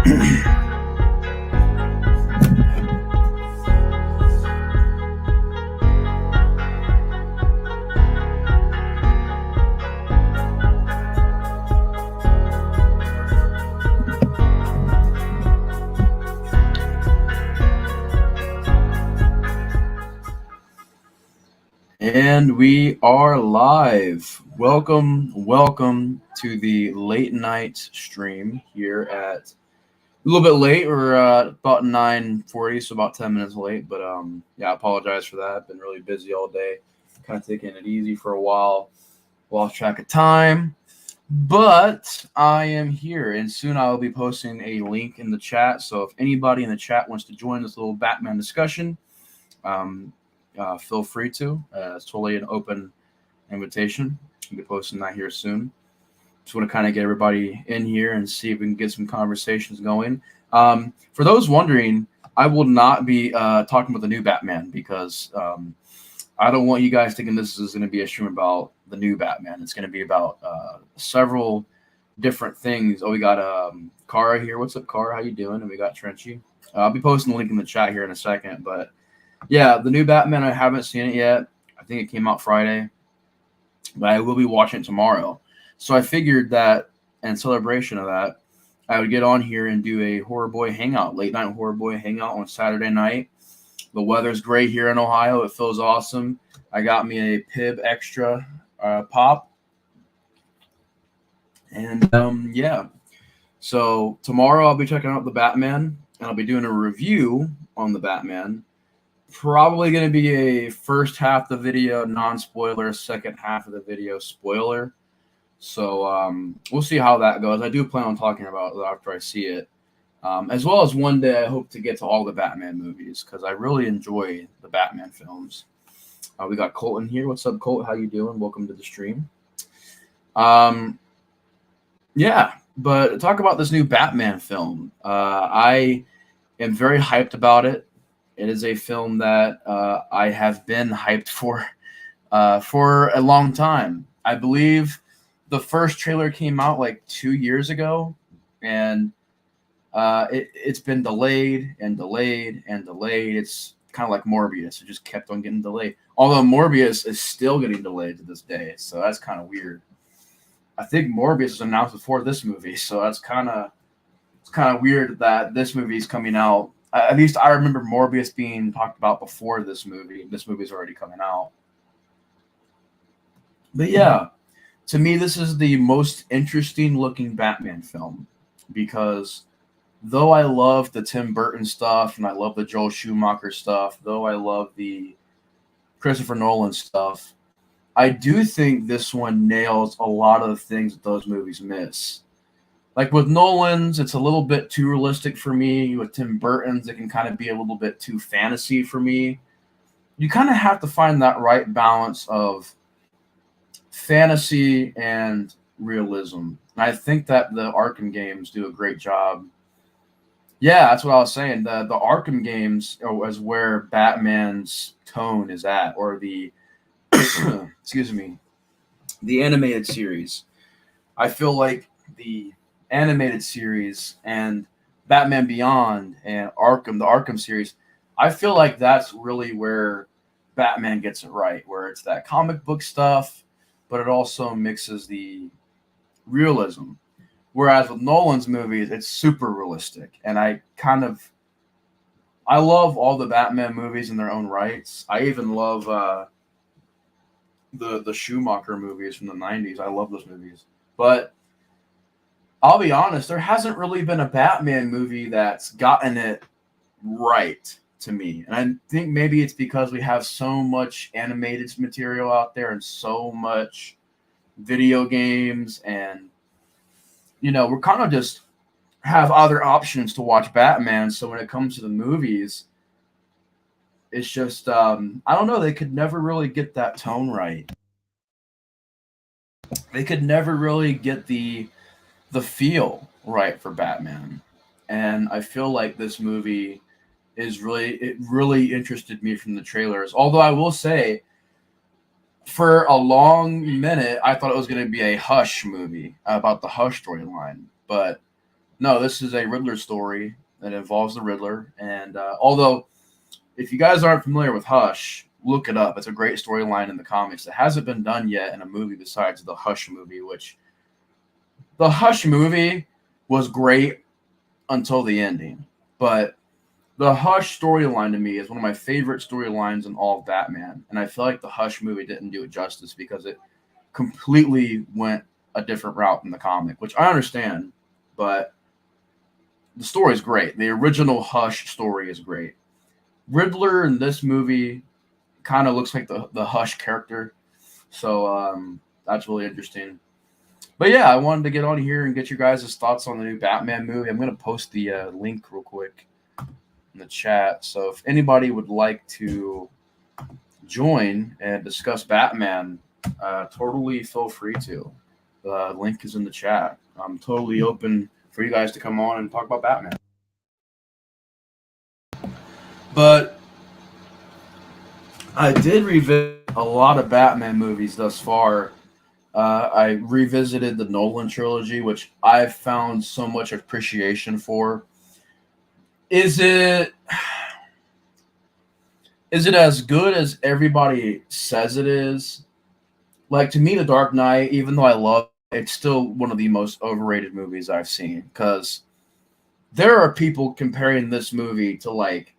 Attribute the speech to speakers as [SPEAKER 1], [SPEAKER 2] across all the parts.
[SPEAKER 1] And we are live. Welcome to the late night stream here at a little bit late. We're about 9:40, so about 10 minutes late. But yeah, I apologize for that. Been really busy all day, kind of taking it easy for a while. Lost track of time, but I am here, and soon I will be posting a link in the chat. So if anybody in the chat wants to join this little Batman discussion, feel free to. It's totally an open invitation. I'll be posting that here soon. Just want to kind of get everybody in here and see if we can get some conversations going. For those wondering, I will not be talking about the new Batman because I don't want you guys thinking this is going to be a stream about the new Batman. It's going to be about several different things. Oh, we got Kara here. What's up, Kara? How you doing? And we got Trenchy. I'll be posting the link in the chat here in a second, but yeah, the new Batman, I haven't seen it yet. I think it came out Friday, but I will be watching it tomorrow. So I figured that in celebration of that, I would get on here and do a Horrorboy Hangout, late night Horrorboy Hangout on Saturday night. The weather's great here in Ohio. It feels awesome. I got me a Pib Extra pop. And yeah, so tomorrow I'll be checking out the Batman, and I'll be doing a review on the Batman. Probably going to be a first half of the video non-spoiler, second half of the video spoiler. So we'll see how that goes. I do plan on talking about it after I see it. As well as one day I hope to get to all the Batman movies because I really enjoy the Batman films. We got Colton here. What's up, Colt? How you doing? Welcome to the stream. Yeah, but talk about this new Batman film. I am very hyped about it. It is a film that I have been hyped for a long time. I believe the first trailer came out like 2 years ago, and it's been delayed and delayed and delayed. It's kind of like Morbius. It just kept on getting delayed. Although Morbius is still getting delayed to this day, so that's kind of weird. I think Morbius was announced before this movie, so it's kind of weird that this movie is coming out. At least I remember Morbius being talked about before this movie. This movie's already coming out. But yeah, to me, this is the most interesting looking Batman film because though I love the Tim Burton stuff and I love the Joel Schumacher stuff, though I love the Christopher Nolan stuff, I do think this one nails a lot of the things that those movies miss. Like with Nolan's, it's a little bit too realistic for me. With Tim Burton's, it can kind of be a little bit too fantasy for me. You kind of have to find that right balance of fantasy and realism. And I think that the Arkham games do a great job. Yeah, that's what I was saying. The Arkham games is where Batman's tone is at, or the excuse me, the animated series. I feel like the animated series and Batman Beyond and Arkham, the Arkham series, I feel like that's really where Batman gets it right, where it's that comic book stuff, but it also mixes the realism. Whereas with Nolan's movies, it's super realistic. And I love all the Batman movies in their own rights. I even love the Schumacher movies from the 90s. I love those movies. But I'll be honest, there hasn't really been a Batman movie that's gotten it right to me. And I think maybe it's because we have so much animated material out there and so much video games, and we're kind of just have other options to watch Batman. So when it comes to the movies, it's just I don't know, they could never really get that tone right. They could never really get the feel right for Batman. And I feel like this movie really interested me from the trailers. Although I will say, for a long minute, I thought it was going to be a Hush movie about the Hush storyline. But No, this is a Riddler story that involves the Riddler. And although, if you guys aren't familiar with Hush, look it up. It's a great storyline in the comics. It hasn't been done yet in a movie besides the Hush movie, which the Hush movie was great until the ending. But the Hush storyline to me is one of my favorite storylines in all of Batman. And I feel like the Hush movie didn't do it justice because it completely went a different route in the comic, which I understand, but the story is great. The original Hush story is great. Riddler in this movie kind of looks like the Hush character. So that's really interesting. But yeah, I wanted to get on here and get your guys' thoughts on the new Batman movie. I'm going to post the link real quick in the chat. So if anybody would like to join and discuss Batman, totally feel free to. The link is in the chat. I'm totally open for you guys to come on and talk about Batman. But I did revisit a lot of Batman movies thus far. I revisited the Nolan trilogy, which I've found so much appreciation for. Is it as good as everybody says it is? Like, to me, The Dark Knight, even though I love it, it's still one of the most overrated movies I've seen, because there are people comparing this movie to like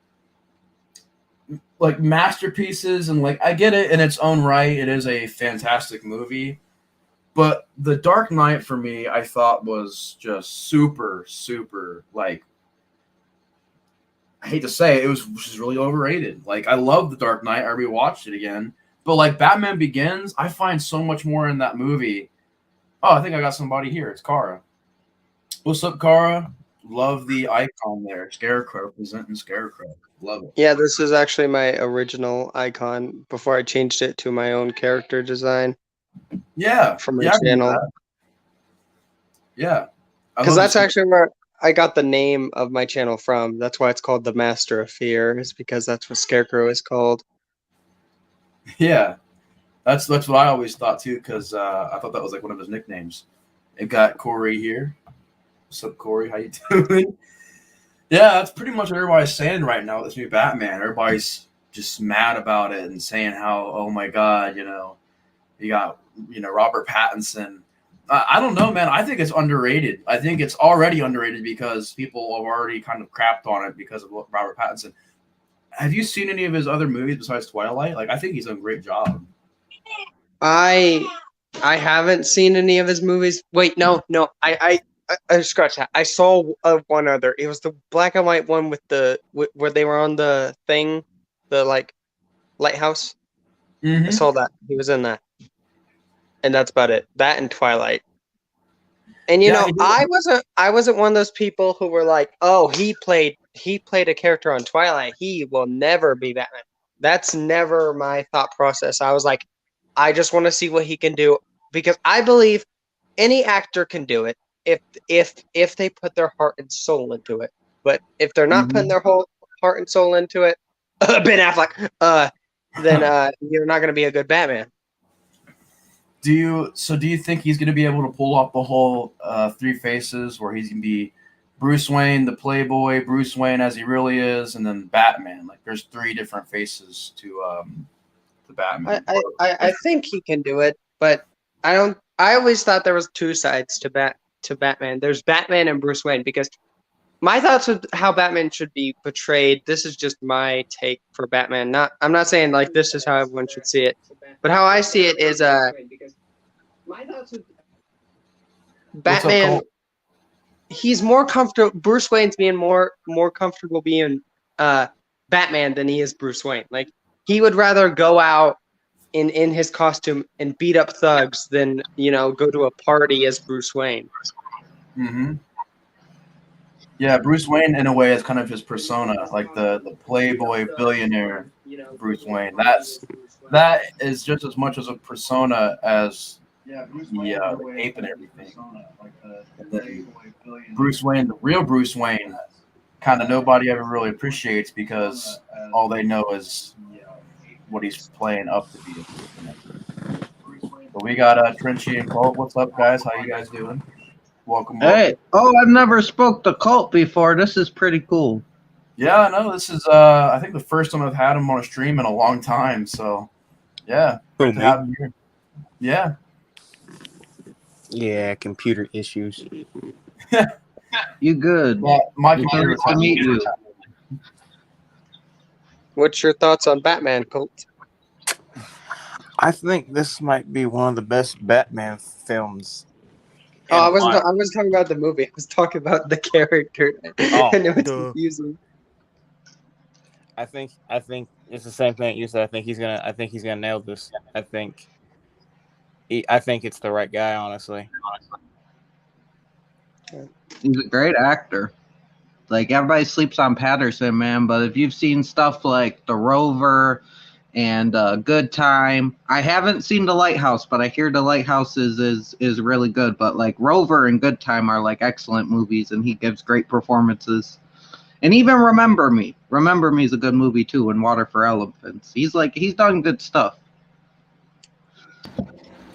[SPEAKER 1] masterpieces, and like, I get it in its own right, it is a fantastic movie, but The Dark Knight for me, I thought was just super, super, like, I hate to say it, it was just really overrated. Like, I love The Dark Knight. I rewatched it again. But like Batman Begins, I find so much more in that movie. Oh, I think I got somebody here. It's Kara. What's up, Kara? Love the icon there. Scarecrow, presenting Scarecrow. Love it.
[SPEAKER 2] Yeah, this is actually my original icon before I changed it to my own character design.
[SPEAKER 1] Yeah.
[SPEAKER 2] For my
[SPEAKER 1] yeah,
[SPEAKER 2] channel.
[SPEAKER 1] Yeah.
[SPEAKER 2] Because that's actually where I got the name of my channel from. That's why it's called The Master of Fear, is because that's what Scarecrow is called.
[SPEAKER 1] Yeah. That's what I always thought too, because I thought that was like one of his nicknames. It got Corey here. What's up, Corey? How you doing? Yeah, that's pretty much what everybody's saying right now with this new Batman. Everybody's just mad about it and saying how, oh my God, you got, Robert Pattinson. I don't know, man. I think it's underrated. I think it's already underrated because people have already kind of crapped on it because of Robert Pattinson. Have you seen any of his other movies besides Twilight? Like, I think he's done a great job.
[SPEAKER 2] I haven't seen any of his movies. Wait, no. I scratch that. I saw one other. It was the black and white one with where they were on the thing, the like lighthouse.
[SPEAKER 1] Mm-hmm.
[SPEAKER 2] I saw that. He was in that. And that's about it. That and Twilight. And I wasn't one of those people who were like, "Oh, he played a character on Twilight. He will never be Batman." That's never my thought process. I was like, I just want to see what he can do, because I believe any actor can do it if they put their heart and soul into it. But if they're not putting their whole heart and soul into it, Ben Affleck, then you're not going to be a good Batman.
[SPEAKER 1] Do you think he's going to be able to pull off the whole three faces, where he's going to be Bruce Wayne, the Playboy, Bruce Wayne as he really is, and then Batman? Like, there's three different faces to Batman.
[SPEAKER 2] I think he can do it, but I don't. I always thought there was two sides to Batman. There's Batman and Bruce Wayne, because my thoughts of how Batman should be portrayed. This is just my take for Batman. I'm not saying like this is how everyone should see it, but how I see it is Batman. He's more comfortable. Bruce Wayne's being more comfortable being Batman than he is Bruce Wayne. Like, he would rather go out in his costume and beat up thugs than go to a party as Bruce Wayne.
[SPEAKER 1] Mm-hmm. Yeah, Bruce Wayne in a way is kind of his persona, like the Playboy billionaire Bruce Wayne. That is just as much as a persona as the ape and everything. Bruce Wayne, the real Bruce Wayne, kind of nobody ever really appreciates, because all they know is what he's playing up to be. But we got Trenchy and Cole. What's up, guys? How you guys doing? Welcome.
[SPEAKER 3] Hey, I've never spoke to Colt before. This is pretty cool.
[SPEAKER 1] Yeah, no, this is I think the first time I've had him on a stream in a long time. So yeah, great to have him here. Yeah.
[SPEAKER 4] Yeah, computer issues.
[SPEAKER 3] You good?
[SPEAKER 1] Yeah, my
[SPEAKER 3] It's
[SPEAKER 1] computer
[SPEAKER 3] nice to meet you.
[SPEAKER 2] What's your thoughts on Batman, Colt?
[SPEAKER 4] I think this might be one of the best Batman films.
[SPEAKER 2] Oh, I was talking about the movie. I was talking about the character, and it was confusing.
[SPEAKER 4] I think it's the same thing you said. I think he's gonna nail this. I think it's the right guy, honestly.
[SPEAKER 3] He's a great actor. Like, everybody sleeps on Patterson, man, but if you've seen stuff like The Rover and Good Time, I haven't seen The Lighthouse, but I hear The Lighthouse is really good. But like Rover and Good Time are like excellent movies, and he gives great performances. And even Remember Me is a good movie too, and Water for Elephants. He's done good stuff.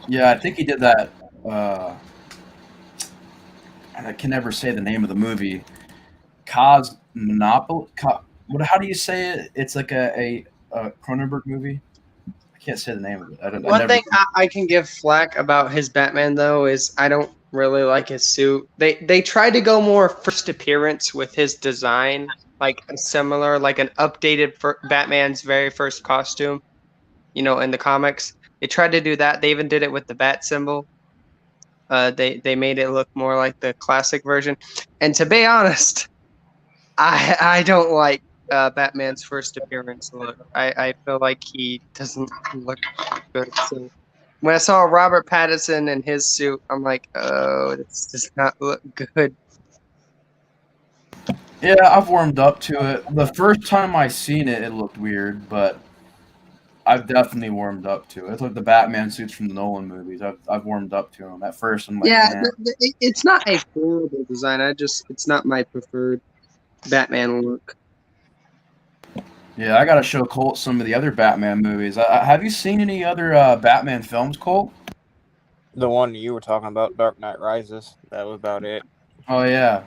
[SPEAKER 1] Yeah, I think he did that. I can never say the name of the movie. Monopoly. How do you say it? It's like a Cronenberg movie. I can't say the name of it.
[SPEAKER 2] One thing I can give flack about his Batman though is I don't really like his suit. They tried to go more first appearance with his design, like similar, like an updated Batman's very first costume. In the comics, they tried to do that. They even did it with the bat symbol. They made it look more like the classic version. And to be honest, I don't like Batman's first appearance look. I feel like he doesn't look good. So when I saw Robert Pattinson in his suit, I'm like, oh, this does not look good.
[SPEAKER 1] Yeah, I've warmed up to it. The first time I seen it, it looked weird, but I've definitely warmed up to it. It's like the Batman suits from the Nolan movies. I've warmed up to them. At first, I'm like,
[SPEAKER 2] yeah, it's not a horrible design. It's not my preferred Batman look.
[SPEAKER 1] Yeah, I gotta show Colt some of the other Batman movies. Have you seen any other Batman films, Colt?
[SPEAKER 4] The one you were talking about, Dark Knight Rises. That was about it.
[SPEAKER 1] Oh yeah,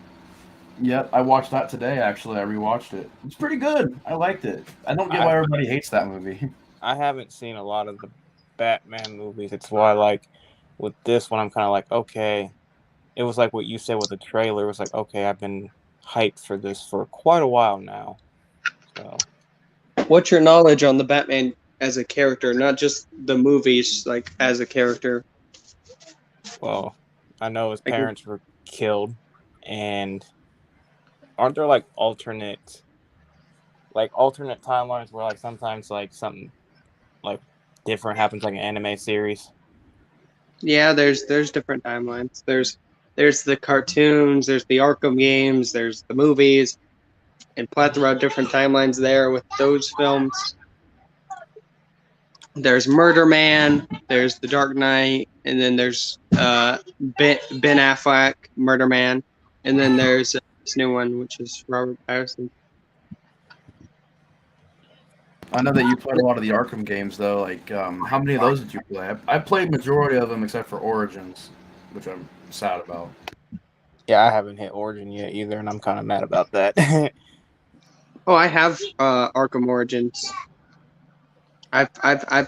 [SPEAKER 1] yep. I watched that today. Actually, I rewatched it. It's pretty good. I liked it. I don't get why everybody hates that movie.
[SPEAKER 4] I haven't seen a lot of the Batman movies. It's why, like, with this one, I'm kind of like, okay. It was like what you said with the trailer. It was like, okay, I've been hyped for this for quite a while now. So,
[SPEAKER 2] what's your knowledge on the Batman as a character, not just the movies, like as a character?
[SPEAKER 4] Well, I know his parents were killed, and aren't there like alternate timelines where like sometimes like something like different happens, like an anime series?
[SPEAKER 2] Yeah, there's different timelines. There's the cartoons, there's the Arkham games, there's the movies, and plethora of different timelines there with those films. There's Murder Man, there's The Dark Knight, and then there's Ben Affleck, Murder Man, and then there's this new one, which is Robert Pattinson.
[SPEAKER 1] I know that you played a lot of the Arkham games, though. Like, how many of those did you play? I played majority of them except for Origins, which I'm sad about.
[SPEAKER 4] Yeah, I haven't hit Origin yet either, and I'm kind of mad about that.
[SPEAKER 2] Oh, I have Arkham Origins. I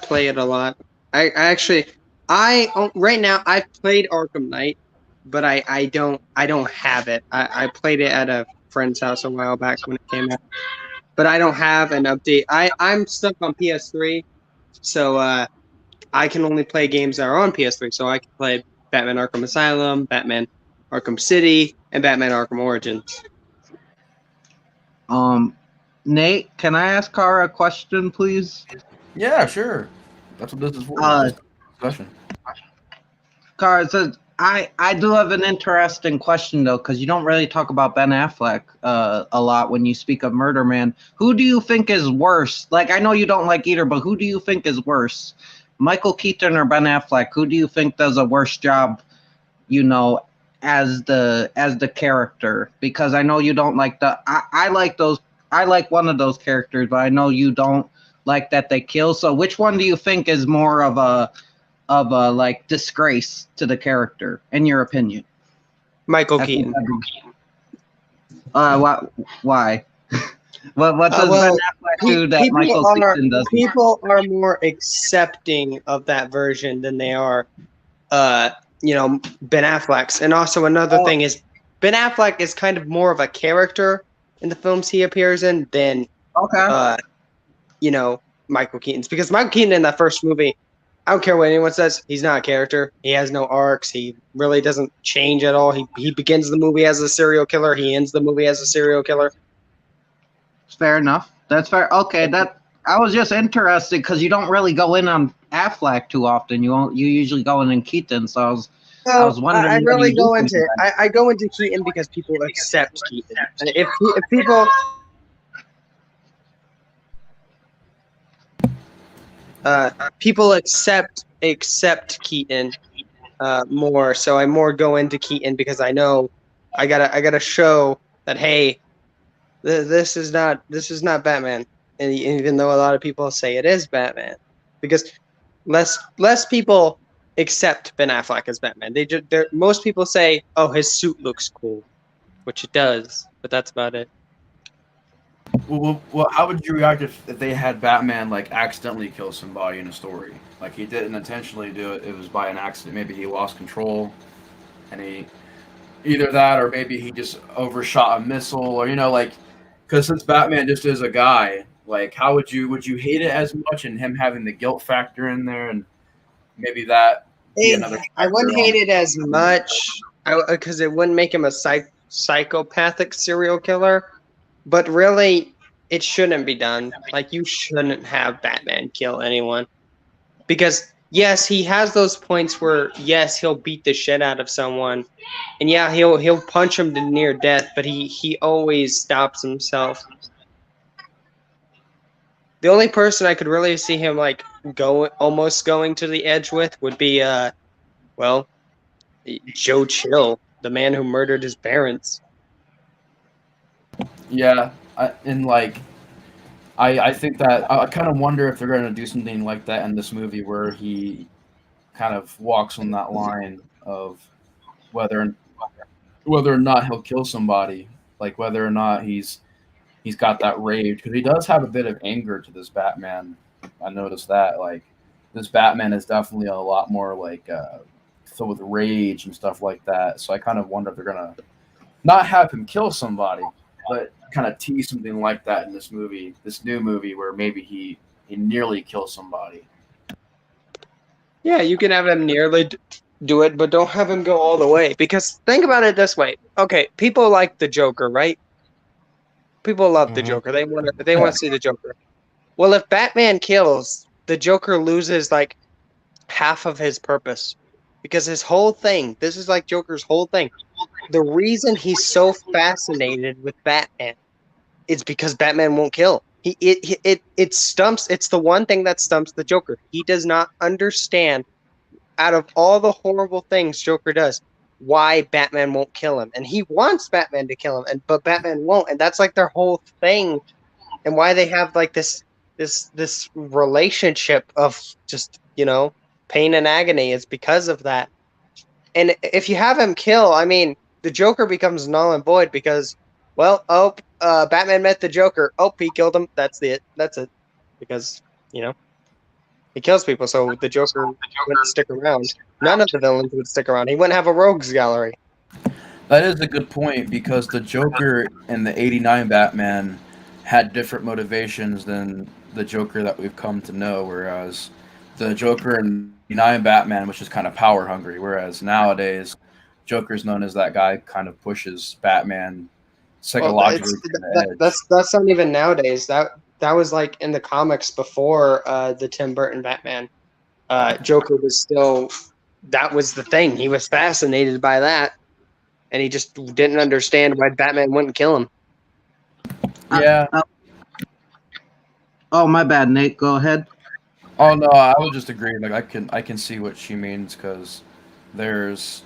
[SPEAKER 2] play it a lot. I actually right now I've played Arkham Knight, but I don't have it. I played it at a friend's house a while back when it came out, but I don't have an update. I'm stuck on PS3, so I can only play games that are on PS3. So I can play Batman Arkham Asylum, Batman Arkham City, and Batman Arkham Origins.
[SPEAKER 3] Nate, can I ask Kara a question, please?
[SPEAKER 1] Yeah, sure. That's what this is for. Discussion.
[SPEAKER 3] Kara says, I do have an interesting question, though, because you don't really talk about Ben Affleck a lot when you speak of Murder Man. Who do you think is worse? Like, I know you don't like either, but who do you think is worse? Michael Keaton or Ben Affleck? Who do you think does a worse job, as the character? Because I know you don't like I like those. I like one of those characters, but I know you don't like that they kill. So which one do you think is more of a like disgrace to the character, in your opinion?
[SPEAKER 2] Michael
[SPEAKER 3] I think
[SPEAKER 2] Keaton.
[SPEAKER 3] Why? What does
[SPEAKER 2] Well,
[SPEAKER 3] Ben Affleck do that Michael Keaton doesn't?
[SPEAKER 2] people are more accepting of that version than they are, Ben Affleck's. And also another thing is Ben Affleck is kind of more of a character in the films he appears in than, Michael Keaton's. Because Michael Keaton in that first movie, I don't care what anyone says, he's not a character. He has no arcs. He really doesn't change at all. He begins the movie as a serial killer. He ends the movie as a serial killer.
[SPEAKER 3] Fair enough. That's fair. Okay, I was just interested because you don't really go in on Affleck too often. You usually go in Keaton. So I was wondering.
[SPEAKER 2] I go into Keaton because people accept Keaton. If people people accept Keaton more, so I more go into Keaton because I know I gotta show that, hey, this is not Batman, and even though a lot of people say it is Batman, because less people accept Ben Affleck as Batman. Most people say, oh, his suit looks cool, which it does, but that's about it.
[SPEAKER 1] Well, how would you react if they had Batman like accidentally kill somebody in a story? Like he didn't intentionally do it; it was by an accident. Maybe he lost control, and he either that or maybe he just overshot a missile, or because since Batman just is a guy, like how would you hate it as much, and him having the guilt factor in there, and maybe that be another.
[SPEAKER 2] I wouldn't hate it as much because it wouldn't make him a psychopathic serial killer. But really, it shouldn't be done. Like, you shouldn't have Batman kill anyone. Because, yes, he has those points where, yes, he'll beat the shit out of someone. And, yeah, he'll punch him to near death, but he always stops himself. The only person I could really see him, like, almost going to the edge with would be, Joe Chill, the man who murdered his parents.
[SPEAKER 1] Yeah, I think that I kind of wonder if they're going to do something like that in this movie, where he kind of walks on that line of whether or not he'll kill somebody, like whether or not he's got that rage, because he does have a bit of anger to this Batman. I noticed that like this Batman is definitely a lot more like filled with rage and stuff like that. So I kind of wonder if they're gonna not have him kill somebody, but kind of tease something like that in this movie, this new movie, where maybe he nearly kills somebody.
[SPEAKER 2] Yeah, you can have him nearly do it, but don't have him go all the way. Because think about it this way. Okay, people like the Joker, right? People love the Joker. They want to see the Joker. Well, if Batman kills, the Joker loses like half of his purpose. Because his whole thing, this is like Joker's whole thing. The reason he's so fascinated with Batman is because Batman won't kill. It stumps. It's the one thing that stumps the Joker. He does not understand, out of all the horrible things Joker does, why Batman won't kill him. And he wants Batman to kill him, but Batman won't. And that's like their whole thing, and why they have like this relationship of just, pain and agony is because of that. And if you have him kill, I mean, the Joker becomes null and void because, Batman met the Joker. Oh, he killed him. That's it. Because, he kills people, so the Joker wouldn't stick around. None of the villains would stick around. He wouldn't have a rogues gallery.
[SPEAKER 1] That is a good point, because the Joker and the '89 Batman had different motivations than the Joker that we've come to know, whereas the Joker in '89 Batman was just kind of power hungry, whereas nowadays Joker's known as that guy kind of pushes Batman psychologically.
[SPEAKER 2] That's not even nowadays. That was like in the comics before the Tim Burton Batman. Joker was still, that was the thing. He was fascinated by that, and he just didn't understand why Batman wouldn't kill him.
[SPEAKER 1] Yeah.
[SPEAKER 3] Oh, my bad, Nate. Go ahead.
[SPEAKER 1] Oh no, I would just agree. Like I can see what she means, because there's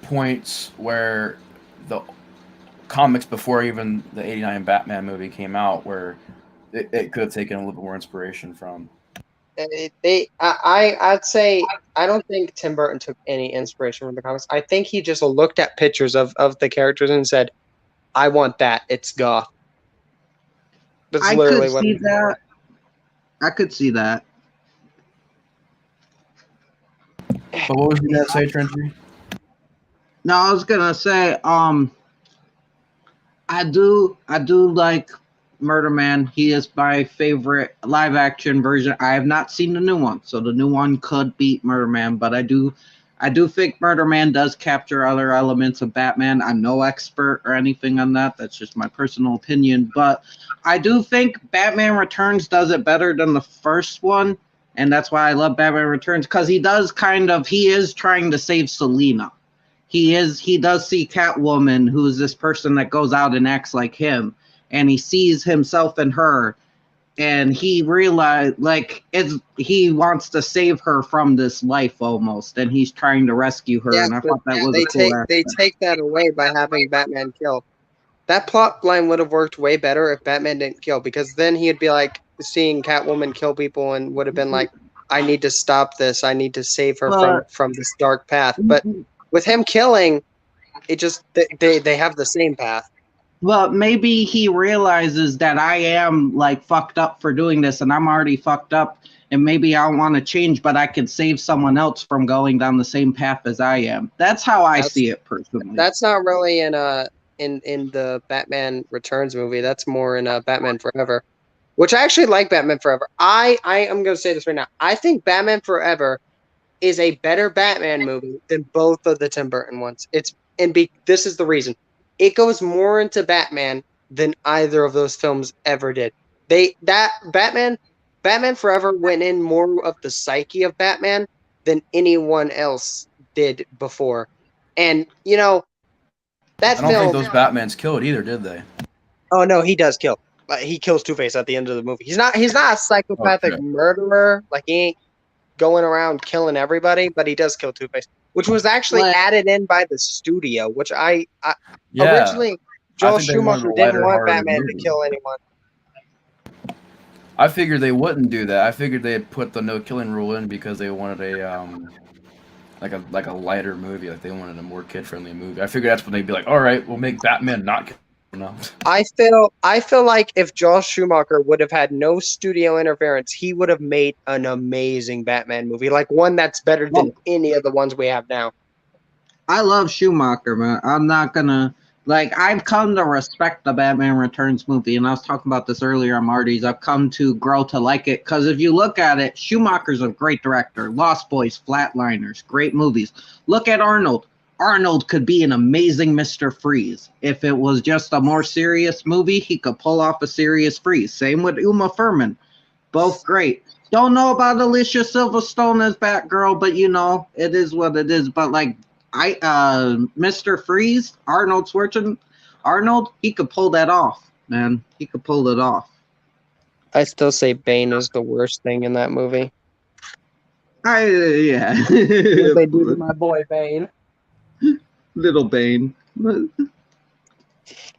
[SPEAKER 1] points where the comics before even the '89 Batman movie came out where it could have taken a little bit more inspiration from.
[SPEAKER 2] I'd say I don't think Tim Burton took any inspiration from the comics. I think he just looked at pictures of the characters and said, "I want that. It's goth." That's
[SPEAKER 3] I
[SPEAKER 2] literally
[SPEAKER 3] could
[SPEAKER 2] what.
[SPEAKER 3] see that. I could see that.
[SPEAKER 1] But what was you gonna say, Trenty?
[SPEAKER 3] No, I was gonna say, I do like Murder Man. He is my favorite live action version. I have not seen the new one, so the new one could beat Murder Man, but I do think Murder Man does capture other elements of Batman. I'm no expert or anything on that. That's just my personal opinion, but I do think Batman Returns does it better than the first one, and that's why I love Batman Returns, because he is trying to save Selina. He does see Catwoman, who's this person that goes out and acts like him, and he sees himself in her, and he realized he wants to save her from this life almost, and he's trying to rescue her.
[SPEAKER 2] Yeah,
[SPEAKER 3] And I
[SPEAKER 2] but
[SPEAKER 3] thought that was a cool aspect.
[SPEAKER 2] they take that away by having Batman kill. That plot line would have worked way better if Batman didn't kill, because then he'd be like seeing Catwoman kill people and would have been like, I need to stop this. I need to save her from this dark path. But with him killing, it just they have the same path.
[SPEAKER 3] Well, maybe he realizes that I am like fucked up for doing this, and I'm already fucked up, and maybe I want to change, but I can save someone else from going down the same path as I am. That's how I see it personally.
[SPEAKER 2] That's not really in the Batman Returns movie. That's more in Batman Forever, which I actually like Batman Forever. I am going to say this right now. I think Batman Forever is a better Batman movie than both of the Tim Burton ones. This is the reason. It goes more into Batman than either of those films ever did. Batman Forever went in more of the psyche of Batman than anyone else did before. And that
[SPEAKER 1] I don't
[SPEAKER 2] film,
[SPEAKER 1] think those Batmans killed either, did they?
[SPEAKER 2] oh no, he does kill. He kills Two-Face at the end of the movie. He's not a psychopathic murderer. Like, he ain't going around killing everybody, but he does kill Two-Face, which was actually added in by the studio, which originally Joel Schumacher didn't want Batman to kill anyone.
[SPEAKER 1] I figured they wouldn't do that. I figured they had put the no killing rule in because they wanted a like a lighter movie, like they wanted a more kid friendly movie. I figured that's when they'd be like, all right, we'll make Batman not kill. I
[SPEAKER 2] feel like if Joel Schumacher would have had no studio interference, he would have made an amazing Batman movie, like one that's better than any of the ones we have now.
[SPEAKER 3] I love Schumacher, man. I'm not gonna I've come to respect the Batman Returns movie, and I was talking about this earlier on Marty's. I've come to grow to like it because if you look at it, Schumacher's a great director. Lost Boys, Flatliners, great movies. Look at Arnold. Arnold could be an amazing Mr. Freeze. If it was just a more serious movie, he could pull off a serious Freeze. Same with Uma Thurman. Both great. Don't know about Alicia Silverstone as Batgirl, but it is what it is. But Mr. Freeze, Arnold Schwarzenegger, he could pull that off, man. He could pull it off.
[SPEAKER 2] I still say Bane is the worst thing in that movie.
[SPEAKER 3] Yeah.
[SPEAKER 2] What they do to my boy Bane.
[SPEAKER 3] Little Bane.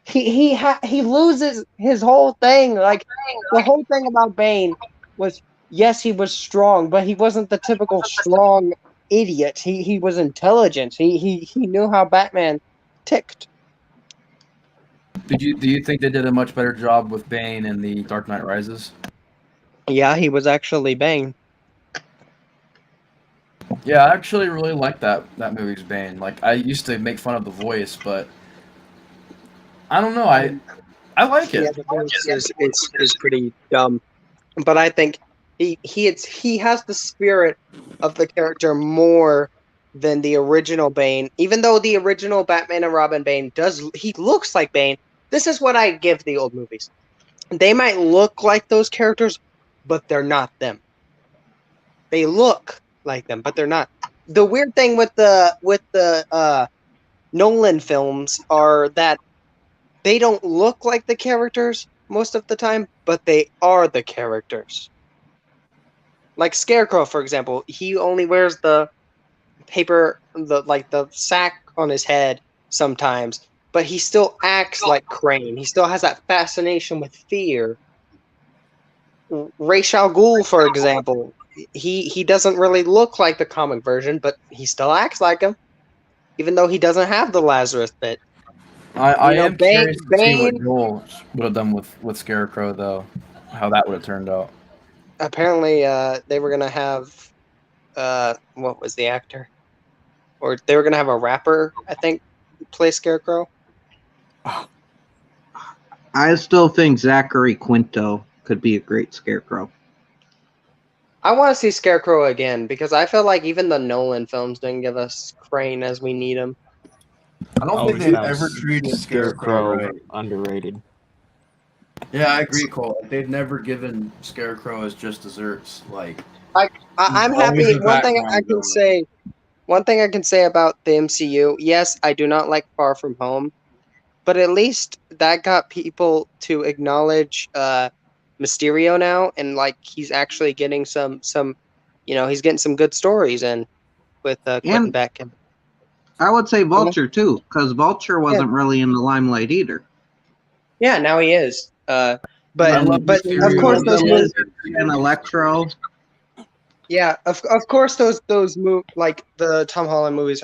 [SPEAKER 2] He loses his whole thing. Like, the whole thing about Bane was, yes, he was strong, but he wasn't the typical strong idiot. He was intelligent. He knew how Batman ticked.
[SPEAKER 1] Do you think they did a much better job with Bane in the Dark Knight Rises?
[SPEAKER 2] Yeah, he was actually Bane.
[SPEAKER 1] Yeah, I actually really like that movie's Bane. Like, I used to make fun of the voice, but I don't know. I like it.
[SPEAKER 2] Yeah, the voice is pretty dumb, but I think he has the spirit of the character more than the original Bane. Even though the original Batman and Robin Bane he looks like Bane. This is what I give the old movies. They might look like those characters, but they're not them. They look like them, but they're not. The weird thing with the Nolan films are that they don't look like the characters most of the time, but they are the characters. Like Scarecrow, for example, he only wears the paper, the sack on his head sometimes, but he still acts like Crane. He still has that fascination with fear. Ra's al Ghul, for example, he doesn't really look like the comic version, but he still acts like him, even though he doesn't have the Lazarus bit.
[SPEAKER 1] I
[SPEAKER 2] You know,
[SPEAKER 1] am curious to see what
[SPEAKER 2] Bane
[SPEAKER 1] Joel would have done with Scarecrow, though. How that would have turned out.
[SPEAKER 2] apparently they were gonna have what was the actor? Or they were gonna have a rapper, I think, play Scarecrow.
[SPEAKER 3] I still think Zachary Quinto could be a great Scarecrow.
[SPEAKER 2] I want to see Scarecrow again because I feel like even the Nolan films didn't give us Crane as we need him.
[SPEAKER 1] I don't think they've ever treated Scarecrow right.
[SPEAKER 4] Underrated.
[SPEAKER 1] Yeah, I agree, Cole. Like, they've never given Scarecrow as just desserts. Like,
[SPEAKER 2] I'm
[SPEAKER 1] always
[SPEAKER 2] happy.
[SPEAKER 1] a
[SPEAKER 2] One thing I
[SPEAKER 1] background
[SPEAKER 2] can
[SPEAKER 1] villain.
[SPEAKER 2] say, one thing I can say about the MCU, yes, I do not like Far From Home, but at least that got people to acknowledge Mysterio now, and like he's actually getting some, he's getting some good stories in with Quentin
[SPEAKER 3] And
[SPEAKER 2] Beck. And
[SPEAKER 3] I would say Vulture too, because Vulture wasn't really in the limelight either.
[SPEAKER 2] yeah, now he is.
[SPEAKER 1] I
[SPEAKER 2] But
[SPEAKER 1] love
[SPEAKER 2] of
[SPEAKER 1] Mysterio.
[SPEAKER 2] course those movies,
[SPEAKER 3] And Electro.
[SPEAKER 2] yeah, of course those like the Tom Holland movies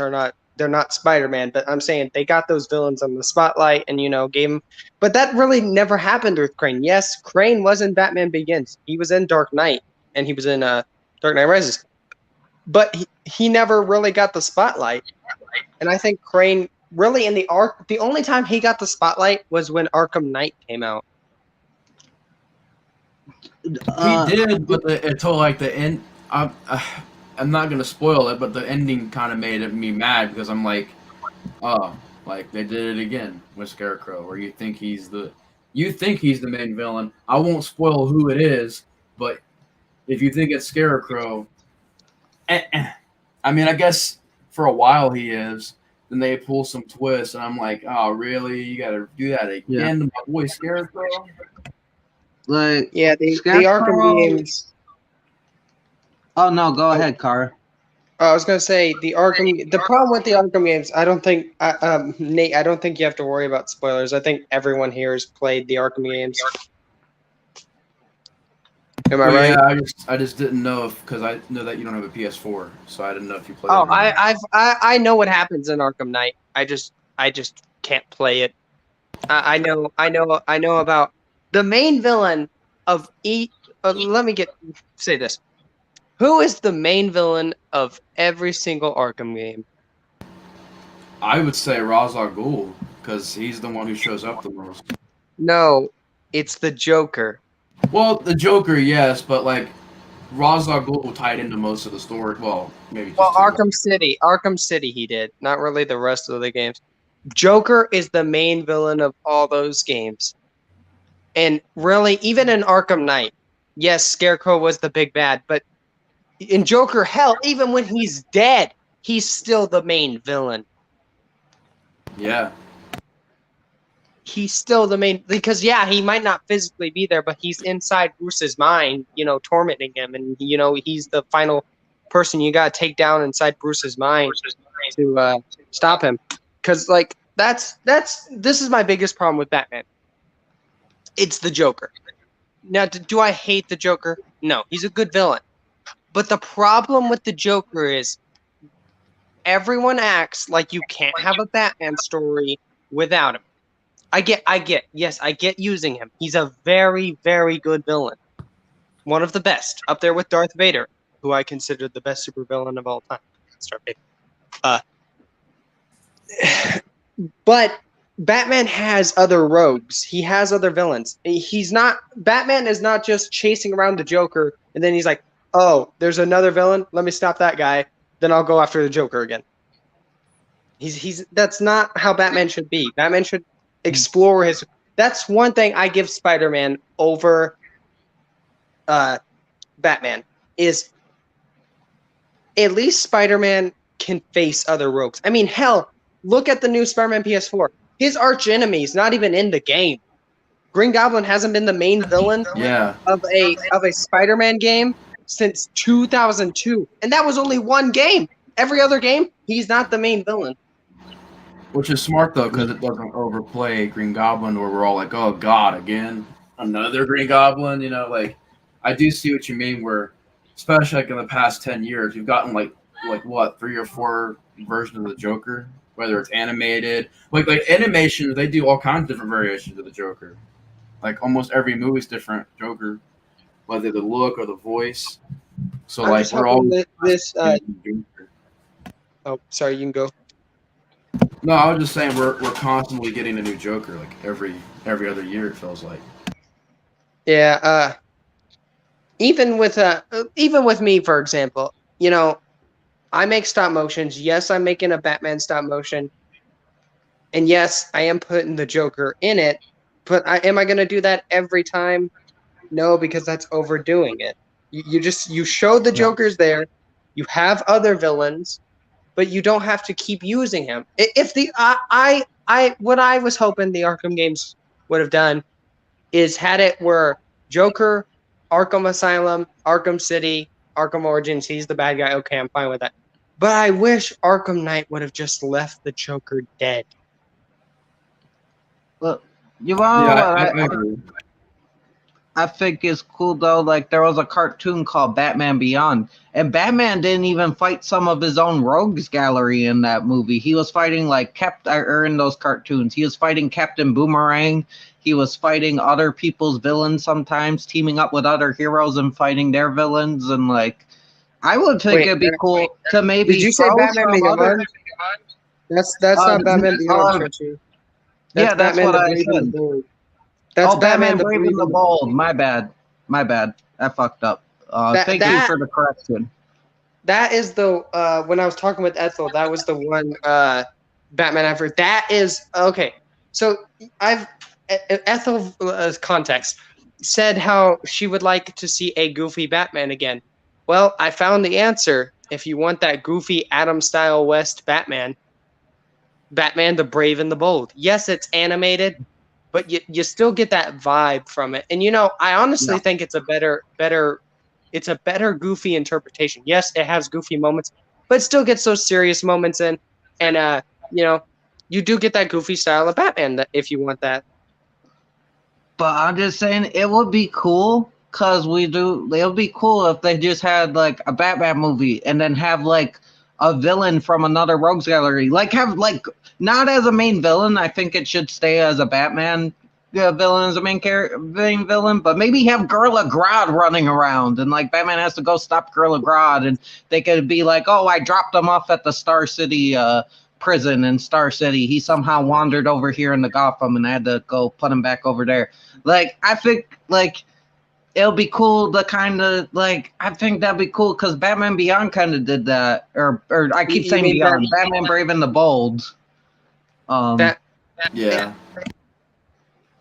[SPEAKER 2] they're not Spider-Man, but I'm saying they got those villains on the spotlight and gave them. But that really never happened with Crane. Yes, Crane was in Batman Begins. He was in Dark Knight and he was in Dark Knight Rises. But he never really got the spotlight. And I think Crane really in the only time he got the spotlight was when Arkham Knight came out.
[SPEAKER 1] He did, but until like the end, I'm not gonna spoil it, but the ending kind of made me mad because I'm like, oh, like they did it again with Scarecrow, where you think he's the main villain. I won't spoil who it is, but if you think it's Scarecrow, I mean, I guess for a while he is. Then they pull some twists, and I'm like, oh, really? You got to do that again to my boy Scarecrow?
[SPEAKER 3] Like,
[SPEAKER 2] yeah, the
[SPEAKER 3] Scarecrow...
[SPEAKER 2] Arkham games.
[SPEAKER 3] Oh no, go ahead, Cara.
[SPEAKER 2] I was gonna say the problem with the Arkham games, I don't think Nate, I don't think you have to worry about spoilers. I think everyone here has played the Arkham games. Am I right?
[SPEAKER 1] Yeah, I just didn't know because I know that you don't have a PS4, so I didn't know if you played.
[SPEAKER 2] Oh, I know what happens in Arkham Knight. I just can't play it. I know about the main villain of each. Let me say this. Who is the main villain of every single Arkham game?
[SPEAKER 1] I would say Ra's al Ghul because he's the one who shows up the most.
[SPEAKER 2] No, it's the Joker.
[SPEAKER 1] Well, the Joker, yes, but like Ra's al Ghul tied into most of the story. Well, maybe.
[SPEAKER 2] Well, Arkham City, he did. Not really the rest of the games. Joker is the main villain of all those games, and really, even in Arkham Knight, yes, Scarecrow was the big bad, but in Joker, hell, even when he's dead, he's still the main villain.
[SPEAKER 1] Yeah.
[SPEAKER 2] He's still the main, because he might not physically be there, but he's inside Bruce's mind, tormenting him, and he's the final person you gotta take down inside Bruce's mind to stop him. Because this is my biggest problem with Batman. It's the Joker. Now, do I hate the Joker? No, he's a good villain. But the problem with the Joker is everyone acts like you can't have a Batman story without him. I get using him. He's a very, very good villain. One of the best. Up there with Darth Vader, who I consider the best supervillain of all time. Darth Vader. But Batman has other rogues. He has other villains. Batman is not just chasing around the Joker, and then he's like, oh, there's another villain. Let me stop that guy. Then I'll go after the Joker again. That's not how Batman should be. Batman should explore his. That's one thing I give Spider-Man over Batman is at least Spider-Man can face other rogues. I mean, hell, look at the new Spider-Man PS4. His arch enemy's not even in the game. Green Goblin hasn't been the main villain of a Spider-Man game since 2002, and that was only one game. Every other game, he's not the main villain.
[SPEAKER 1] Which is smart though, because it doesn't overplay Green Goblin, where we're all like, "Oh God, again, another Green Goblin." Like I do see what you mean. Where especially like in the past 10 years, we've gotten like what 3 or 4 versions of the Joker, whether it's animated, like animation, they do all kinds of different variations of the Joker. Like almost every movie's different Joker, whether the look or the voice. So
[SPEAKER 2] I'm
[SPEAKER 1] like
[SPEAKER 2] just
[SPEAKER 1] we're
[SPEAKER 2] hoping
[SPEAKER 1] all.
[SPEAKER 2] that this. Oh, sorry, you can go.
[SPEAKER 1] No, I was just saying we're constantly getting a new Joker, like every other year. It feels like.
[SPEAKER 2] Yeah. Even with me, for example, I make stop motions. Yes, I'm making a Batman stop motion, and yes, I am putting the Joker in it. But am I going to do that every time? No, because that's overdoing it. You show the Joker's there. You have other villains, but you don't have to keep using him. If the what I was hoping the Arkham games would have done is had it where Joker, Arkham Asylum, Arkham City, Arkham Origins, he's the bad guy. Okay, I'm fine with that. But I wish Arkham Knight would have just left the Joker dead.
[SPEAKER 3] Look, you want to know what
[SPEAKER 1] I agree.
[SPEAKER 3] I think is cool though? Like there was a cartoon called Batman Beyond, and Batman didn't even fight some of his own rogues gallery in that movie. He was fighting like in those cartoons. He was fighting Captain Boomerang. He was fighting other people's villains sometimes, teaming up with other heroes and fighting their villains. And like, I would think it'd be cool to maybe.
[SPEAKER 2] Did you say Batman Beyond? That's not Batman Beyond, Churchy.
[SPEAKER 3] Yeah, that's
[SPEAKER 2] Batman
[SPEAKER 3] what I
[SPEAKER 2] Brave and
[SPEAKER 3] said.
[SPEAKER 2] the Bold. That's
[SPEAKER 3] Batman Brave and the Bold. My bad. I fucked up. Thank you for the correction.
[SPEAKER 2] That is the when I was talking with Ethel, that was the one Batman effort. That is okay. So Ethel's context said how she would like to see a goofy Batman again. Well, I found the answer. If you want that goofy Adam style West Batman the Brave and the Bold. Yes, it's animated, but you still get that vibe from it. And I honestly think it's a better goofy interpretation. Yes, it has goofy moments, but it still gets those serious moments in. And you do get that goofy style of Batman if you want that.
[SPEAKER 3] But I'm just saying it would be cool because it would be cool if they just had like a Batman movie and then have like a villain from another rogues gallery. Like have like not as a main villain. I think it should stay as a Batman villain as a main villain, but maybe have Gorilla Grodd running around and like Batman has to go stop Gorilla Grodd, and they could be like, oh, I dropped him off at the Star City prison in Star City. He somehow wandered over here in the Gotham, and I had to go put him back over there. Like I think like it'll be cool to kind of like I think that'd be cool because Batman Beyond kind of did that, or I keep saying Beyond. Batman Brave and the Bold.
[SPEAKER 1] Yeah.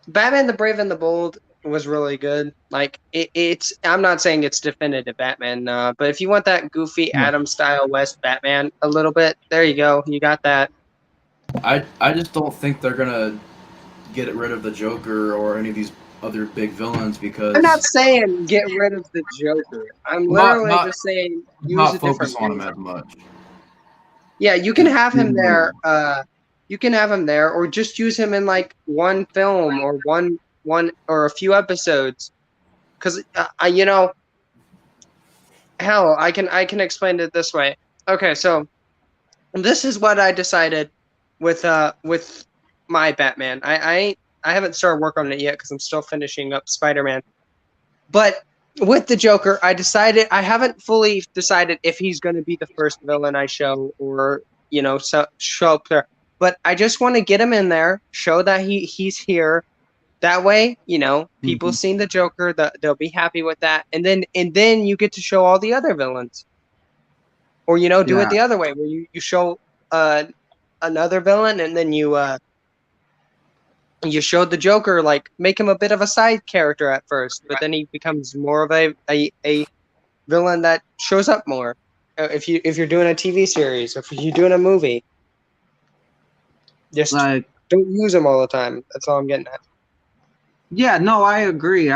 [SPEAKER 2] Batman the Brave and the Bold was really good. Like it's I'm not saying it's definitive Batman, but if you want that goofy Adam style West Batman a little bit, there you go. You got that.
[SPEAKER 1] I just don't think they're gonna get rid of the Joker or any of these other big villains because
[SPEAKER 2] I'm not saying get rid of the Joker. I'm literally just saying use a different
[SPEAKER 1] on him as much.
[SPEAKER 2] Yeah, you can have him there. You can have him there, or just use him in like one film or one or a few episodes. Because hell, I can explain it this way. Okay, so this is what I decided with my Batman. I haven't started work on it yet because I'm still finishing up Spider-Man. But with the Joker, I haven't fully decided if he's going to be the first villain I show or show up there. But I just want to get him in there, show that he's here. That way, people seeing the Joker, they'll be happy with that, and then you get to show all the other villains, or do it the other way, where you show another villain, and then you show the Joker, like make him a bit of a side character at first, but then he becomes more of a villain that shows up more. If you're doing a TV series, if you're doing a movie. Just don't use them all the time. That's all I'm getting at.
[SPEAKER 3] Yeah, no, I agree.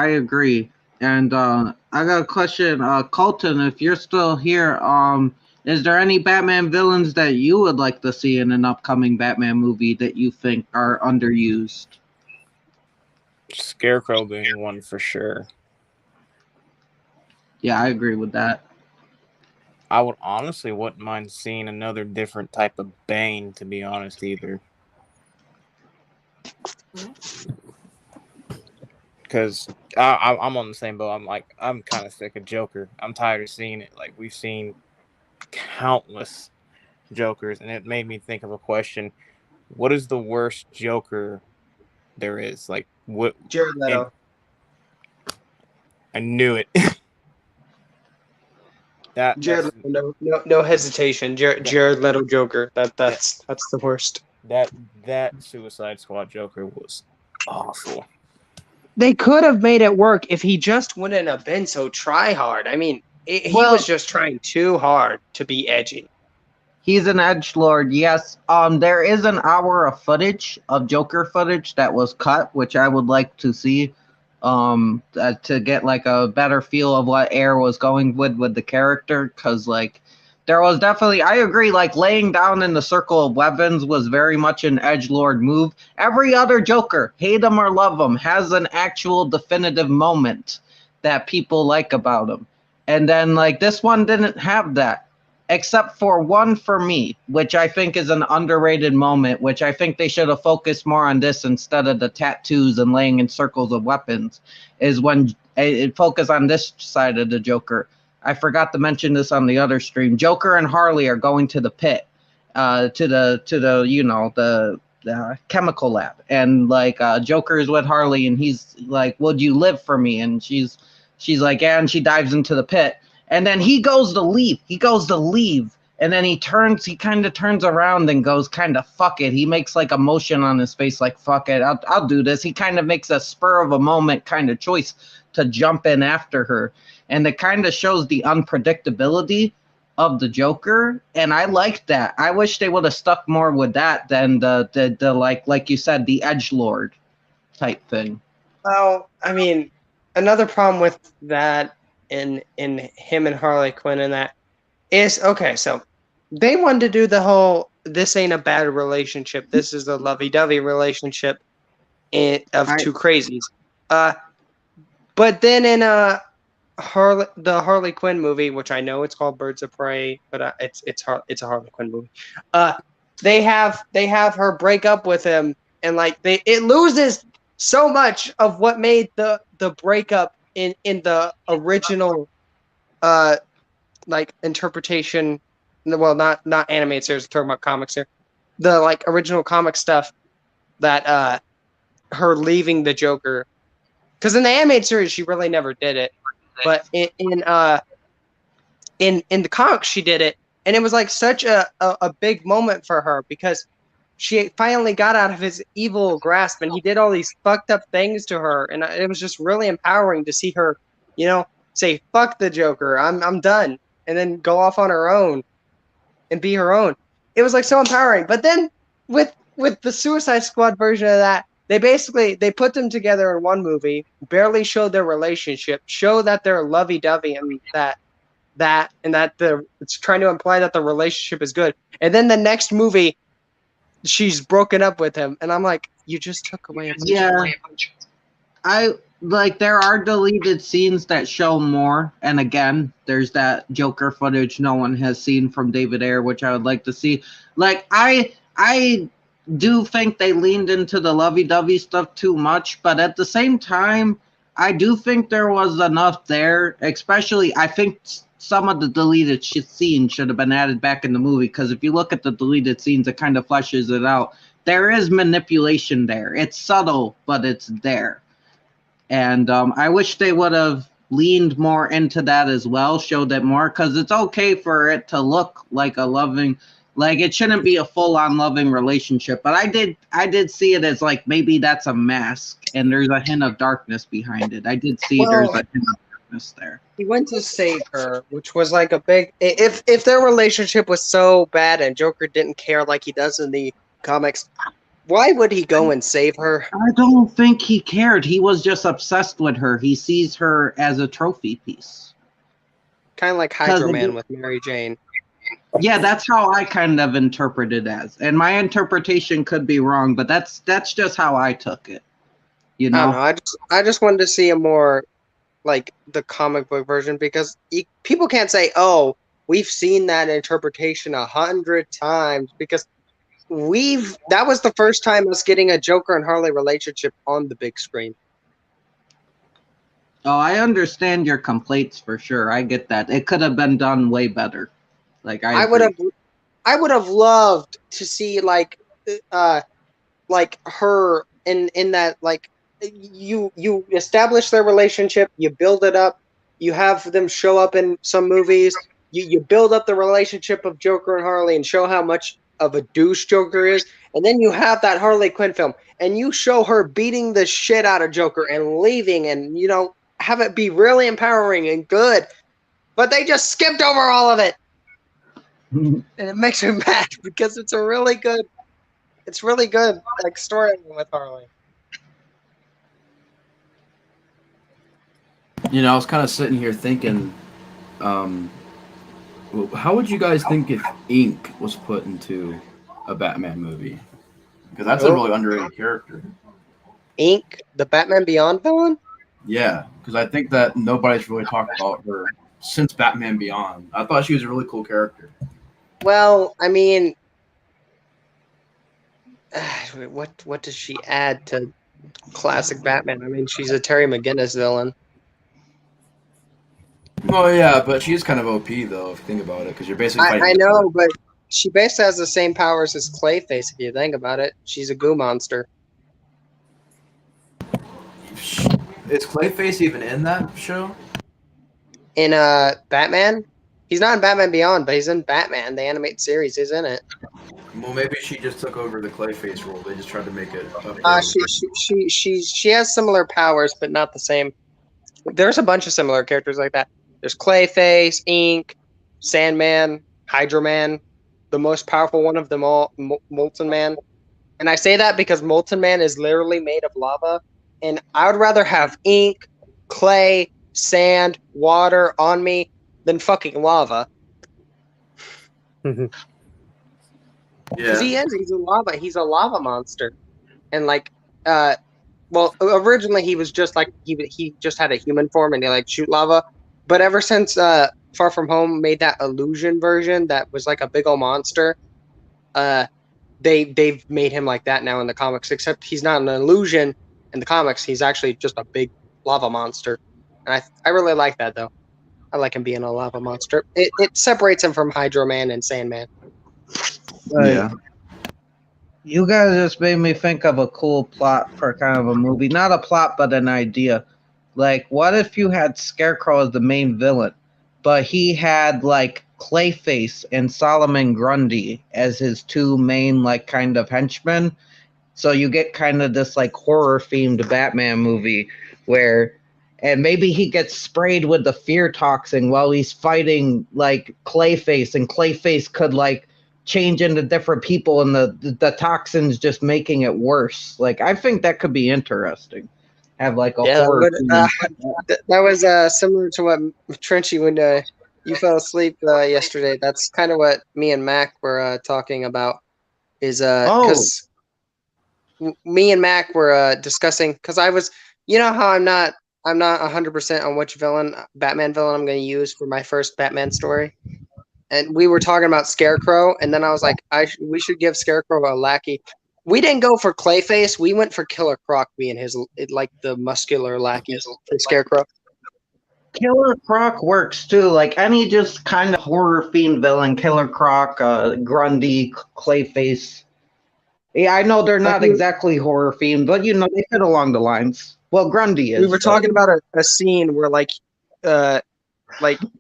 [SPEAKER 3] And I got a question, Colton, if you're still here, is there any Batman villains that you would like to see in an upcoming Batman movie that you think are underused?
[SPEAKER 4] Scarecrow being one for sure.
[SPEAKER 3] Yeah, I agree with that.
[SPEAKER 4] I would honestly wouldn't mind seeing another different type of Bane, to be honest, either. Because I'm on the same boat. I'm kind of sick of Joker. I'm tired of seeing it. Like, we've seen countless Jokers, and it made me think of a question. What is the worst Joker there is? Like, what?
[SPEAKER 2] Jared Leto.
[SPEAKER 4] I knew it.
[SPEAKER 2] Jared Leto, no hesitation. Jared Leto Joker. That's the worst.
[SPEAKER 4] That Suicide Squad Joker was awful.
[SPEAKER 2] They could have made it work if he just wouldn't have been so try-hard. I mean, he was just trying too hard to be edgy.
[SPEAKER 3] He's an edgelord, yes. There is an hour of footage, of Joker footage, that was cut, which I would like to see, to get like a better feel of what Ayer was going with the character, because like there was definitely, I agree, like laying down in the circle of weapons was very much an edgelord move. Every other Joker, hate him or love him, has an actual definitive moment that people like about him. And then like this one didn't have that, except for one for me, which I think is an underrated moment, which I think they should have focused more on this instead of the tattoos and laying in circles of weapons, is when it focused on this side of the Joker. I forgot to mention this on the other stream. Joker and Harley are going to the pit, to the chemical lab, and like Joker is with Harley, and he's like, "Would you live for me?" And she's like, "Yeah," and she dives into the pit, and then he goes to leave. And then he kind of turns around and goes kind of, "Fuck it." He makes like a motion on his face like, "Fuck it, I'll do this." He kind of makes a spur of a moment kind of choice to jump in after her. And it kind of shows the unpredictability of the Joker. And I liked that. I wish they would have stuck more with that than the like you said, the edgelord type thing.
[SPEAKER 2] Well, I mean, another problem with that in him and Harley Quinn and that is, okay, so they wanted to do the whole, this ain't a bad relationship, this is a lovey-dovey relationship of two crazies. But then in the Harley Quinn movie, which I know it's called Birds of Prey, but it's a Harley Quinn movie. They have her break up with him, and like it loses so much of what made the breakup in the original like interpretation. Well, not animated series. I'm talking about comics here. The like original comic stuff that her leaving the Joker. Because in the animated series, she really never did it, but in the comics, she did it, and it was like such a big moment for her because she finally got out of his evil grasp, and he did all these fucked up things to her, and it was just really empowering to see her, say "fuck the Joker, I'm done," and then go off on her own and be her own. It was like so empowering. But then with the Suicide Squad version of that, they put them together in one movie, barely showed their relationship, show that they're lovey-dovey, and it's trying to imply that the relationship is good. And then the next movie, she's broken up with him, and I'm like, you just took away a bunch.
[SPEAKER 3] There are deleted scenes that show more, and again, there's that Joker footage no one has seen from David Ayer, which I would like to see. Like, I do think they leaned into the lovey-dovey stuff too much, but at the same time, I do think there was enough there, especially I think some of the deleted scenes should have been added back in the movie, because if you look at the deleted scenes, it kind of fleshes it out. There is manipulation there. It's subtle, but it's there. And I wish they would have leaned more into that as well, showed it more, because it's okay for it to look like a loving, like it shouldn't be a full-on loving relationship. But I did see it as like maybe that's a mask, and there's a hint of darkness behind it. I did see there's a hint of darkness there.
[SPEAKER 2] He went to save her, which was like a big. If their relationship was so bad and Joker didn't care like he does in the comics, why would he go and save her?
[SPEAKER 3] I don't think he cared. He was just obsessed with her. He sees her as a trophy piece.
[SPEAKER 2] Kind of like Hydro Man with Mary Jane.
[SPEAKER 3] Yeah, that's how I kind of interpret it as. And my interpretation could be wrong, but that's just how I took it. You know?
[SPEAKER 2] I don't know. I just wanted to see a more like the comic book version, because people can't say, oh, we've seen that interpretation 100 times because that was the first time us getting a Joker and Harley relationship on the big screen.
[SPEAKER 3] Oh, I understand your complaints for sure. I get that. It could have been done way better. Like I
[SPEAKER 2] would have loved to see like her in that, like, you establish their relationship, you build it up, you have them show up in some movies, you build up the relationship of Joker and Harley and show how much of a douche Joker is, and then you have that Harley Quinn film and you show her beating the shit out of Joker and leaving, and have it be really empowering and good, but they just skipped over all of it. And it makes me mad because it's really good, like, story with Harley.
[SPEAKER 1] I was kind of sitting here thinking, how would you guys think if Ink was put into a Batman movie? Because that's a really underrated character.
[SPEAKER 2] Ink, the Batman Beyond villain?
[SPEAKER 1] Yeah, because I think that nobody's really talked about her since Batman Beyond. I thought she was a really cool character.
[SPEAKER 2] Well, I mean, what does she add to classic Batman? I mean, she's a Terry McGinnis villain.
[SPEAKER 1] Well, yeah, but she's kind of OP though, if you think about it, because you're basically fighting.
[SPEAKER 2] I know, but she basically has the same powers as Clayface. If you think about it, she's a goo monster.
[SPEAKER 1] Is Clayface even in that show?
[SPEAKER 2] In Batman? He's not in Batman Beyond, but he's in Batman. The animated series is in it.
[SPEAKER 1] Well, maybe she just took over the Clayface role. They just tried to make it.
[SPEAKER 2] She has similar powers, but not the same. There's a bunch of similar characters like that. There's Clayface, Ink, Sandman, Hydro Man. The most powerful one of them all, Molten Man. And I say that because Molten Man is literally made of lava. And I would rather have ink, clay, sand, water on me than fucking lava.
[SPEAKER 1] Yeah.
[SPEAKER 2] Because he's a lava monster. And like, well, originally he was just like, he just had a human form and he like shoot lava. But ever since Far From Home made that illusion version that was like a big old monster, they've made him like that now in the comics, except he's not an illusion in the comics. He's actually just a big lava monster. And I really like that though. I like him being a lava monster. It separates him from Hydro Man and Sandman.
[SPEAKER 1] Yeah.
[SPEAKER 3] You guys just made me think of a cool plot for kind of a movie. Not a plot, but an idea. Like, what if you had Scarecrow as the main villain, but he had, like, Clayface and Solomon Grundy as his two main, like, kind of henchmen? So you get kind of this, like, horror-themed Batman movie where... And maybe he gets sprayed with the fear toxin while he's fighting, like, Clayface, and Clayface could, like, change into different people, and the toxin's just making it worse. Like, I think that could be interesting. Have, like, a horror.
[SPEAKER 2] That was similar to what Trenchy, when you fell asleep yesterday. That's kind of what me and Mac were talking about. Is because me and Mac were discussing, because I was, how I'm not 100% on which Batman villain I'm going to use for my first Batman story. And we were talking about Scarecrow, and then I was like, we should give Scarecrow a lackey. We didn't go for Clayface. We went for Killer Croc being like the muscular lackey for Scarecrow.
[SPEAKER 3] Killer Croc works too. Like any just kind of horror-themed villain, Killer Croc, Grundy, Clayface. Yeah, I know they're not exactly horror-themed, but they fit along the lines. Well, Grundy is.
[SPEAKER 2] We were talking about a scene where like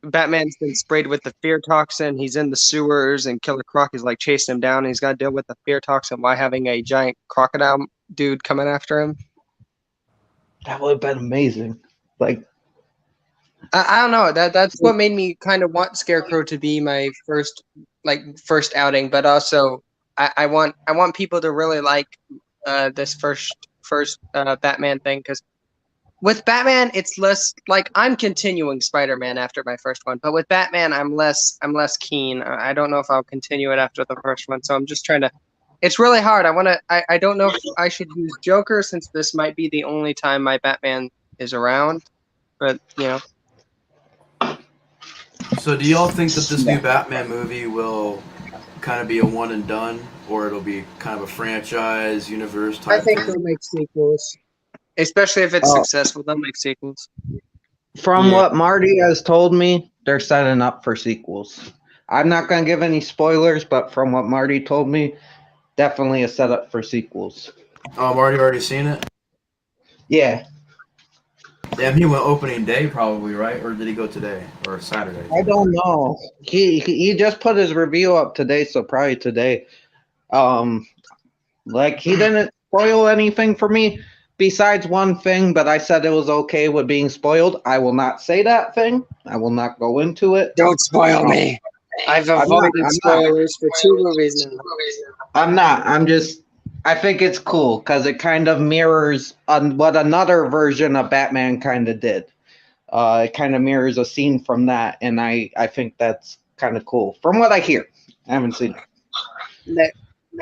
[SPEAKER 2] Batman's been sprayed with the fear toxin. He's in the sewers, and Killer Croc is like chasing him down. And he's got to deal with the fear toxin while having a giant crocodile dude coming after him.
[SPEAKER 3] That would have been amazing. Like,
[SPEAKER 2] I don't know. That's what made me kind of want Scarecrow to be my first outing. But also, I want people to really like this first Batman thing, because with Batman, it's less like I'm continuing Spider-Man after my first one, but with Batman, I'm less keen. I don't know if I'll continue it after the first one, so I'm just trying to. It's really hard. I don't know if I should use Joker, since this might be the only time my Batman is around, but
[SPEAKER 1] So do y'all think that this new Batman movie will kind of be a one and done, or it'll be kind of a franchise universe
[SPEAKER 2] I
[SPEAKER 1] type
[SPEAKER 2] think
[SPEAKER 1] thing?
[SPEAKER 2] they'll make sequels, especially if it's successful. They'll make sequels.
[SPEAKER 3] From
[SPEAKER 4] Yeah.
[SPEAKER 3] what Marty has told me, they're setting up for sequels. I'm not going to give any spoilers, but from what Marty told me, definitely a setup for sequels.
[SPEAKER 1] Marty already seen it?
[SPEAKER 3] Yeah,
[SPEAKER 1] Damn, he went opening day probably, right? Or did he go today or Saturday?
[SPEAKER 3] I don't know. He just put his review up today, so probably today. Like he didn't spoil anything for me besides one thing, but I said it was okay with being spoiled. I will not say that thing. I will not go into it.
[SPEAKER 2] Don't spoil me. I've avoided spoilers for 2 movies now.
[SPEAKER 3] I'm not. I think it's cool because it kind of mirrors what another version of Batman kind of did. It kind of mirrors a scene from that, and I think that's kind of cool. From what I hear, I haven't seen it.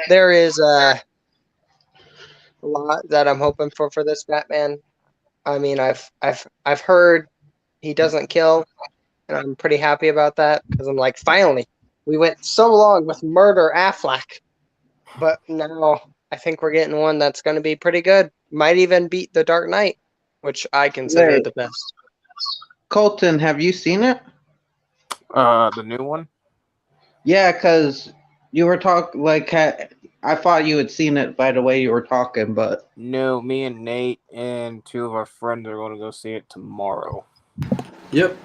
[SPEAKER 2] There is a lot that I'm hoping for this Batman. I mean, I've heard he doesn't kill, and I'm pretty happy about that because I'm like, finally, we went so long with Murder Affleck, but now I think we're getting one that's going to be pretty good. Might even beat The Dark Knight, which I consider the best.
[SPEAKER 3] Colton, have you seen it?
[SPEAKER 4] The new one?
[SPEAKER 3] Yeah, because you were talking like I thought you had seen it by the way you were talking, but
[SPEAKER 4] No, me and Nate and 2 of our friends are going to go see it tomorrow.
[SPEAKER 1] Yep.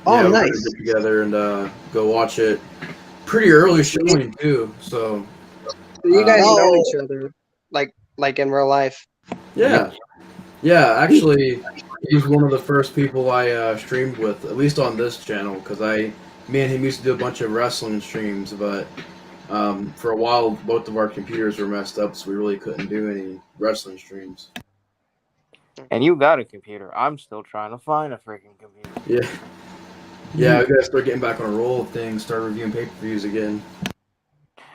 [SPEAKER 3] oh,
[SPEAKER 1] yeah,
[SPEAKER 3] nice.
[SPEAKER 1] We're gonna get together and go watch it. Pretty early showing too, so.
[SPEAKER 2] You guys know
[SPEAKER 3] Oh.
[SPEAKER 2] each other, like in real life.
[SPEAKER 1] Yeah. Yeah, actually, he's one of the first people I streamed with, at least on this channel, because me and him used to do a bunch of wrestling streams, but for a while, both of our computers were messed up, so we really couldn't do any wrestling streams.
[SPEAKER 4] And you got a computer. I'm still trying to find a freaking computer.
[SPEAKER 1] Yeah. Yeah, we gotta start getting back on a roll of things, start reviewing pay-per-views again.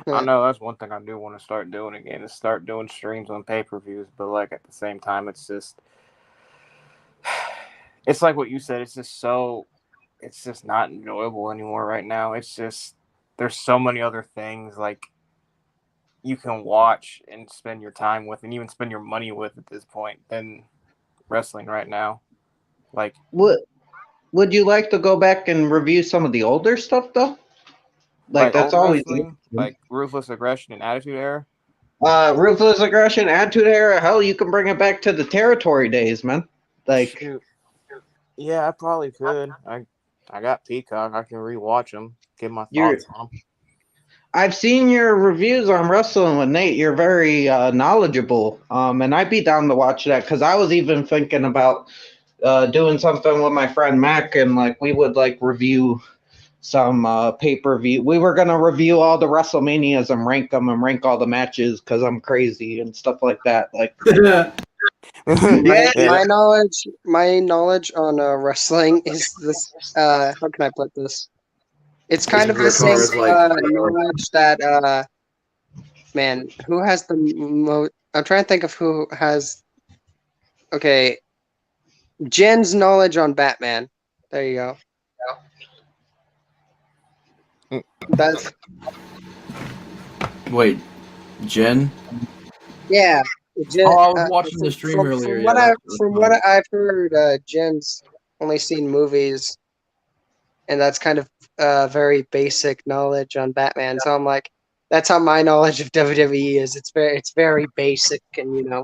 [SPEAKER 4] I know that's one thing I do want to start doing again, is start doing streams on pay-per-views, but like at the same time, it's like what you said, it's just not enjoyable anymore right now. It's just, there's so many other things like you can watch and spend your time with and even spend your money with at this point than wrestling right now. Like,
[SPEAKER 3] would you like to go back and review some of the older stuff though? Like that's
[SPEAKER 4] old
[SPEAKER 3] always
[SPEAKER 4] wrestling, like Ruthless Aggression and Attitude Era.
[SPEAKER 3] Ruthless Aggression, Attitude Era. Hell, you can bring it back to the Territory days, man. Like,
[SPEAKER 4] Shoot. Yeah, I probably could. I got Peacock. I can rewatch them, give my thoughts on them.
[SPEAKER 3] I've seen your reviews on Wrestling with Nate. You're very knowledgeable, and I'd be down to watch that because I was even thinking about doing something with my friend Mac, and like we would like review some pay-per-view. We were gonna review all the WrestleManias and rank them and rank all the matches because I'm crazy and stuff like that. Like,
[SPEAKER 2] My knowledge on wrestling is this. How can I put this? It's kind of the same knowledge that man, who has the most? I'm trying to think of who has. Okay, Jen's knowledge on Batman. There you go. That's
[SPEAKER 1] Wait, Jen?
[SPEAKER 2] yeah. Jen,
[SPEAKER 1] I was watching the stream earlier.
[SPEAKER 2] From what I've heard, Jen's only seen movies, and that's kind of very basic knowledge on Batman. So I'm like, that's how my knowledge of WWE is. It's very basic, and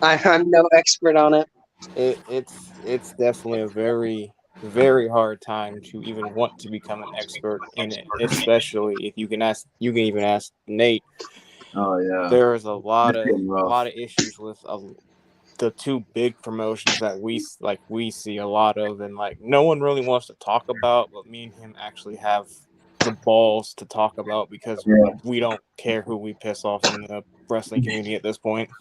[SPEAKER 2] I'm no expert on it.
[SPEAKER 4] It's definitely a very, very hard time to even want to become an expert in it, especially if you can even ask Nate.
[SPEAKER 1] Oh yeah,
[SPEAKER 4] there is a lot of issues with the 2 big promotions that we see a lot of, and like no one really wants to talk about, but me and him actually have the balls to talk about because we don't care who we piss off in the wrestling community at this point.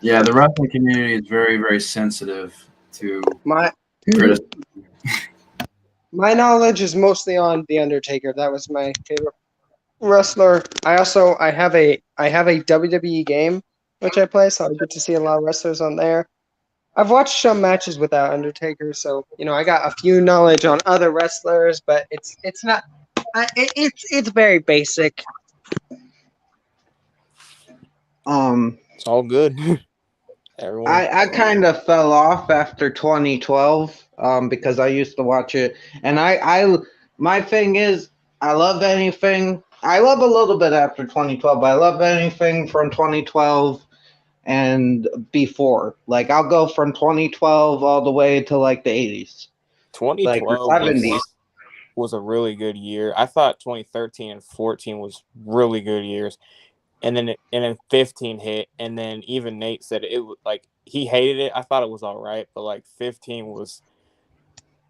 [SPEAKER 1] Yeah, the wrestling community is very, very sensitive to
[SPEAKER 2] my
[SPEAKER 1] criticism.
[SPEAKER 2] My knowledge is mostly on The Undertaker. That was my favorite wrestler. I have a WWE game which I play, so I get to see a lot of wrestlers on there. I've watched some matches without Undertaker, so I got a few knowledge on other wrestlers, but it's not. It's very basic.
[SPEAKER 4] It's all good. Everyone.
[SPEAKER 3] I kind of fell off after 2012 because I used to watch it, and my thing is I love anything. I love a little bit after 2012, but I love anything from 2012 and before. Like I'll go from 2012 all the way to like the 80s, like the 70s.
[SPEAKER 4] Was a really good year. I thought 2013 and 14 was really good years. And then 15 hit, and then even Nate said it was like he hated it. I thought it was all right, but like 15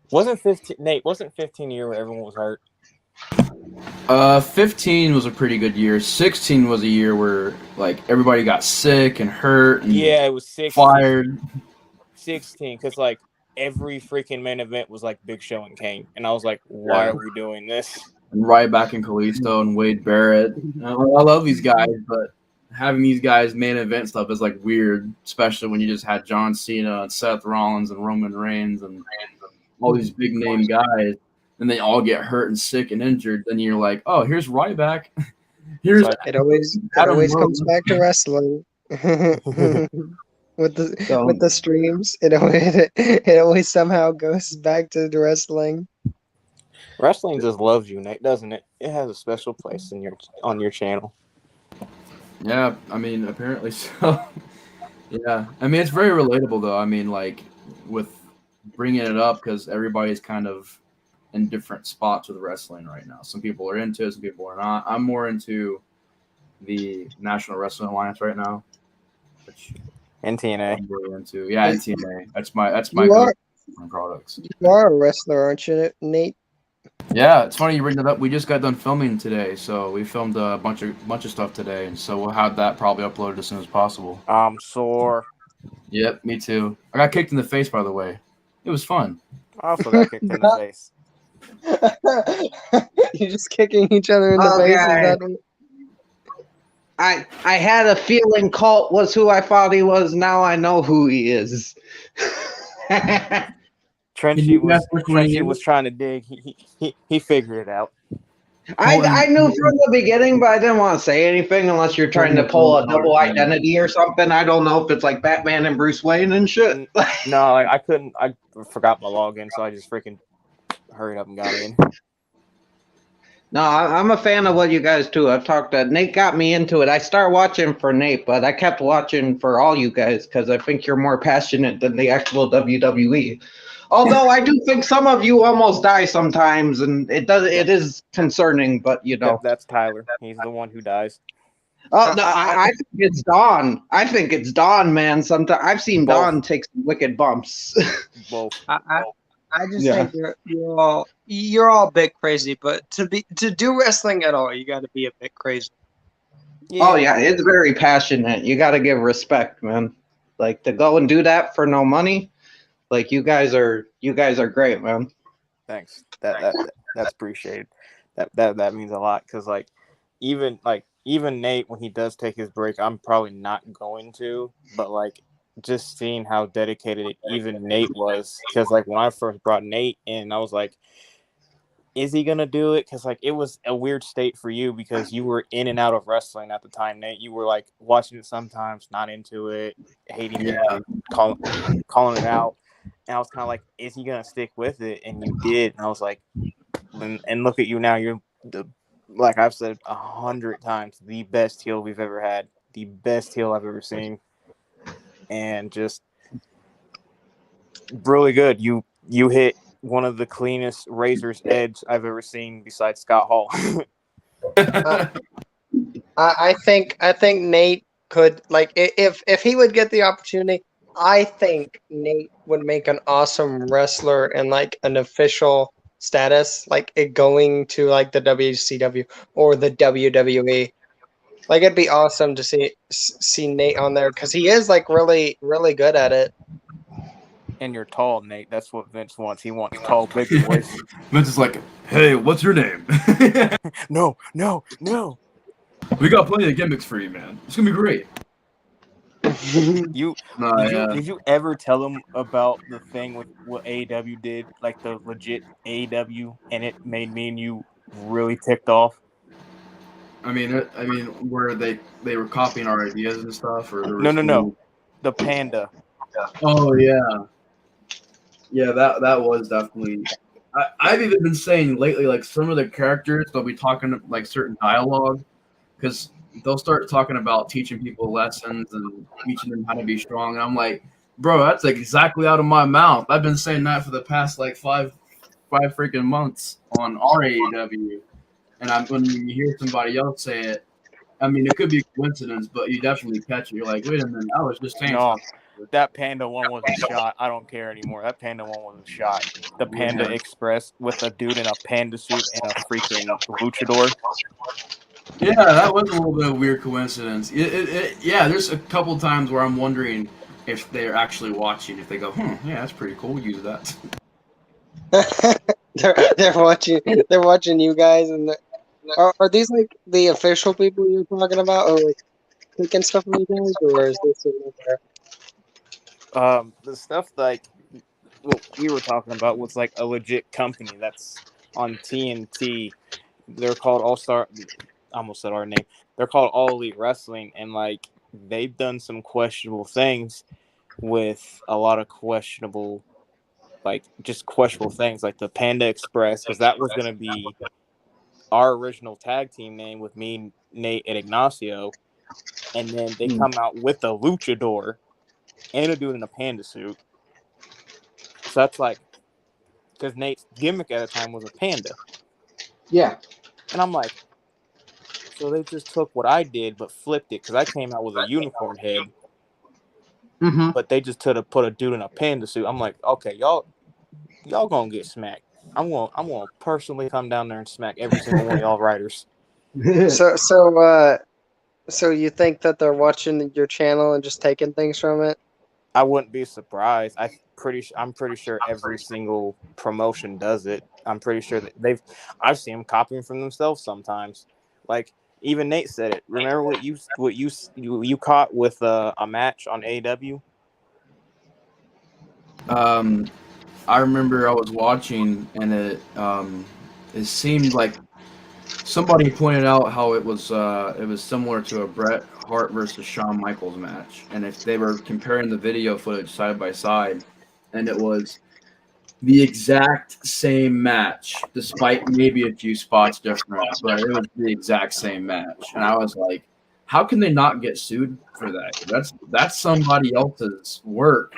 [SPEAKER 4] wasn't 15. Nate, wasn't 15 a year where everyone was hurt?
[SPEAKER 1] 15 was a pretty good year. 16 was a year where like everybody got sick and hurt. And
[SPEAKER 4] yeah, it was 16.
[SPEAKER 1] Fired.
[SPEAKER 4] 16, because like every freaking main event was like Big Show and Kane, and I was like, why are we doing this?
[SPEAKER 1] And Ryback and Kalisto and Wade Barrett. I love these guys, but having these guys main event stuff is like weird, especially when you just had John Cena and Seth Rollins and Roman Reigns and all these big name guys, and they all get hurt and sick and injured. Then you're like, oh, here's Ryback. Here's
[SPEAKER 2] it always comes back to wrestling. with the streams, it always somehow goes back to the wrestling.
[SPEAKER 4] Wrestling just loves you, Nate, doesn't it? It has a special place on your channel.
[SPEAKER 1] Yeah, I mean, apparently so. Yeah, I mean, it's very relatable, though. I mean, like, with bringing it up, because everybody's kind of in different spots with wrestling right now. Some people are into it, some people are not. I'm more into the National Wrestling Alliance right now. Which
[SPEAKER 4] NTNA.
[SPEAKER 1] I'm really into. Yeah, NTNA. That's my products.
[SPEAKER 2] You are a wrestler, aren't you, Nate?
[SPEAKER 1] Yeah, it's funny you bring that up. We just got done filming today, so we filmed a bunch of stuff today, and so we'll have that probably uploaded as soon as possible.
[SPEAKER 4] I'm sore.
[SPEAKER 1] Yep, me too. I got kicked in the face, by the way. It was fun.
[SPEAKER 4] I also got kicked in the face.
[SPEAKER 2] You're just kicking each other in the face.
[SPEAKER 3] I had a feeling Colt was who I thought he was. Now I know who he is.
[SPEAKER 4] Trenchy was trying to dig. He figured it out.
[SPEAKER 3] I knew from the beginning, but I didn't want to say anything unless you're trying to pull a double identity or something. I don't know if it's like Batman and Bruce Wayne and shit.
[SPEAKER 4] No, I couldn't. I forgot my login, so I just freaking hurried up and got in.
[SPEAKER 3] No, I'm a fan of what you guys do. I've talked to Nate, got me into it. I started watching for Nate, but I kept watching for all you guys because I think you're more passionate than the actual WWE. Although I do think some of you almost die sometimes, and it is concerning. But
[SPEAKER 4] that's Tyler. He's the one who dies.
[SPEAKER 3] Oh no, I think it's Dawn. I think it's Dawn, man. Sometimes I've seen
[SPEAKER 4] Both.
[SPEAKER 3] Dawn take some wicked bumps.
[SPEAKER 4] Both.
[SPEAKER 2] I just think you're all a bit crazy, but to do wrestling at all, you got to be a bit crazy.
[SPEAKER 3] Yeah. Oh yeah, it's very passionate. You got to give respect, man. Like to go and do that for no money. Like you guys are great, man.
[SPEAKER 4] Thanks. That's appreciated. That means a lot because even Nate, when he does take his break, I'm probably not going to, but just seeing how dedicated even Nate was, because when I first brought Nate in, I was like, is he gonna do it? Because it was a weird state for you because you were in and out of wrestling at the time, Nate. You were watching it sometimes, not into it, hating it, calling it out. And I was kind of like, is he gonna stick with it? And you did. And I was like, and look at you now. You're like I've said 100 times, the best heel we've ever had, the best heel I've ever seen. And just really good. You hit one of the cleanest razor's edge I've ever seen besides Scott Hall.
[SPEAKER 2] I think Nate could if he would get the opportunity, I think Nate would make an awesome wrestler and an official status, it going to the WCW or the WWE. It'd be awesome to see Nate on there because he is really, really good at it.
[SPEAKER 4] And you're tall, Nate. That's what Vince wants. He wants tall, big boys.
[SPEAKER 1] Vince is like, hey, what's your name?
[SPEAKER 4] No.
[SPEAKER 1] We got plenty of gimmicks for you, man. It's gonna be great.
[SPEAKER 4] Did you ever tell them about the thing with what AEW did, like the legit AEW, and it made me and you really ticked off?
[SPEAKER 1] I mean, where they were copying our ideas and stuff, or there was
[SPEAKER 4] No, the panda.
[SPEAKER 1] Oh yeah, that was definitely. I've even been saying lately, like some of the characters, they'll be talking like certain dialogue, because they'll start talking about teaching people lessons and teaching them how to be strong. And I'm like, bro, that's like exactly out of my mouth. I've been saying that for the past like five freaking months on our AEW. And when you hear somebody else say it, I mean, it could be a coincidence, but you definitely catch it. You're like, wait a minute, I was just saying
[SPEAKER 4] No,
[SPEAKER 1] something.
[SPEAKER 4] that panda one was a shot. I don't care anymore. That panda one was a shot. The Panda Express with a dude in a panda suit and a freaking luchador.
[SPEAKER 1] Yeah, that was a little bit of a weird coincidence. Yeah, there's a couple times where I'm wondering if they're actually watching. If they go, yeah, that's pretty cool. Use that.
[SPEAKER 2] they're watching. They're watching you guys, and are these like the official people you're talking about, or like clicking stuff from you guys, or is this another?
[SPEAKER 4] The stuff like what we were talking about was like a legit company that's on TNT. They're called All Star. I almost said our name. They're called All Elite Wrestling, and like they've done some questionable things with a lot of questionable, like just questionable things, like the Panda Express, because that was going to be our original tag team name with me, Nate, and Ignacio, and then they come out with a luchador and a dude in a panda suit. So that's like, because Nate's gimmick at the time was a panda.
[SPEAKER 3] Yeah.
[SPEAKER 4] And I'm like, so they just took what I did but flipped it, because I came out with a unicorn head, but they just put a dude in a panda suit. I'm like, okay, y'all gonna get smacked. I'm gonna personally come down there and smack every single one of y'all writers.
[SPEAKER 2] So you think that they're watching your channel and just taking things from it?
[SPEAKER 4] I wouldn't be surprised. I'm pretty sure every single promotion does it. I'm pretty sure that I've seen them copying from themselves sometimes. Like even Nate said it. Remember what you caught with a match on AEW?
[SPEAKER 1] I remember I was watching, and it seemed like somebody pointed out how it was similar to a Bret Hart versus Shawn Michaels match, and if they were comparing the video footage side by side, and it was the exact same match, despite maybe a few spots different, but it was the exact same match, and I was like, how can they not get sued for that? That's somebody else's work.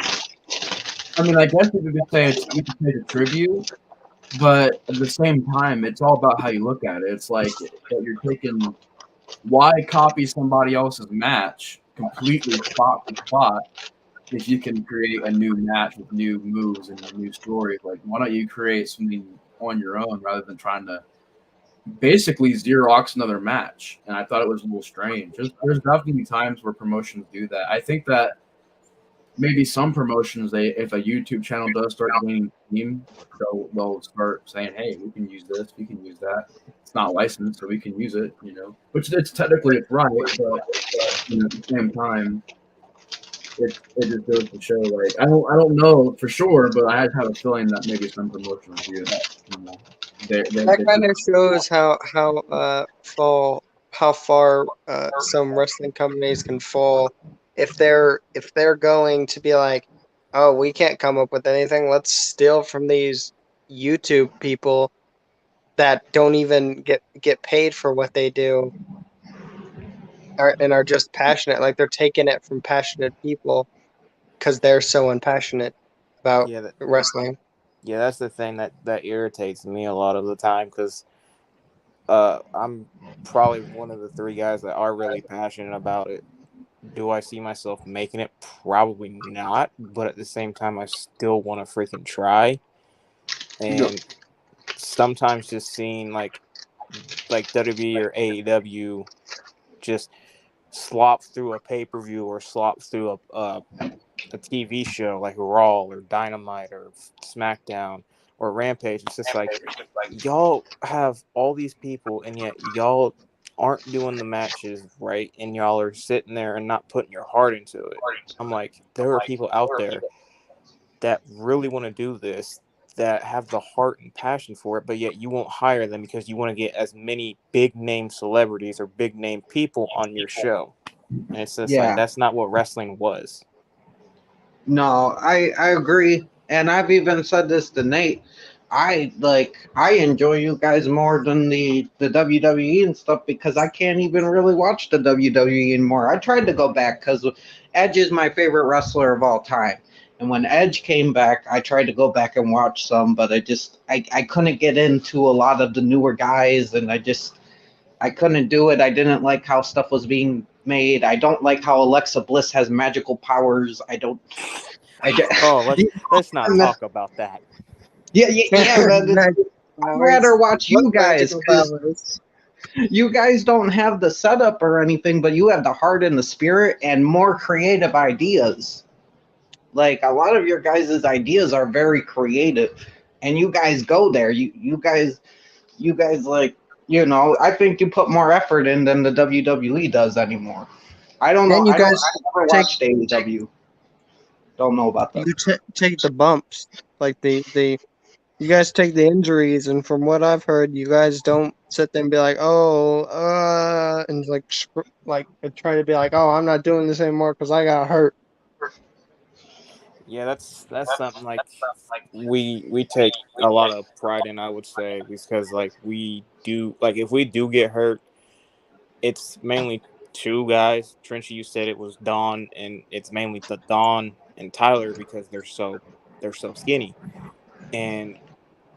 [SPEAKER 1] I mean, I guess you could say you could say the tribute, but at the same time, it's all about how you look at it. It's like that you're taking, why copy somebody else's match completely spot for spot if you can create a new match with new moves and a new story? Like, why don't you create something on your own rather than trying to basically Xerox another match? And I thought it was a little strange. There's definitely times where promotions do that. I think that maybe some promotions, if a YouTube channel does start gaining steam, they'll start saying, "Hey, we can use this, we can use that. It's not licensed, so we can use it." Which it's technically right, but at the same time, it just goes to show. Like, I don't know for sure, but I have a feeling that maybe some promotions do that.
[SPEAKER 2] That kind of shows how far some wrestling companies can fall if they're going to be like, oh, we can't come up with anything. Let's steal from these YouTube people that don't even get paid for what they do, and are just passionate. Like they're taking it from passionate people because they're so unpassionate about wrestling.
[SPEAKER 4] Yeah, that's the thing that irritates me a lot of the time, because I'm probably one of the three guys that are really passionate about it. Do I see myself making it? Probably not, but at the same time, I still want to freaking try. And sometimes just seeing like WWE or AEW just slop through a pay-per-view or slop through a TV show like Raw or Dynamite or SmackDown or Rampage. It's just like, y'all have all these people, and yet y'all aren't doing the matches right, and y'all are sitting there and not putting your heart into it. I'm like, there are people out there that really want to do this, that have the heart and passion for it, but yet you won't hire them because you want to get as many big name celebrities or big name people on your show. And it's just like, that's not what wrestling was.
[SPEAKER 3] No, I agree. And I've even said this to Nate. I enjoy you guys more than the WWE and stuff because I can't even really watch the WWE anymore. I tried to go back because Edge is my favorite wrestler of all time. And when Edge came back, I tried to go back and watch some, but I couldn't get into a lot of the newer guys, and I couldn't do it. I didn't like how stuff was being made. I don't like how Alexa Bliss has magical powers.
[SPEAKER 4] Let's not talk about that.
[SPEAKER 3] Yeah, man. I'd rather watch you guys because you guys don't have the setup or anything, but you have the heart and the spirit and more creative ideas. Like a lot of your guys' ideas are very creative, and you guys go there. You guys like, I think you put more effort in than the WWE does anymore. I don't know.
[SPEAKER 2] You guys
[SPEAKER 3] I never watched AEW. Don't know about that.
[SPEAKER 2] You take the bumps, like you guys take the injuries, and from what I've heard, you guys don't sit there and be like, and like try to be like, oh, I'm not doing this anymore because I got hurt.
[SPEAKER 4] Yeah, that's something like we take a lot of pride in, I would say, because like we do, like if we do get hurt, it's mainly two guys. Trenchy, you said it was Dawn, and it's mainly the Dawn and Tyler because they're so skinny, and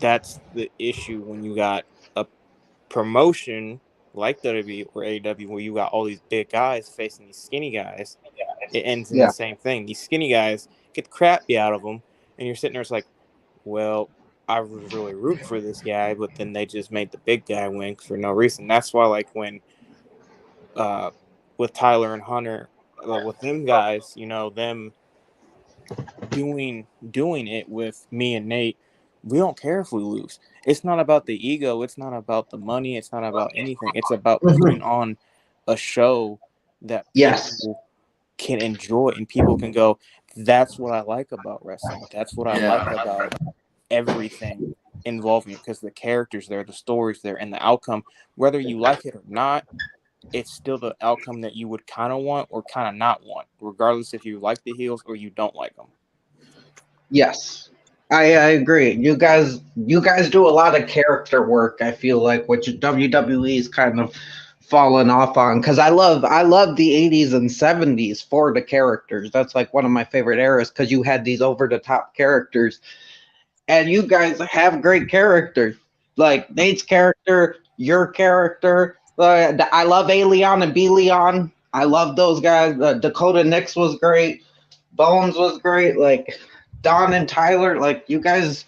[SPEAKER 4] that's the issue when you got a promotion like WWE or AEW where you got all these big guys facing these skinny guys. It ends in the same thing. These skinny guys get the crap beat out of them, and you're sitting there, it's like, well, I was really rooting for this guy, but then they just made the big guy win for no reason. That's why, like, when with Tyler and Hunter, with them guys, them doing it with me and Nate, we don't care if we lose. It's not about the ego. It's not about the money. It's not about anything. It's about putting on a show that people can enjoy and people can go, that's what I like about wrestling. That's what I like about everything involving it, because the characters there, the stories there, and the outcome, whether you like it or not, it's still the outcome that you would kind of want or kind of not want, regardless if you like the heels or you don't like them.
[SPEAKER 3] Yes, I agree. You guys do a lot of character work. I feel like, which WWE's kind of fallen off on, because I love the 80s and 70s for the characters. That's like one of my favorite eras because you had these over the top characters, and you guys have great characters. Like Nate's character, your character. I love A-Leon and B-Leon. I love those guys. Dakota Nix was great. Bones was great. Like Don and Tyler, like you guys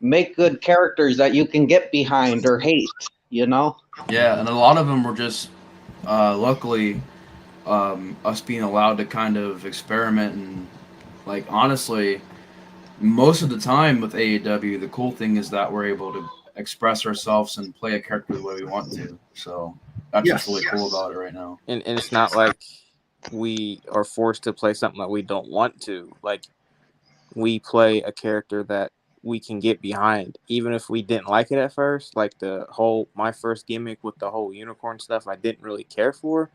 [SPEAKER 3] make good characters that you can get behind or hate,
[SPEAKER 1] Yeah, and a lot of them were just luckily us being allowed to kind of experiment, and like honestly, most of the time with AEW, the cool thing is that we're able to express ourselves and play a character the way we want to. So that's what's really cool about it right now.
[SPEAKER 4] And it's not like we are forced to play something that we don't want to. Like, we play a character that we can get behind, even if we didn't like it at first. Like my first gimmick with the whole unicorn stuff, I didn't really care for.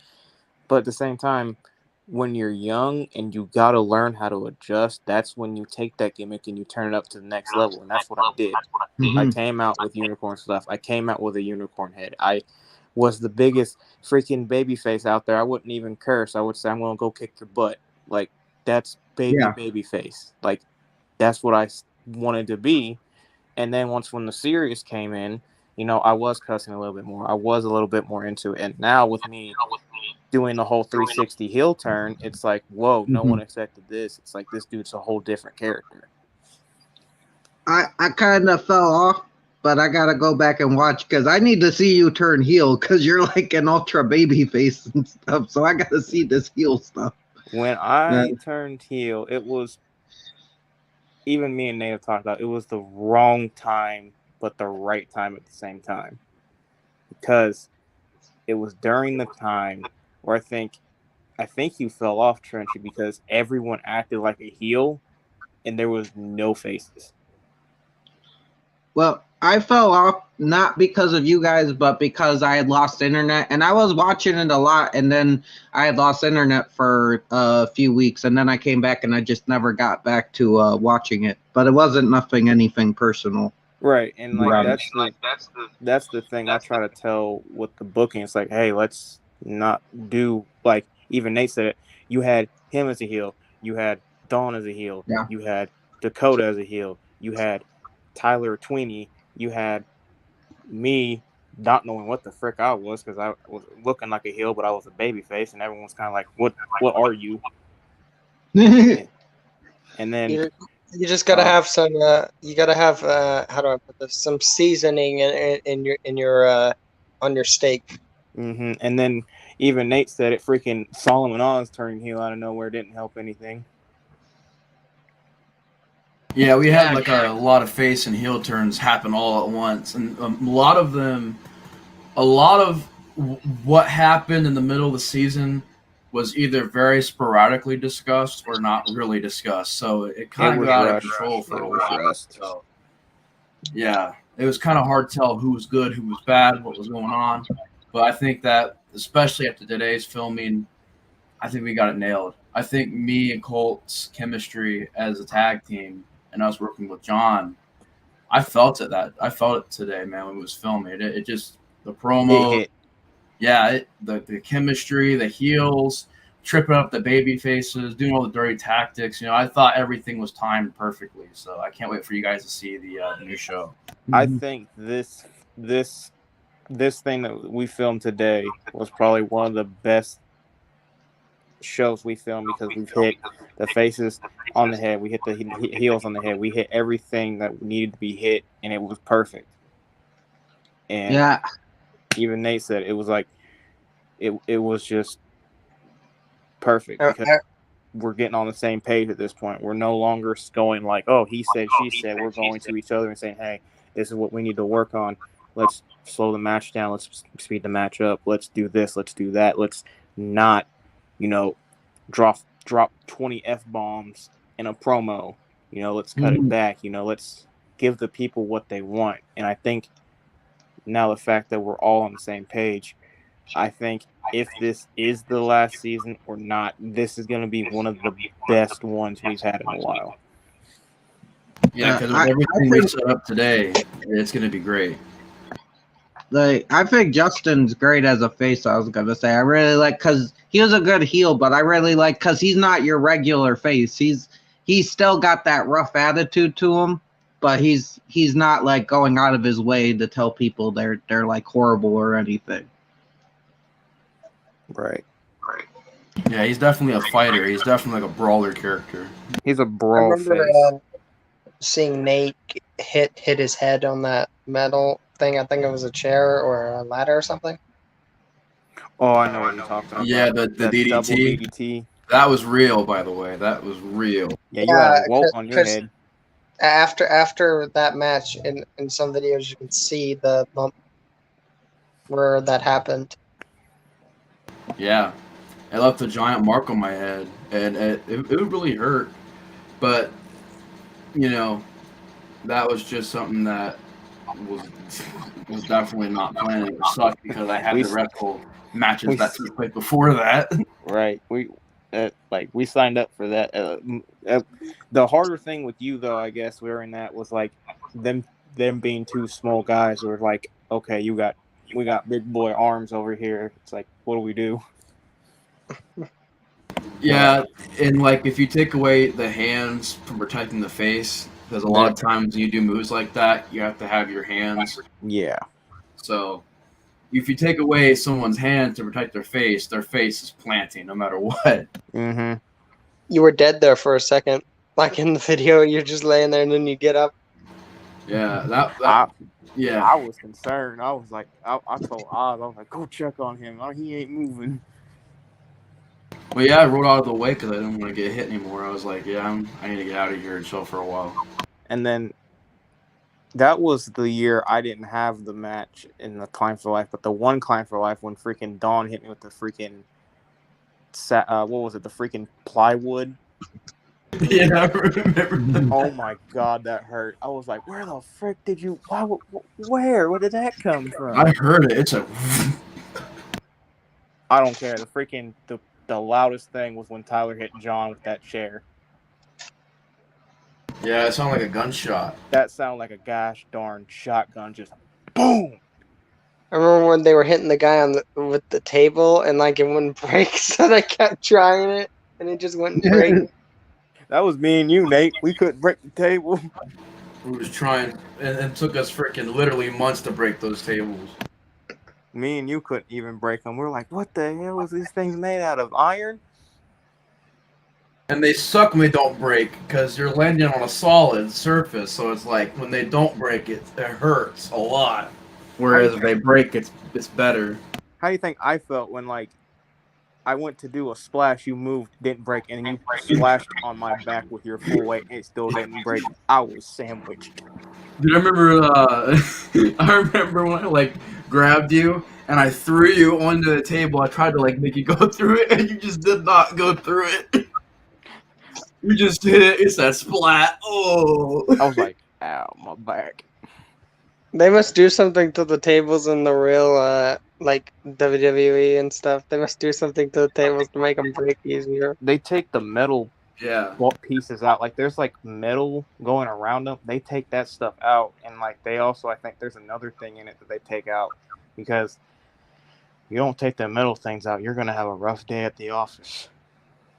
[SPEAKER 4] But at the same time, when you're young and you got to learn how to adjust, that's when you take that gimmick and you turn it up to the next level. And that's what I did. Mm-hmm. I came out with unicorn stuff. I came out with a unicorn head. I was the biggest freaking baby face out there. I wouldn't even curse. I would say, I'm going to go kick your butt. Like, that's baby face. Like, that's what I wanted to be. And then when the series came in, I was cussing a little bit more. I was a little bit more into it. And now with me doing the whole 360 heel turn, it's like, whoa, no one expected this. It's like, this dude's a whole different character.
[SPEAKER 3] I kind of fell off, but I got to go back and watch because I need to see you turn heel because you're like an ultra baby face and stuff. So I got to see this heel stuff.
[SPEAKER 4] When I turned heel, it was, even me and Nate have talked about, it was the wrong time, but the right time at the same time. Because it was during the time where I think you fell off, Trenchy, because everyone acted like a heel and there was no faces.
[SPEAKER 3] Well, I fell off not because of you guys, but because I had lost internet, and I was watching it a lot, and then I had lost internet for a few weeks, and then I came back, and I just never got back to watching it. But it wasn't anything personal.
[SPEAKER 4] Right, and like that's the thing I try to tell with the booking. It's like, hey, let's not do like even Nate said it. You had him as a heel, you had Dawn as a heel,
[SPEAKER 3] Yeah.
[SPEAKER 4] you had Dakota as a heel, you had Tyler Tweeney, you had me not knowing what the frick I was because I was looking like a heel, but I was a baby face, and everyone's kind of like, what are you? And then
[SPEAKER 2] you just gotta have some. You gotta have how do I put this? Some seasoning in your on your steak.
[SPEAKER 4] Mm-hmm. And then even Nate said it. Freaking Solomon Oz turning heel out of nowhere didn't help anything.
[SPEAKER 1] Yeah, we had like a lot of face and heel turns happen all at once, and a lot of what happened in the middle of the season was either very sporadically discussed or not really discussed. So it kind of got out of control for a while. So, yeah, it was kind of hard to tell who was good, who was bad, what was going on. But I think that, especially after today's filming, I think we got it nailed. I think me and Colt's chemistry as a tag team and us working with John, I felt it today, man, when it was filming. It just, the promo, the chemistry, the heels, tripping up the baby faces, doing all the dirty tactics. I thought everything was timed perfectly. So I can't wait for you guys to see the new show.
[SPEAKER 4] I think this thing that we filmed today was probably one of the best shows we filmed because we've hit the faces on the head, we hit the heels on the head, we hit everything that needed to be hit, and it was perfect. And even Nate said it was like it was just perfect because we're getting on the same page at this point. We're no longer going like, oh, he said, she said. We're going to each other and saying, hey, this is what we need to work on. Let's slow the match down. Let's speed the match up. Let's do this. Let's do that. Let's not, drop 20 F-bombs in a promo. Let's cut it back. Let's give the people what they want. And I think now the fact that we're all on the same page, I think if this is the last season or not, this is going to be one of the best ones we've had in a while.
[SPEAKER 1] Yeah, because with everything we set up today, it's going to be great.
[SPEAKER 3] Like, I think Justin's great as a face. I was gonna say I really like because he was a good heel, but I really like because he's not your regular face. He's still got that rough attitude to him, but he's not like going out of his way to tell people they're like horrible or anything.
[SPEAKER 4] Right.
[SPEAKER 1] Yeah, he's definitely a fighter. He's definitely like a brawler character.
[SPEAKER 4] He's a brawl face.
[SPEAKER 2] Seeing Nate hit his head on that metal thing. I think it was a chair or a ladder or something.
[SPEAKER 4] Oh, I know what you're talking about.
[SPEAKER 1] Yeah, the DDT.
[SPEAKER 4] Double DDT.
[SPEAKER 1] That was real, by the way. That was real.
[SPEAKER 4] Yeah, you had a welt on your head.
[SPEAKER 2] After that match, in some videos, you can see the bump where that happened.
[SPEAKER 1] Yeah, it left a giant mark on my head, and it really hurt. But that was just something that was definitely not planned. It sucked because I had to wrestle matches that took place before that.
[SPEAKER 4] Right. We signed up for that. The harder thing with you, though, I guess, wearing that was like them being two small guys. Were like, okay, we got big boy arms over here. It's like, what do we do?
[SPEAKER 1] Yeah, and like if you take away the hands from protecting the face, because a lot of times when you do moves like that, you have to have your hands.
[SPEAKER 4] Yeah.
[SPEAKER 1] So if you take away someone's hand to protect their face is planting no matter what.
[SPEAKER 4] Mm-hmm.
[SPEAKER 2] You were dead there for a second. Like in the video, you're just laying there and then you get up.
[SPEAKER 1] Yeah,
[SPEAKER 4] I was concerned. I was like, I told Oz, I was like, go check on him. Oh, he ain't moving.
[SPEAKER 1] Well, yeah, I rolled out of the way because I didn't want to get hit anymore. I was like, I need to get out of here and chill for a while.
[SPEAKER 4] And then That was the year I didn't have the match in the Climb for Life, but the one Climb for Life when freaking Dawn hit me with the freaking what was it? The freaking plywood.
[SPEAKER 1] Yeah, I remember.
[SPEAKER 4] Oh my god, that hurt. I was like, where the frick did you? Why? Where? Where did that come from?
[SPEAKER 1] I heard it. It's a.
[SPEAKER 4] I don't care. The freaking the loudest thing was when Tyler hit John with that chair.
[SPEAKER 1] Yeah, it sounded like a gunshot.
[SPEAKER 4] That sounded like a gosh darn shotgun, just boom.
[SPEAKER 2] I remember when they were hitting the guy with the table and like it wouldn't break, so they kept trying it and it just wouldn't break.
[SPEAKER 4] That was me and you, Nate. We couldn't break the table.
[SPEAKER 1] We was trying, and it took us freaking literally months to break those tables.
[SPEAKER 4] Me and you couldn't even break them. We're like, what the hell is these things made out of? Iron?
[SPEAKER 1] And they suck when they don't break because you're landing on a solid surface, so it's like when they don't break it hurts a lot. Whereas if they break, it's better.
[SPEAKER 4] How do you think I felt when like I went to do a splash, you moved, didn't break, and you splashed on my back with your full weight, and it still didn't break? I was sandwiched.
[SPEAKER 1] Dude, I remember. I remember when I like grabbed you and I threw you onto the table. I tried to like make you go through it, and you just did not go through it. You just hit it. It's that splat. Oh!
[SPEAKER 4] I was like, ow, my back.
[SPEAKER 2] They must do something to the tables in the real, like WWE and stuff. They must do something to the tables to make them break easier.
[SPEAKER 4] They take the metal
[SPEAKER 1] Yeah.
[SPEAKER 4] pieces out. Like there's like metal going around them. They take that stuff out, and like they also, I think there's another thing in it that they take out because you don't take the metal things out, you're gonna have a rough day at the office.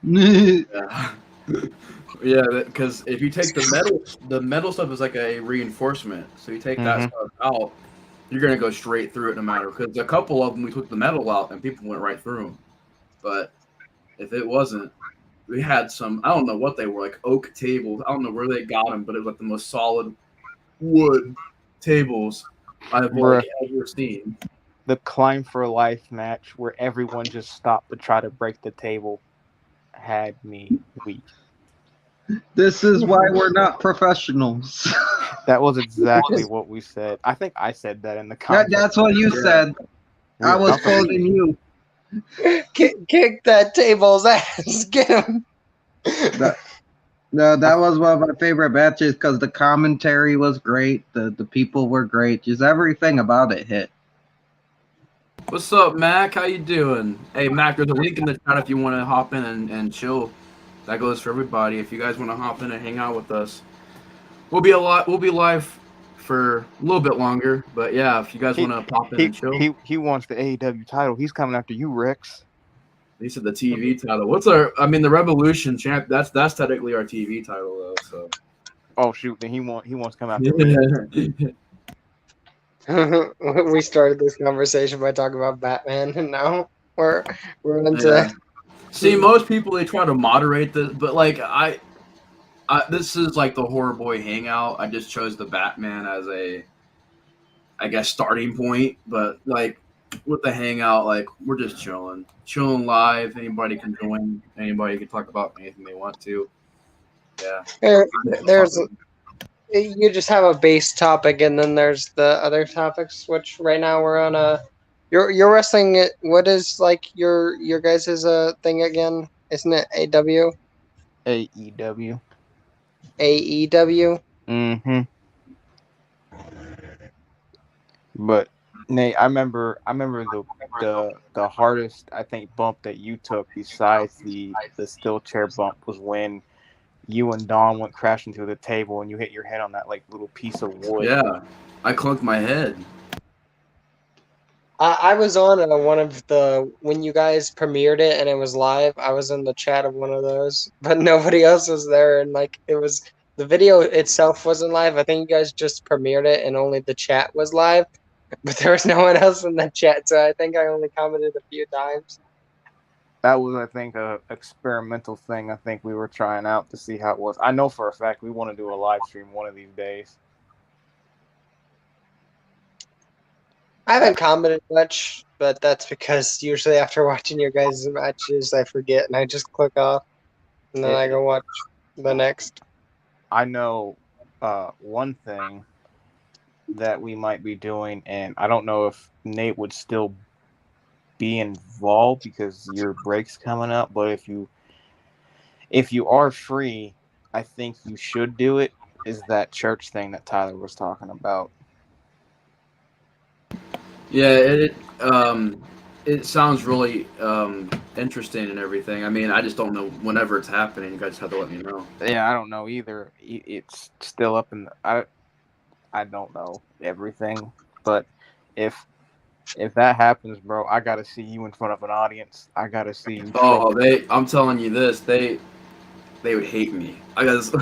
[SPEAKER 1] Yeah. Yeah, because if you take the metal stuff is like a reinforcement. So you take that stuff out, you're gonna go straight through it no matter. Because a couple of them we took the metal out and people went right through them. But if it wasn't, we had some, I don't know what they were, like oak tables. I don't know where they got them, but it was like the most solid wood tables I've like ever seen.
[SPEAKER 4] The Climb for Life match where everyone just stopped to try to break the table had me weak.
[SPEAKER 3] This is why we're not professionals.
[SPEAKER 4] That was exactly what we said. I think I said that in the comments.
[SPEAKER 3] That's what you said. I was quoting you.
[SPEAKER 2] Kick that table's ass. Get him.
[SPEAKER 3] That was one of my favorite matches because the commentary was great. The people were great. Just everything about it hit.
[SPEAKER 1] What's up, Mac? How you doing? Hey, Mac, there's a link in the chat if you want to hop in and chill. That goes for everybody. If you guys want to hop in and hang out with us, we'll be live for a little bit longer. But yeah, if you guys want to pop in and chill,
[SPEAKER 4] he wants the AEW title. He's coming after you, Rex.
[SPEAKER 1] He said the TV title. What's our? I mean, the Revolution champ. That's technically our TV title though. So.
[SPEAKER 4] Oh shoot! Then he wants to come after me.
[SPEAKER 2] We started this conversation by talking about Batman, and now we're into.
[SPEAKER 1] Yeah. See, most people they try to moderate this, but like I this is like the Horrorboy Hangout. I just chose the Batman as a, I guess, starting point. But like with the Hangout, like we're just chilling live. Anybody can join. Anybody can talk about anything they want to. Yeah.
[SPEAKER 2] You just have a base topic, and then there's the other topics. Which right now we're on You're wrestling. What is like your guys' thing again? Isn't it AW?
[SPEAKER 4] AEW.
[SPEAKER 2] AEW.
[SPEAKER 4] But Nate, I remember the hardest I think bump that you took besides the steel chair bump was when you and Don went crashing through the table and you hit your head on that like little piece of wood.
[SPEAKER 1] Yeah, I clunked my head.
[SPEAKER 2] I was on one of when you guys premiered it and it was live. I was in the chat of one of those, but nobody else was there. And like it was the video itself wasn't live. I think you guys just premiered it and only the chat was live, but there was no one else in the chat. So I think I only commented a few times.
[SPEAKER 4] That was, I think, a experimental thing. I think we were trying out to see how it was. I know for a fact we want to do a live stream one of these days.
[SPEAKER 2] I haven't commented much, but that's because usually after watching your guys' matches, I forget and I just click off, and then I go watch the next.
[SPEAKER 4] I know one thing that we might be doing, and I don't know if Nate would still be involved because your break's coming up, but if you are free, I think you should do it. Is that church thing that Tyler was talking about?
[SPEAKER 1] Yeah, it sounds really interesting and everything. I mean, I just don't know whenever it's happening. You guys have to let me know.
[SPEAKER 4] Yeah, I don't know either. It's still up in the, I don't know everything, but if that happens, bro, I gotta see you in front of an audience. I gotta see you.
[SPEAKER 1] Oh, I'm telling you this, they would hate me. I guess,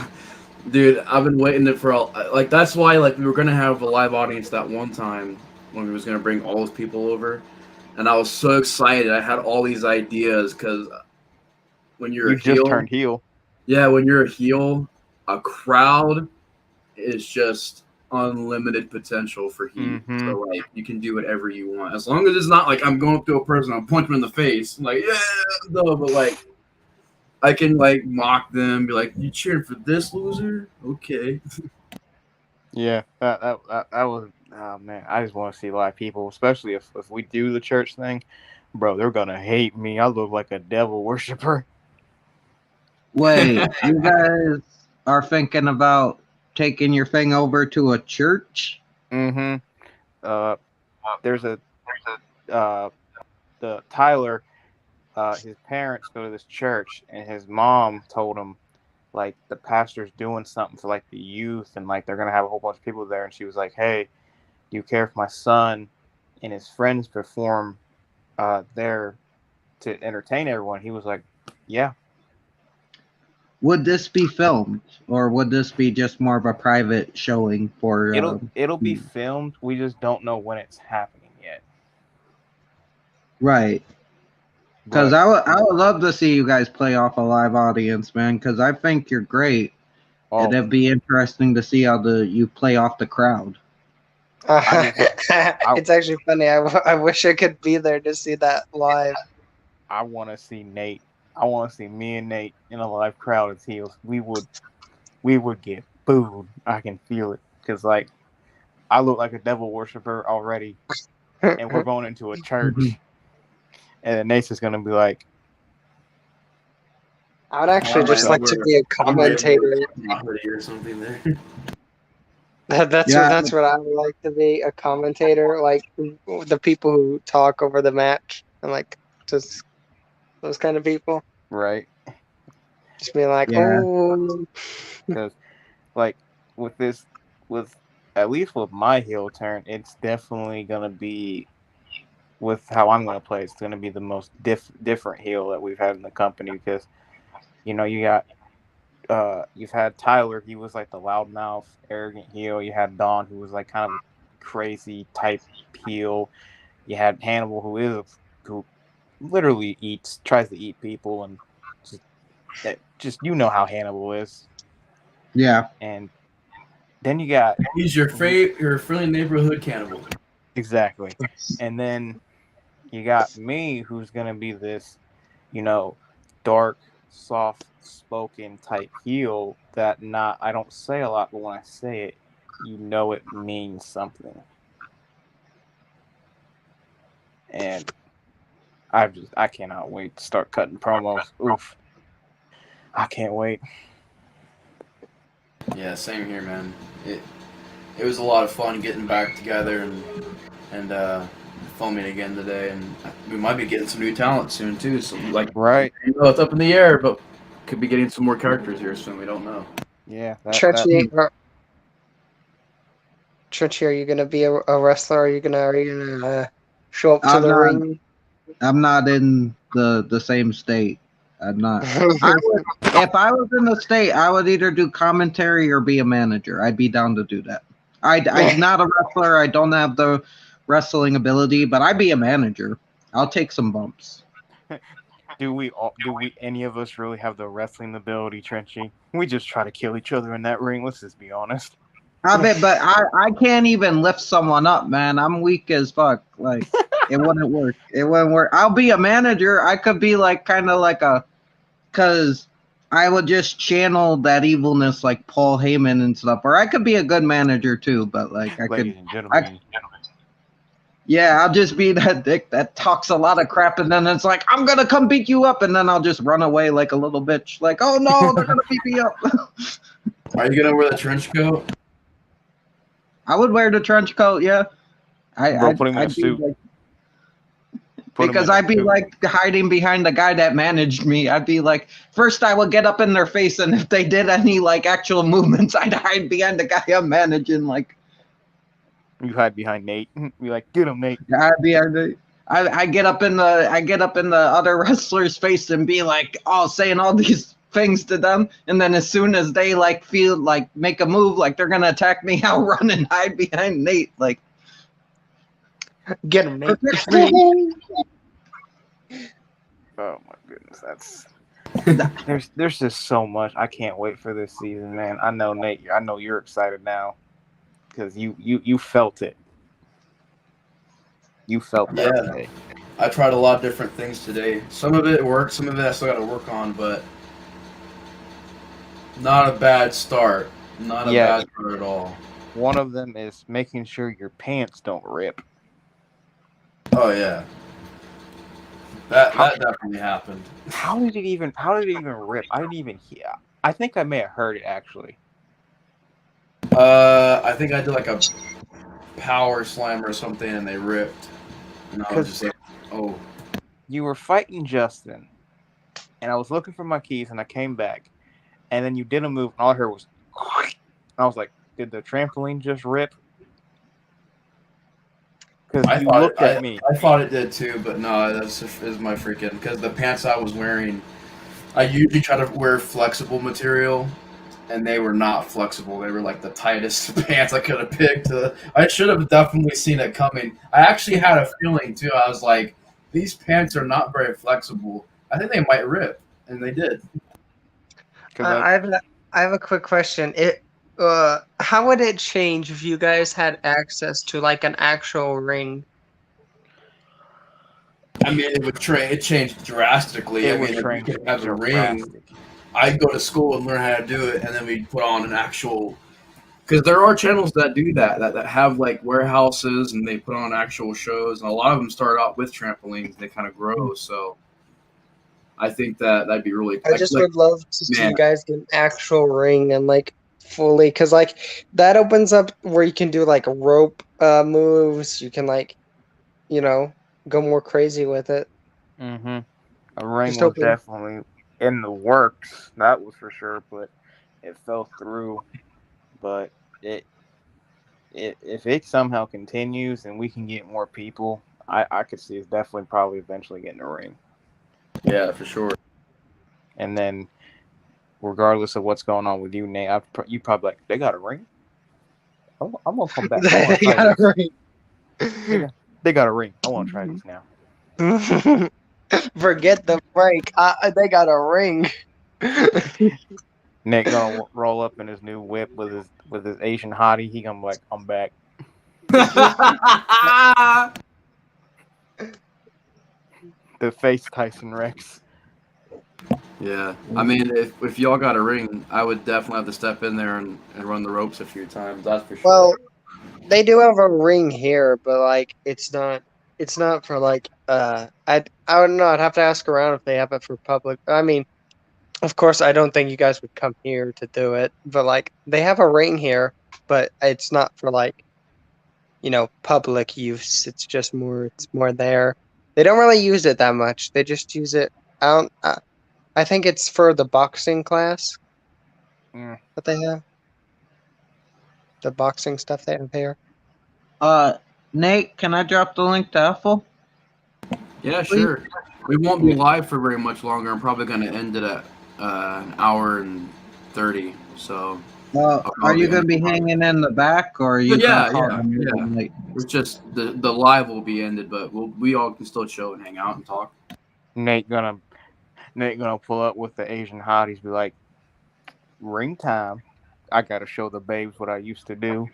[SPEAKER 1] dude, I've been waiting it for like that's why like we were gonna have a live audience that one time when we was gonna bring all those people over, and I was so excited. I had all these ideas because when you're
[SPEAKER 4] You
[SPEAKER 1] a
[SPEAKER 4] just
[SPEAKER 1] heel,
[SPEAKER 4] turned heel.
[SPEAKER 1] yeah, when you're a heel, a crowd is just unlimited potential for heat.
[SPEAKER 4] Mhm.
[SPEAKER 1] So like you can do whatever you want as long as it's not like I'm going up to a person, I'm punching them in the face, like yeah, no, but like I can like mock them, be like, "You cheering for this loser? Okay."
[SPEAKER 4] Yeah, that was. Oh man, I just want to see live people, especially if we do the church thing, bro. They're gonna hate me. I look like a devil worshiper.
[SPEAKER 3] Wait, you guys are thinking about taking your thing over to a church?
[SPEAKER 4] Mm-hmm. There's a the Tyler. His parents go to this church, and his mom told him like the pastor's doing something for like the youth, and like they're gonna have a whole bunch of people there. And she was like, "Hey, do you care if my son and his friends perform there to entertain everyone?" He was like, "Yeah."
[SPEAKER 3] Would this be filmed, or would this be just more of a private showing for?
[SPEAKER 4] It'll be filmed. We just don't know when it's happening yet.
[SPEAKER 3] Right. Because I would love to see you guys play off a live audience, man. Because I think you're great, and it'd be interesting to see how you play off the crowd.
[SPEAKER 2] It's actually funny. I wish I could be there to see that live.
[SPEAKER 4] I want to see Nate. I want to see me and Nate in a live crowd as heels. We would get booed. I can feel it because like I look like a devil worshiper already, and we're going into a church, and Nate's just gonna be like,
[SPEAKER 2] I would actually just like to be a commentator.
[SPEAKER 1] Or something there.
[SPEAKER 2] That's what I would like to be, a commentator, like the people who talk over the match and like just those kind of people.
[SPEAKER 4] Right.
[SPEAKER 2] Just being like, oh,
[SPEAKER 4] because like with at least with my heel turn, it's definitely gonna be with how I'm gonna play. It's gonna be the most different heel that we've had in the company because you know you got you've had Tyler, he was like the loudmouth, arrogant heel. You had Dawn, who was like kind of a crazy type heel. You had Hannibal, who literally tries to eat people, and just you know how Hannibal is.
[SPEAKER 3] Yeah.
[SPEAKER 4] And then you got
[SPEAKER 1] he's your friendly neighborhood cannibal.
[SPEAKER 4] Exactly. And then you got me, who's gonna be this, you know, dark, soft spoken type heel that I don't say a lot, but when I say it, you know it means something. And I cannot wait to start cutting promos. Oof. I can't wait.
[SPEAKER 1] Yeah, same here, man. It was a lot of fun getting back together and filming again today, and we might be getting some new talent soon too. So like,
[SPEAKER 4] right,
[SPEAKER 1] you know, it's up in the air, but could be getting some more characters here soon. We don't know.
[SPEAKER 2] Yeah. Churchy, are you gonna be a wrestler? Are you gonna show up to the ring?
[SPEAKER 3] I'm not in the same state. I'm not. If I was in the state, I would either do commentary or be a manager. I'd be down to do that. I'm not a wrestler. I don't have the wrestling ability, but I'd be a manager. I'll take some bumps.
[SPEAKER 4] Do any of us really have the wrestling ability, Trenchy? We just try to kill each other in that ring. Let's just be honest.
[SPEAKER 3] I bet, but I can't even lift someone up, man. I'm weak as fuck. Like it wouldn't work. It wouldn't work. I'll be a manager. I could be like kind of like because I would just channel that evilness like Paul Heyman and stuff, or I could be a good manager too. But like
[SPEAKER 4] Ladies and gentlemen.
[SPEAKER 3] Yeah, I'll just be that dick that talks a lot of crap, and then it's like, I'm gonna come beat you up, and then I'll just run away like a little bitch. Like, oh no, they're gonna beat me up.
[SPEAKER 1] Are you gonna wear the trench coat?
[SPEAKER 3] I would wear the trench coat, yeah.
[SPEAKER 4] Bro, put him in a suit.
[SPEAKER 3] Because I'd be like hiding behind the guy that managed me. I'd be like, first I would get up in their face, and if they did any like actual movements, I'd hide behind the guy I'm managing. Like,
[SPEAKER 4] you hide behind Nate. Be like, get him, Nate.
[SPEAKER 3] I get up in the other wrestler's face and be like, saying all these things to them, and then as soon as they like feel like make a move, like they're gonna attack me, I'll run and hide behind Nate. Like,
[SPEAKER 2] get him, Nate.
[SPEAKER 4] Oh my goodness, there's just so much. I can't wait for this season, man. I know, Nate. I know you're excited now. Because you felt it. You felt that today.
[SPEAKER 1] I tried a lot of different things today. Some of it worked, some of it I still got to work on, but not a bad start. Not a bad start at all.
[SPEAKER 4] One of them is making sure your pants don't rip.
[SPEAKER 1] Oh yeah. That definitely happened.
[SPEAKER 4] How did it even rip? I didn't even hear. I think I may have heard it actually.
[SPEAKER 1] I think I did like a power slam or something, and they ripped. And I was just like, oh.
[SPEAKER 4] You were fighting Justin, and I was looking for my keys, and I came back, and then you did a move, and all I heard was, I was like, did the trampoline just rip? Because you looked at me.
[SPEAKER 1] I thought it did too, but no, that's is my freaking, because the pants I was wearing, I usually try to wear flexible material. And they were not flexible. They were like the tightest pants I could have picked. I should have definitely seen it coming. I actually had a feeling too. I was like, these pants are not very flexible. I think they might rip, and they did.
[SPEAKER 2] I have a quick question. How would it change if you guys had access to like an actual ring?
[SPEAKER 1] I mean, it changed drastically.
[SPEAKER 4] It
[SPEAKER 1] I mean,
[SPEAKER 4] would
[SPEAKER 1] if you have a ring. I'd go to school and learn how to do it, and then we'd put on an actual. Because there are channels that do that have like warehouses, and they put on actual shows, and a lot of them start out with trampolines. They kind of grow, so I think that'd be really.
[SPEAKER 2] I just would love to see you guys get an actual ring and like fully, because like that opens up where you can do like rope moves. You can like, go more crazy with it.
[SPEAKER 4] Mm-hmm. A ring was definitely in the works, that was for sure, but it fell through. But if it somehow continues and we can get more people, I could see it's definitely probably eventually getting a ring.
[SPEAKER 1] Yeah, for sure.
[SPEAKER 4] And then, regardless of what's going on with you, Nate, you probably like, they got a ring? I'm gonna come back.
[SPEAKER 2] They got a ring.
[SPEAKER 4] They got a ring. I want to try this now.
[SPEAKER 2] Forget the break. They got a ring.
[SPEAKER 4] Nick gonna roll up in his new whip with his Asian hottie. He gonna be like, I'm back. The face Tyson Rex.
[SPEAKER 1] Yeah, I mean, if y'all got a ring, I would definitely have to step in there and run the ropes a few times. That's for sure.
[SPEAKER 2] Well, they do have a ring here, but like it's not for like I don't know. I'd have to ask around if they have it for public. I mean, of course, I don't think you guys would come here to do it, but like they have a ring here, but it's not for like public use. It's just more there. They don't really use it that much. They just use it. I think it's for the boxing class that they have. The boxing stuff they have here.
[SPEAKER 3] Nate, can I drop the link to Ethel?
[SPEAKER 1] Yeah, sure. We won't be live for very much longer. I'm probably going to end it at an hour and 30. So,
[SPEAKER 3] are you going to be hanging in the back, or are you?
[SPEAKER 1] Yeah. It's just the live will be ended, but we all can still chill and hang out and talk.
[SPEAKER 4] Nate gonna pull up with the Asian hotties, be like, ring time. I gotta show the babes what I used to do.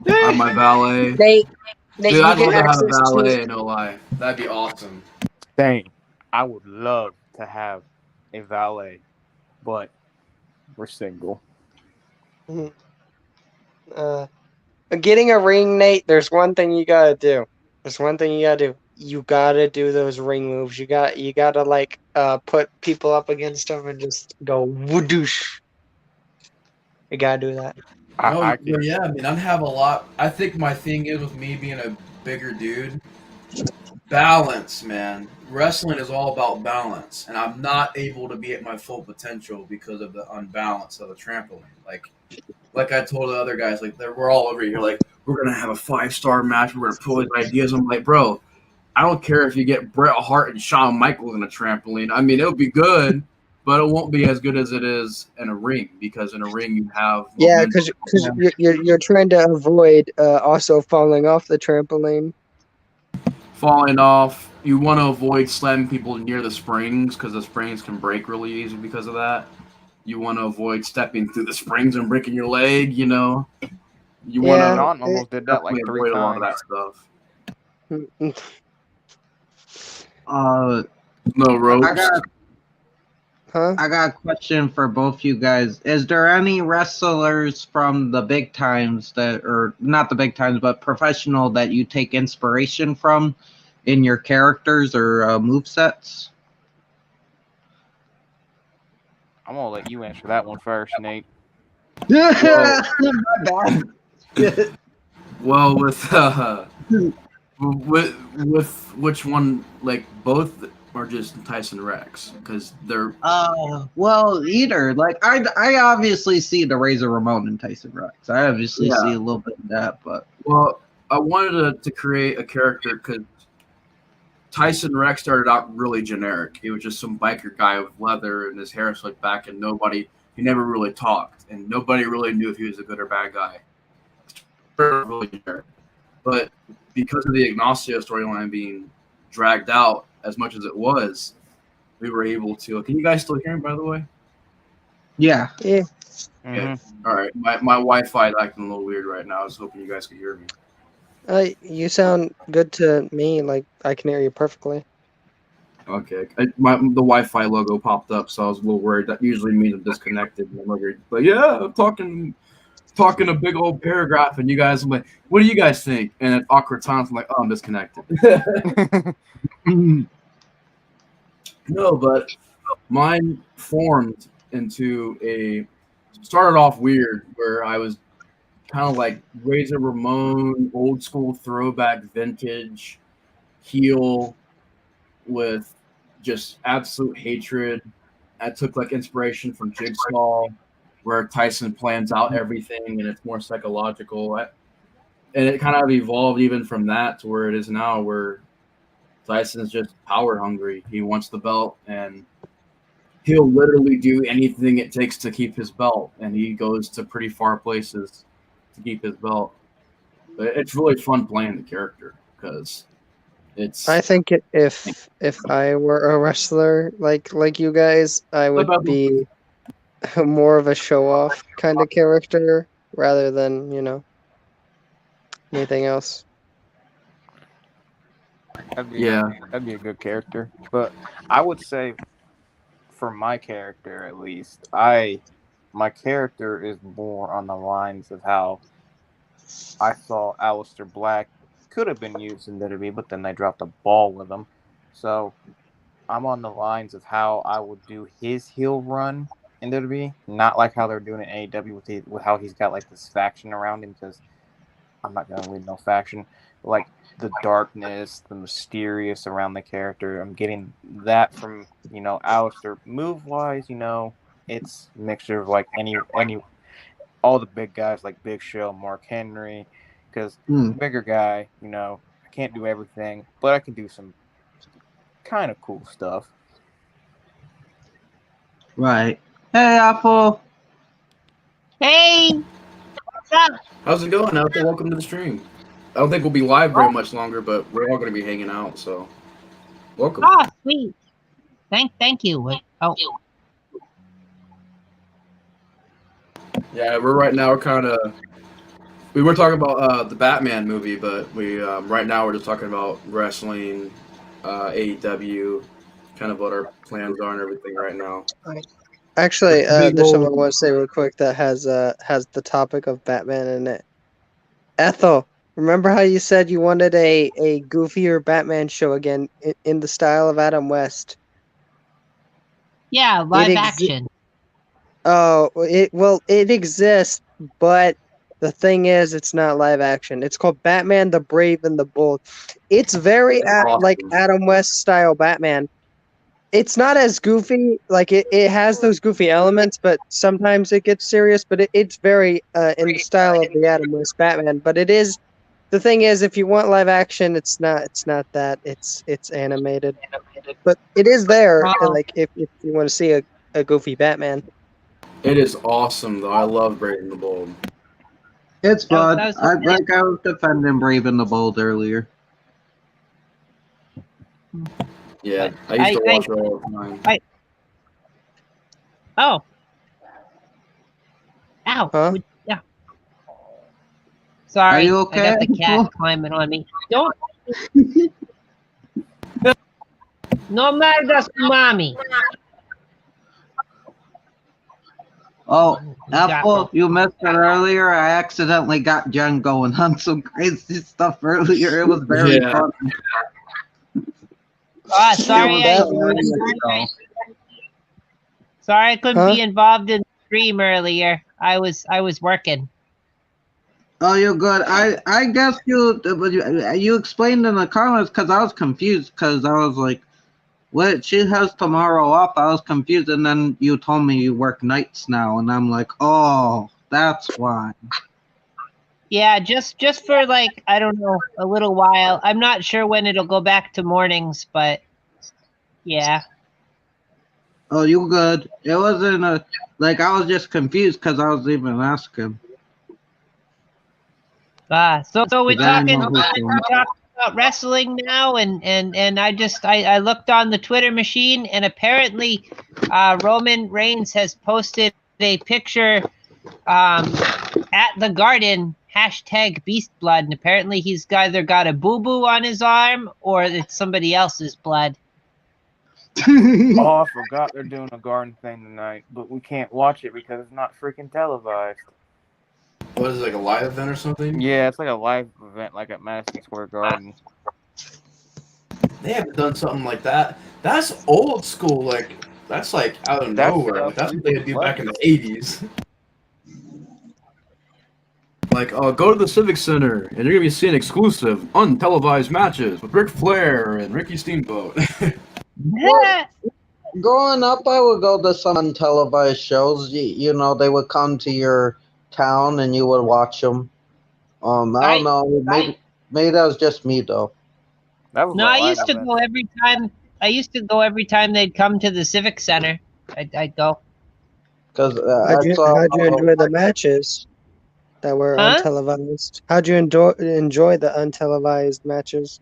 [SPEAKER 1] On my valet.
[SPEAKER 2] Nate,
[SPEAKER 1] dude, I'd love to have a valet, no lie. That'd be awesome.
[SPEAKER 4] Dang, I would love to have a valet. but we're single.
[SPEAKER 2] Getting a ring, Nate. There's one thing you gotta do. You gotta do those ring moves. You gotta like put people up against them and just go whoodoosh. You gotta do that.
[SPEAKER 4] I can,
[SPEAKER 1] yeah. I mean, I have a lot. I think my thing is with me being a bigger dude, balance, man. Wrestling is all about balance, and I'm not able to be at my full potential because of the unbalance of the trampoline. Like I told the other guys, like we're all over here, like we're gonna have a 5-star match. We're gonna pull these ideas. I'm like, bro, I don't care if you get Bret Hart and Shawn Michaels in a trampoline. I mean, it'll be good, but it won't be as good as it is in a ring because in a ring you have
[SPEAKER 2] Yeah,
[SPEAKER 1] momentum.
[SPEAKER 2] because you're trying to avoid also falling off the trampoline.
[SPEAKER 1] Falling off. You want to avoid slamming people near the springs because the springs can break really easy because of that. You want to avoid stepping through the springs and breaking your leg. You know, you want
[SPEAKER 2] Yeah.
[SPEAKER 1] to
[SPEAKER 4] John almost did that like
[SPEAKER 1] definitely
[SPEAKER 4] 3
[SPEAKER 1] avoid a lot of
[SPEAKER 4] times.
[SPEAKER 1] that stuff.
[SPEAKER 3] Uh,
[SPEAKER 1] No ropes.
[SPEAKER 3] I got a question for both you guys. Is there any wrestlers from the big times or not the big times, but professional that you take inspiration from in your characters or movesets?
[SPEAKER 4] I'm gonna let you answer that one first, Nate.
[SPEAKER 3] My bad.
[SPEAKER 1] Well, with which one? Like both or just Tyson Rex? Because they're
[SPEAKER 3] Well, either. Like I obviously see the Razor Ramon and Tyson Rex. I obviously see a little bit of that, but
[SPEAKER 1] I wanted to create a character because Tyson Rex started out really generic. He was just some biker guy with leather and his hair slicked back, and he never really talked, and nobody really knew if he was a good or bad guy. Really generic. But because of the Ignacio storyline being dragged out as much as it was, we were able to. Can you guys still hear me, by the way?
[SPEAKER 3] yeah.
[SPEAKER 2] Yeah.
[SPEAKER 1] Yeah. All right. My Wi-Fi is acting a little weird right now. I was hoping you guys could hear me.
[SPEAKER 2] You sound good to me. Like I can hear you perfectly.
[SPEAKER 1] Okay. The Wi-Fi logo popped up, so I was a little worried. That usually means I'm disconnected. But yeah, I'm talking a big old paragraph, and you guys are like, "What do you guys think?" And at awkward times, I'm like, "Oh, I'm disconnected." No, but mine formed into started off weird, where I was kind of like Razor Ramon, old school throwback vintage heel with just absolute hatred. I took like inspiration from Jigsaw, where Tyson plans out everything and it's more psychological. And it kind of evolved even from that to where it is now, where Tyson's just power hungry. He wants the belt and he'll literally do anything it takes to keep his belt. And he goes to pretty far places to keep his belt. But it's really fun playing the character because
[SPEAKER 2] I think if I were a wrestler like you guys, I would be more of a show off kind of character rather than anything else.
[SPEAKER 4] That'd be a good character. But I would say, for my character at least, my character is more on the lines of how I saw Aleister Black could have been used in WWE, but then they dropped a ball with him. So I'm on the lines of how I would do his heel run in WWE, not like how they're doing it in AEW with how he's got like this faction around him, because I'm not gonna lead no faction. Like the darkness, the mysterious around the character. I'm getting that from Aleister. Move wise, it's a mixture of like any all the big guys like Big Show, Mark Henry, because bigger guy, I can't do everything, but I can do some kind of cool stuff.
[SPEAKER 3] Right. Hey, Apple.
[SPEAKER 5] Hey, what's up?
[SPEAKER 1] How's it going, Apple? Welcome to the stream. I don't think we'll be live very much longer, but we're all going to be hanging out, so welcome.
[SPEAKER 5] Oh, sweet. Thank you. Oh,
[SPEAKER 1] Yeah, we're talking about the Batman movie, but we right now we're just talking about wrestling, AEW, kind of what our plans are and everything right now.
[SPEAKER 2] Actually,
[SPEAKER 1] Big
[SPEAKER 2] there's something I
[SPEAKER 1] old-
[SPEAKER 2] want to say real quick that has the topic of Batman in it. Ethel, remember how you said you wanted a goofier Batman show again in the style of Adam West?
[SPEAKER 5] Yeah, live action.
[SPEAKER 2] Oh, it exists, but the thing is, it's not live action. It's called Batman the Brave and the Bold. It's very like
[SPEAKER 1] Awesome.
[SPEAKER 2] Adam West style Batman. It's not as goofy, like it has those goofy elements, but sometimes it gets serious. But it's very in the style of the Adam West Batman. But it is the thing is, if you want live action, it's not that. It's animated, but it is there.
[SPEAKER 5] Oh.
[SPEAKER 2] Like if you want to see a goofy Batman.
[SPEAKER 1] It is awesome, though. I love Brave and the Bold.
[SPEAKER 3] It's fun.
[SPEAKER 5] that was
[SPEAKER 3] I
[SPEAKER 5] okay.
[SPEAKER 3] was defending Brave and the Bold earlier.
[SPEAKER 1] Yeah, I used to watch it all the time.
[SPEAKER 5] Oh. Ow.
[SPEAKER 2] Huh?
[SPEAKER 5] Yeah. Sorry.
[SPEAKER 3] Are you okay?
[SPEAKER 5] I got the cat climbing on me. Don't. No matter, mommy.
[SPEAKER 3] Oh,
[SPEAKER 5] got
[SPEAKER 3] Apple, you missed it earlier. I accidentally got Jen going on some crazy stuff earlier. It was very
[SPEAKER 1] Yeah.
[SPEAKER 3] fun.
[SPEAKER 5] Sorry,
[SPEAKER 3] It was very
[SPEAKER 5] sorry I couldn't
[SPEAKER 2] Huh?
[SPEAKER 5] be involved in the stream earlier. I was working.
[SPEAKER 3] Oh, you're good. I guess you explained in the comments because I was confused because I was like, "What? She has tomorrow off." I was confused, and then you told me you work nights now, and I'm like, "Oh, that's why."
[SPEAKER 5] Yeah, just for like, I don't know, a little while. I'm not sure when it'll go back to mornings, but yeah.
[SPEAKER 3] Oh, you good? It wasn't a like I was just confused because I was even asking.
[SPEAKER 5] So we're
[SPEAKER 3] Because I
[SPEAKER 5] talking,
[SPEAKER 3] didn't know who
[SPEAKER 5] we're talking about wrestling now, and I looked on the Twitter machine, and apparently Roman Reigns has posted a picture at the Garden #BeastBlood, and apparently he's either got a boo-boo on his arm or it's somebody else's blood.
[SPEAKER 4] Oh, I forgot they're doing a garden thing tonight, but we can't watch it because it's not freaking televised.
[SPEAKER 1] What is it, like a live event or something?
[SPEAKER 4] Yeah, it's like a live event, like at Madison Square Garden.
[SPEAKER 1] They haven't done something like that. That's old school. Like that's like out of
[SPEAKER 4] That's
[SPEAKER 1] nowhere.
[SPEAKER 4] stuff
[SPEAKER 1] Like that's
[SPEAKER 4] we
[SPEAKER 1] what they
[SPEAKER 4] would
[SPEAKER 1] do
[SPEAKER 4] love
[SPEAKER 1] back in the '80s. Like, go to the Civic Center, and you're gonna be seeing exclusive, untelevised matches with Ric Flair and Ricky Steamboat.
[SPEAKER 3] Growing up, I would go to some untelevised shows. You know, they would come to your town and you would watch them. I don't know. Maybe that was just me though.
[SPEAKER 4] That was
[SPEAKER 5] No,
[SPEAKER 4] like
[SPEAKER 5] I used to go every time. I used to go every time they'd come to the Civic Center. I'd go.
[SPEAKER 3] Because
[SPEAKER 2] How'd you enjoy the matches that were
[SPEAKER 5] Huh?
[SPEAKER 2] untelevised? How'd you enjoy the untelevised matches?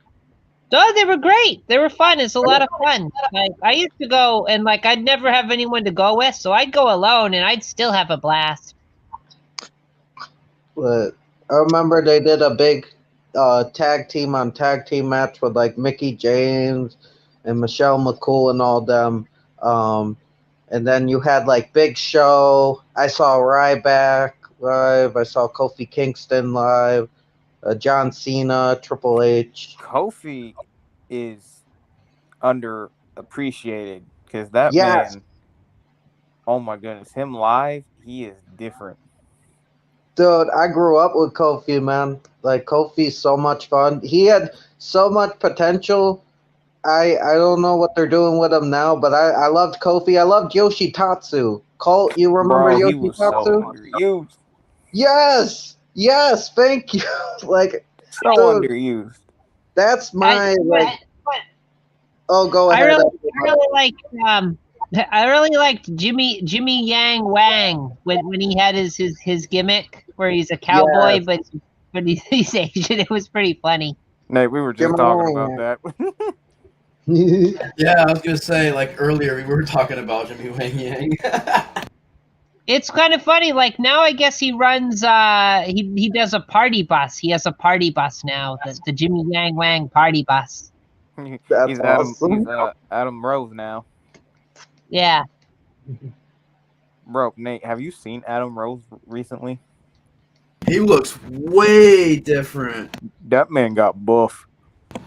[SPEAKER 5] Oh, they were great. They were fun. It's a lot of fun. Like I used to go, and like I'd never have anyone to go with, so I'd go alone, and I'd still have a blast.
[SPEAKER 3] But I remember they did a big tag team on tag team match with like Mickey James and Michelle McCool and all them. And then you had like Big Show. I saw Ryback live. I saw Kofi Kingston live. John Cena, Triple H.
[SPEAKER 4] Kofi is underappreciated because that
[SPEAKER 3] Yes.
[SPEAKER 4] man, oh my goodness, him live, he is different.
[SPEAKER 3] Dude, I grew up with Kofi, man. Like, Kofi's so much fun. He had so much potential. I don't know what they're doing with him now, but I loved Kofi. I loved Yoshitatsu. Colt, you remember
[SPEAKER 4] Bro, he was so
[SPEAKER 3] Yoshitatsu?
[SPEAKER 4] underused.
[SPEAKER 3] Yes, thank you. Like,
[SPEAKER 4] So
[SPEAKER 3] dude,
[SPEAKER 4] underused.
[SPEAKER 3] that's my, like, oh, go
[SPEAKER 5] I
[SPEAKER 3] ahead.
[SPEAKER 5] really liked Jimmy Yang Wang when he had his gimmick where he's a cowboy,
[SPEAKER 3] Yes.
[SPEAKER 5] but he's Asian. It was pretty funny.
[SPEAKER 4] Nate, we were just
[SPEAKER 3] Jimmy
[SPEAKER 4] talking
[SPEAKER 3] Wang.
[SPEAKER 4] about that.
[SPEAKER 1] Yeah, I was gonna say, like earlier we were talking about Jimmy Wang Yang.
[SPEAKER 5] It's kind of funny. Like now, I guess he runs. He does a party bus. He has a party bus now. The Jimmy Yang Wang party bus.
[SPEAKER 3] That's
[SPEAKER 4] he's
[SPEAKER 3] awesome.
[SPEAKER 4] Adam Rose now.
[SPEAKER 5] Yeah.
[SPEAKER 4] Bro, Nate, have you seen Adam Rose recently?
[SPEAKER 1] He looks way different.
[SPEAKER 4] That man got buff.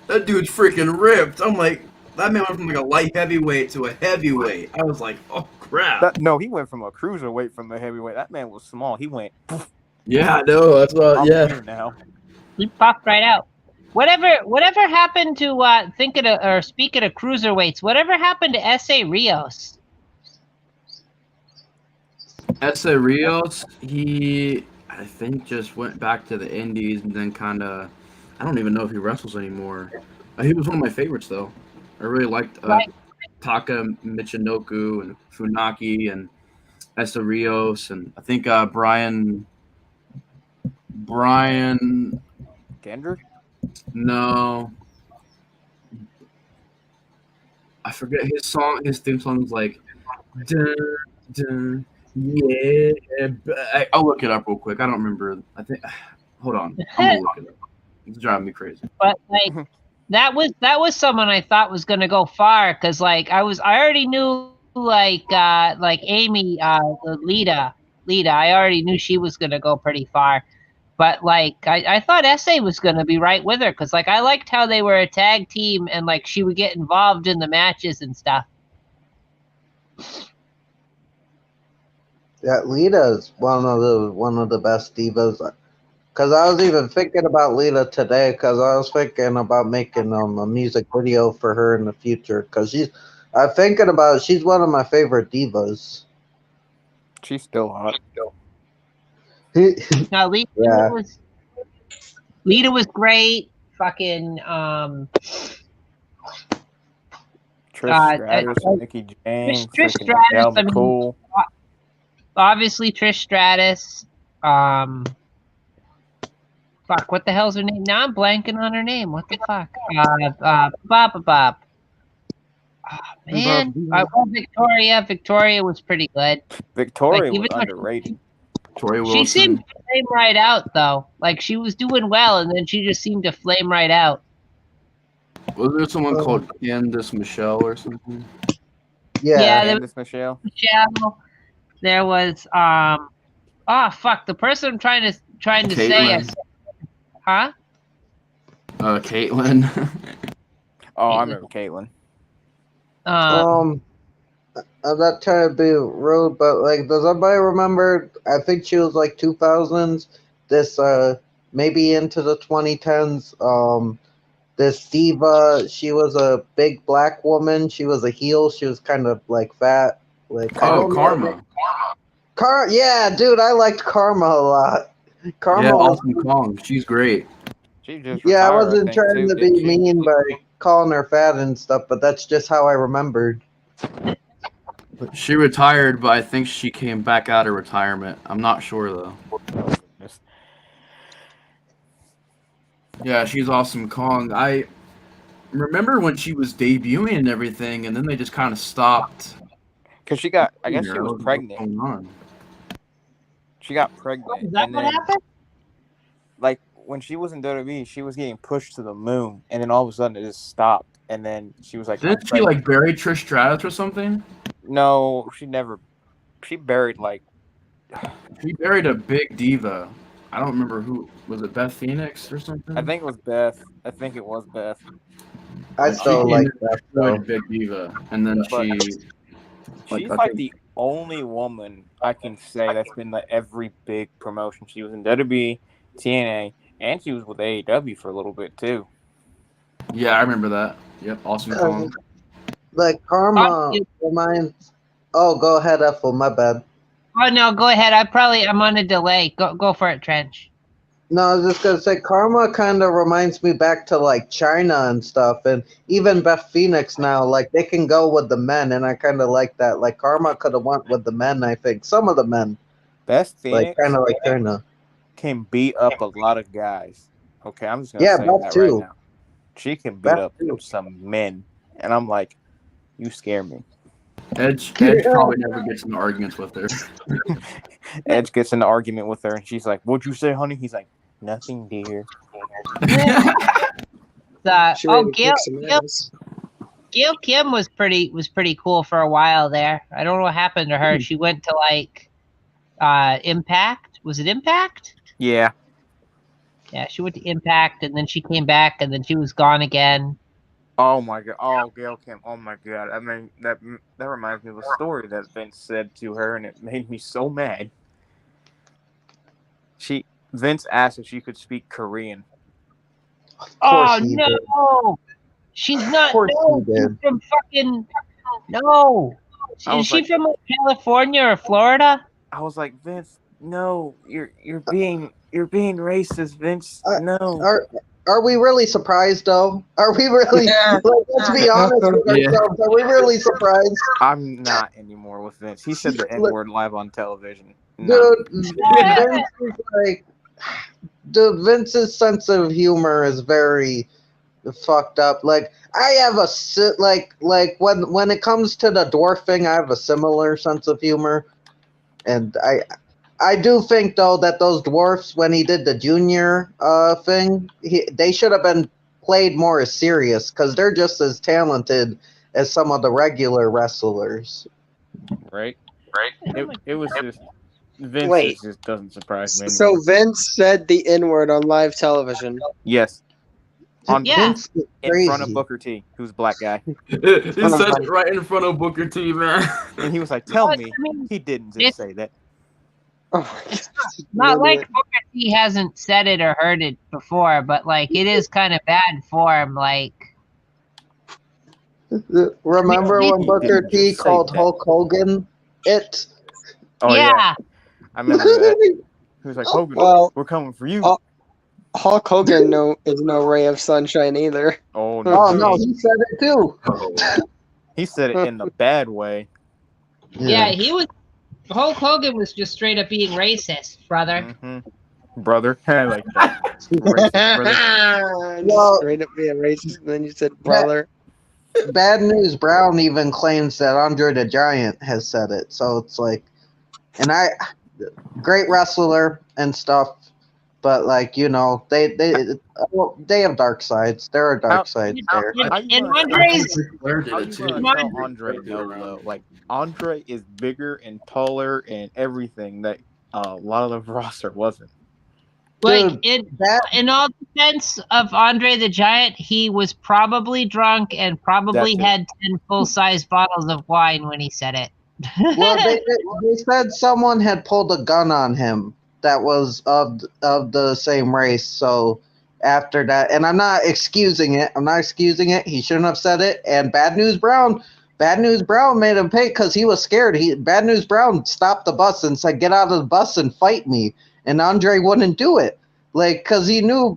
[SPEAKER 1] That dude's freaking ripped. I'm like, that man went from like a light heavyweight to a heavyweight. I was like, oh crap.
[SPEAKER 4] No, he went from a cruiserweight from the heavyweight. That man was small. He went.
[SPEAKER 1] Yeah, I know. That's what.
[SPEAKER 4] I'm
[SPEAKER 1] Yeah.
[SPEAKER 4] here now.
[SPEAKER 5] He popped right out. Whatever happened to speaking of cruiserweights, whatever happened to S.A. Rios?
[SPEAKER 1] S.A. Rios, he I think just went back to the Indies and then kind of. I don't even know if he wrestles anymore. He was one of my favorites though. I really liked Taka Michinoku and Funaki and S.A. Rios and I think Brian.
[SPEAKER 4] Kendrick?
[SPEAKER 1] No. I forget his song. His theme song is like, dun, dun, yeah. I'll look it up real quick. I don't remember. I think. Hold on. I'm gonna look it up. It's driving me crazy.
[SPEAKER 5] But like that was someone I thought was gonna go far because like I already knew like Amy Lita. I already knew she was gonna go pretty far. But like I thought S.A. was gonna be right with her because like I liked how they were a tag team and like she would get involved in the matches and stuff.
[SPEAKER 3] Yeah, Lita's one of the best divas. Cause I was even thinking about Lita today. Cause I was thinking about making a music video for her in the future. Cause I'm thinking about she's one of my favorite divas.
[SPEAKER 4] She's still hot.
[SPEAKER 5] Now Lita was great. Fucking
[SPEAKER 4] Trish Stratus, Nikki James,
[SPEAKER 5] Trish Stratus. I mean,
[SPEAKER 4] cool.
[SPEAKER 5] Obviously Trish Stratus. Fuck, what the hell's her name? Now I'm blanking on her name. What the fuck? Bob. Oh, man. Victoria. Victoria was pretty good.
[SPEAKER 4] Victoria was underrated.
[SPEAKER 1] Victoria Wilson.
[SPEAKER 5] She seemed to flame right out, though. Like, she was doing well, and then she just seemed to flame right out.
[SPEAKER 1] Was there someone called Candice Michelle or something?
[SPEAKER 5] Yeah,
[SPEAKER 4] Candice Michelle.
[SPEAKER 5] There was fuck, the person I'm trying to
[SPEAKER 1] Caitlin.
[SPEAKER 5] say. Huh?
[SPEAKER 1] Caitlin.
[SPEAKER 4] Oh, I remember Caitlin.
[SPEAKER 3] I'm not trying to be rude, but like, does anybody remember? I think she was like 2000s. This maybe into the 2010s. This diva. She was a big black woman. She was a heel. She was kind of like fat. Like
[SPEAKER 1] Karma.
[SPEAKER 3] Yeah, dude, I liked Karma a lot. Karma was
[SPEAKER 1] Awesome Kong. She's great.
[SPEAKER 4] She just
[SPEAKER 3] I
[SPEAKER 4] retired,
[SPEAKER 3] wasn't trying to be mean by calling her fat and stuff, but that's just how I remembered.
[SPEAKER 1] She retired, but I think she came back out of retirement. I'm not sure though. Yeah, she's Awesome Kong. I remember when she was debuting and everything, and then they just kind of stopped.
[SPEAKER 4] Because she got, I guess she was pregnant. She got pregnant.
[SPEAKER 5] Is that what happened?
[SPEAKER 4] Like, when she was in WWE, she was getting pushed to the moon, and then all of a sudden it just stopped. And then she was like,
[SPEAKER 1] didn't she like bury Trish Stratus or something?
[SPEAKER 4] No, she never. She buried like.
[SPEAKER 1] She buried a big diva. I don't remember who. Was it Beth Phoenix or something?
[SPEAKER 4] I think it was Beth.
[SPEAKER 3] I still like that.
[SPEAKER 1] Though. Big diva. And then
[SPEAKER 4] she's like the only woman I can say that's been like every big promotion. She was in WWE, TNA, and she was with AEW for a little bit too.
[SPEAKER 1] Yeah, I remember that. Yep, Awesome Kong.
[SPEAKER 3] Like Karma reminds. Oh, go ahead, Ethel. My bad.
[SPEAKER 5] Oh no, go ahead. I'm on a delay. Go for it, Trench.
[SPEAKER 3] No, I was just gonna say Karma kind of reminds me back to like China and stuff, and even Beth Phoenix now. Like they can go with the men, and I kind of like that. Like Karma could have went with the men. I think some of the men.
[SPEAKER 4] Beth Phoenix,
[SPEAKER 3] like kind of like China,
[SPEAKER 4] can beat up a lot of guys. Okay, I'm just gonna say that
[SPEAKER 3] too.
[SPEAKER 4] right now. She can beat up some men, and I'm like, you scare me.
[SPEAKER 1] Edge probably never gets into arguments with her.
[SPEAKER 4] Edge gets in an argument with her, and she's like, "What'd you say, honey?" He's like, "Nothing, dear."
[SPEAKER 5] Gail Kim was pretty cool for a while there. I don't know what happened to her. She went to like Impact. Was it Impact?
[SPEAKER 4] Yeah.
[SPEAKER 5] Yeah, she went to Impact, and then she came back, and then she was gone again.
[SPEAKER 4] Oh my god! Oh, Gail Kim! Oh my god! I mean, that reminds me of a story that Vince said to her, and it made me so mad. Vince asked if she could speak Korean.
[SPEAKER 5] Oh no, she's not. No, she's from fucking no. Is she from California or Florida?
[SPEAKER 4] I was like, Vince, no, you're being racist, Vince. No.
[SPEAKER 3] Are we really surprised, though? Are we really? Like, let's be honest with ourselves. Are we really surprised?
[SPEAKER 4] I'm not anymore with Vince. He said the N-word live on television.
[SPEAKER 3] Dude, Vince is like, Vince's sense of humor is very fucked up. Like, I have like when it comes to the dwarf thing, I have a similar sense of humor, and I do think, though, that those dwarfs, when he did the junior thing, they should have been played more as serious, because they're just as talented as some of the regular wrestlers.
[SPEAKER 4] Right. It was just Vince just doesn't surprise me
[SPEAKER 2] So
[SPEAKER 4] anymore.
[SPEAKER 2] Vince said the N-word on live television.
[SPEAKER 4] Yes.
[SPEAKER 3] Vince is
[SPEAKER 4] in
[SPEAKER 3] crazy.
[SPEAKER 4] front of Booker T, who's a black guy.
[SPEAKER 1] He said it right in front of Booker T, man.
[SPEAKER 4] And he was like, tell me he didn't just say that.
[SPEAKER 2] Oh my God.
[SPEAKER 5] Not like Booker T hasn't said it or heard it before, but like it is kind of bad form. Like,
[SPEAKER 3] remember when Booker T called Hulk Hogan it?
[SPEAKER 4] Oh yeah. I remember that. He was like, Hogan, we're coming for you.
[SPEAKER 2] Hulk Hogan is no ray of sunshine either.
[SPEAKER 4] Oh no!
[SPEAKER 3] Oh no, he said it too.
[SPEAKER 4] He said it in the bad way.
[SPEAKER 5] yeah, Hulk Hogan was just straight up being racist, brother.
[SPEAKER 4] Mm-hmm. Brother, I like that. Racist, brother.
[SPEAKER 3] Well,
[SPEAKER 2] Straight up being racist, and then you said brother.
[SPEAKER 3] Bad News Brown even claims that Andre the Giant has said it. So it's like, and great wrestler and stuff, but like, you know, they have dark sides. There are dark sides there.
[SPEAKER 5] And Andre's
[SPEAKER 4] Andre though. Like, Andre is bigger and taller and everything that a lot of the roster wasn't.
[SPEAKER 5] Like, in all defense of Andre the Giant, he was probably drunk and probably had 10 full-size bottles of wine when he said it.
[SPEAKER 3] Well, they said someone had pulled a gun on him that was of the same race. So after that, and I'm not excusing it. He shouldn't have said it. And Bad News Brown made him pay because he was scared. Bad News Brown stopped the bus and said, "Get out of the bus and fight me." And Andre wouldn't do it. Like, Andre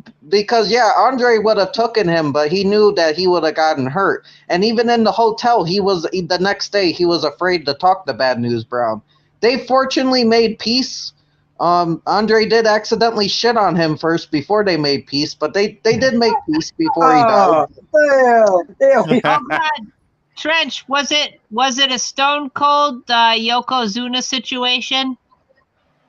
[SPEAKER 3] would have taken him, but he knew that he would have gotten hurt. And even in the hotel, the next day, he was afraid to talk to Bad News Brown. They fortunately made peace. Andre did accidentally shit on him first before they made peace, but they did make peace before he died.
[SPEAKER 5] Oh, God. Trench, was it a Stone Cold Yokozuna situation?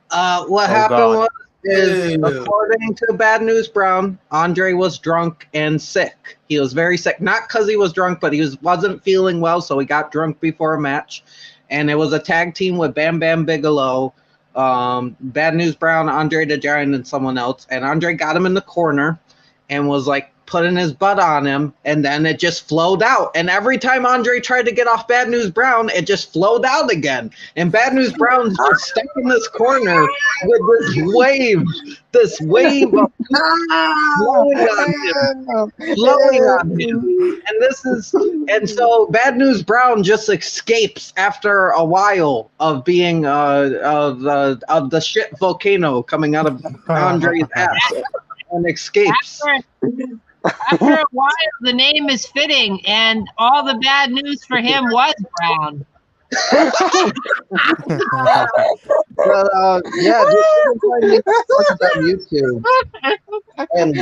[SPEAKER 3] What happened is, according to Bad News Brown, Andre was drunk and sick. He was very sick, not because he was drunk, but he wasn't feeling well, so he got drunk before a match. And it was a tag team with Bam Bam Bigelow, Bad News Brown, Andre the Giant, and someone else. And Andre got him in the corner and was like putting his butt on him, and then it just flowed out. And every time Andre tried to get off Bad News Brown, it just flowed out again. And Bad News Brown's just stuck in this corner with this wave of flowing on him. And so Bad News Brown just escapes after a while of being of the shit volcano coming out of Andre's ass, and escapes.
[SPEAKER 5] After a while, the name is fitting, and all the bad news for him was Brown.
[SPEAKER 3] But just find me on YouTube, and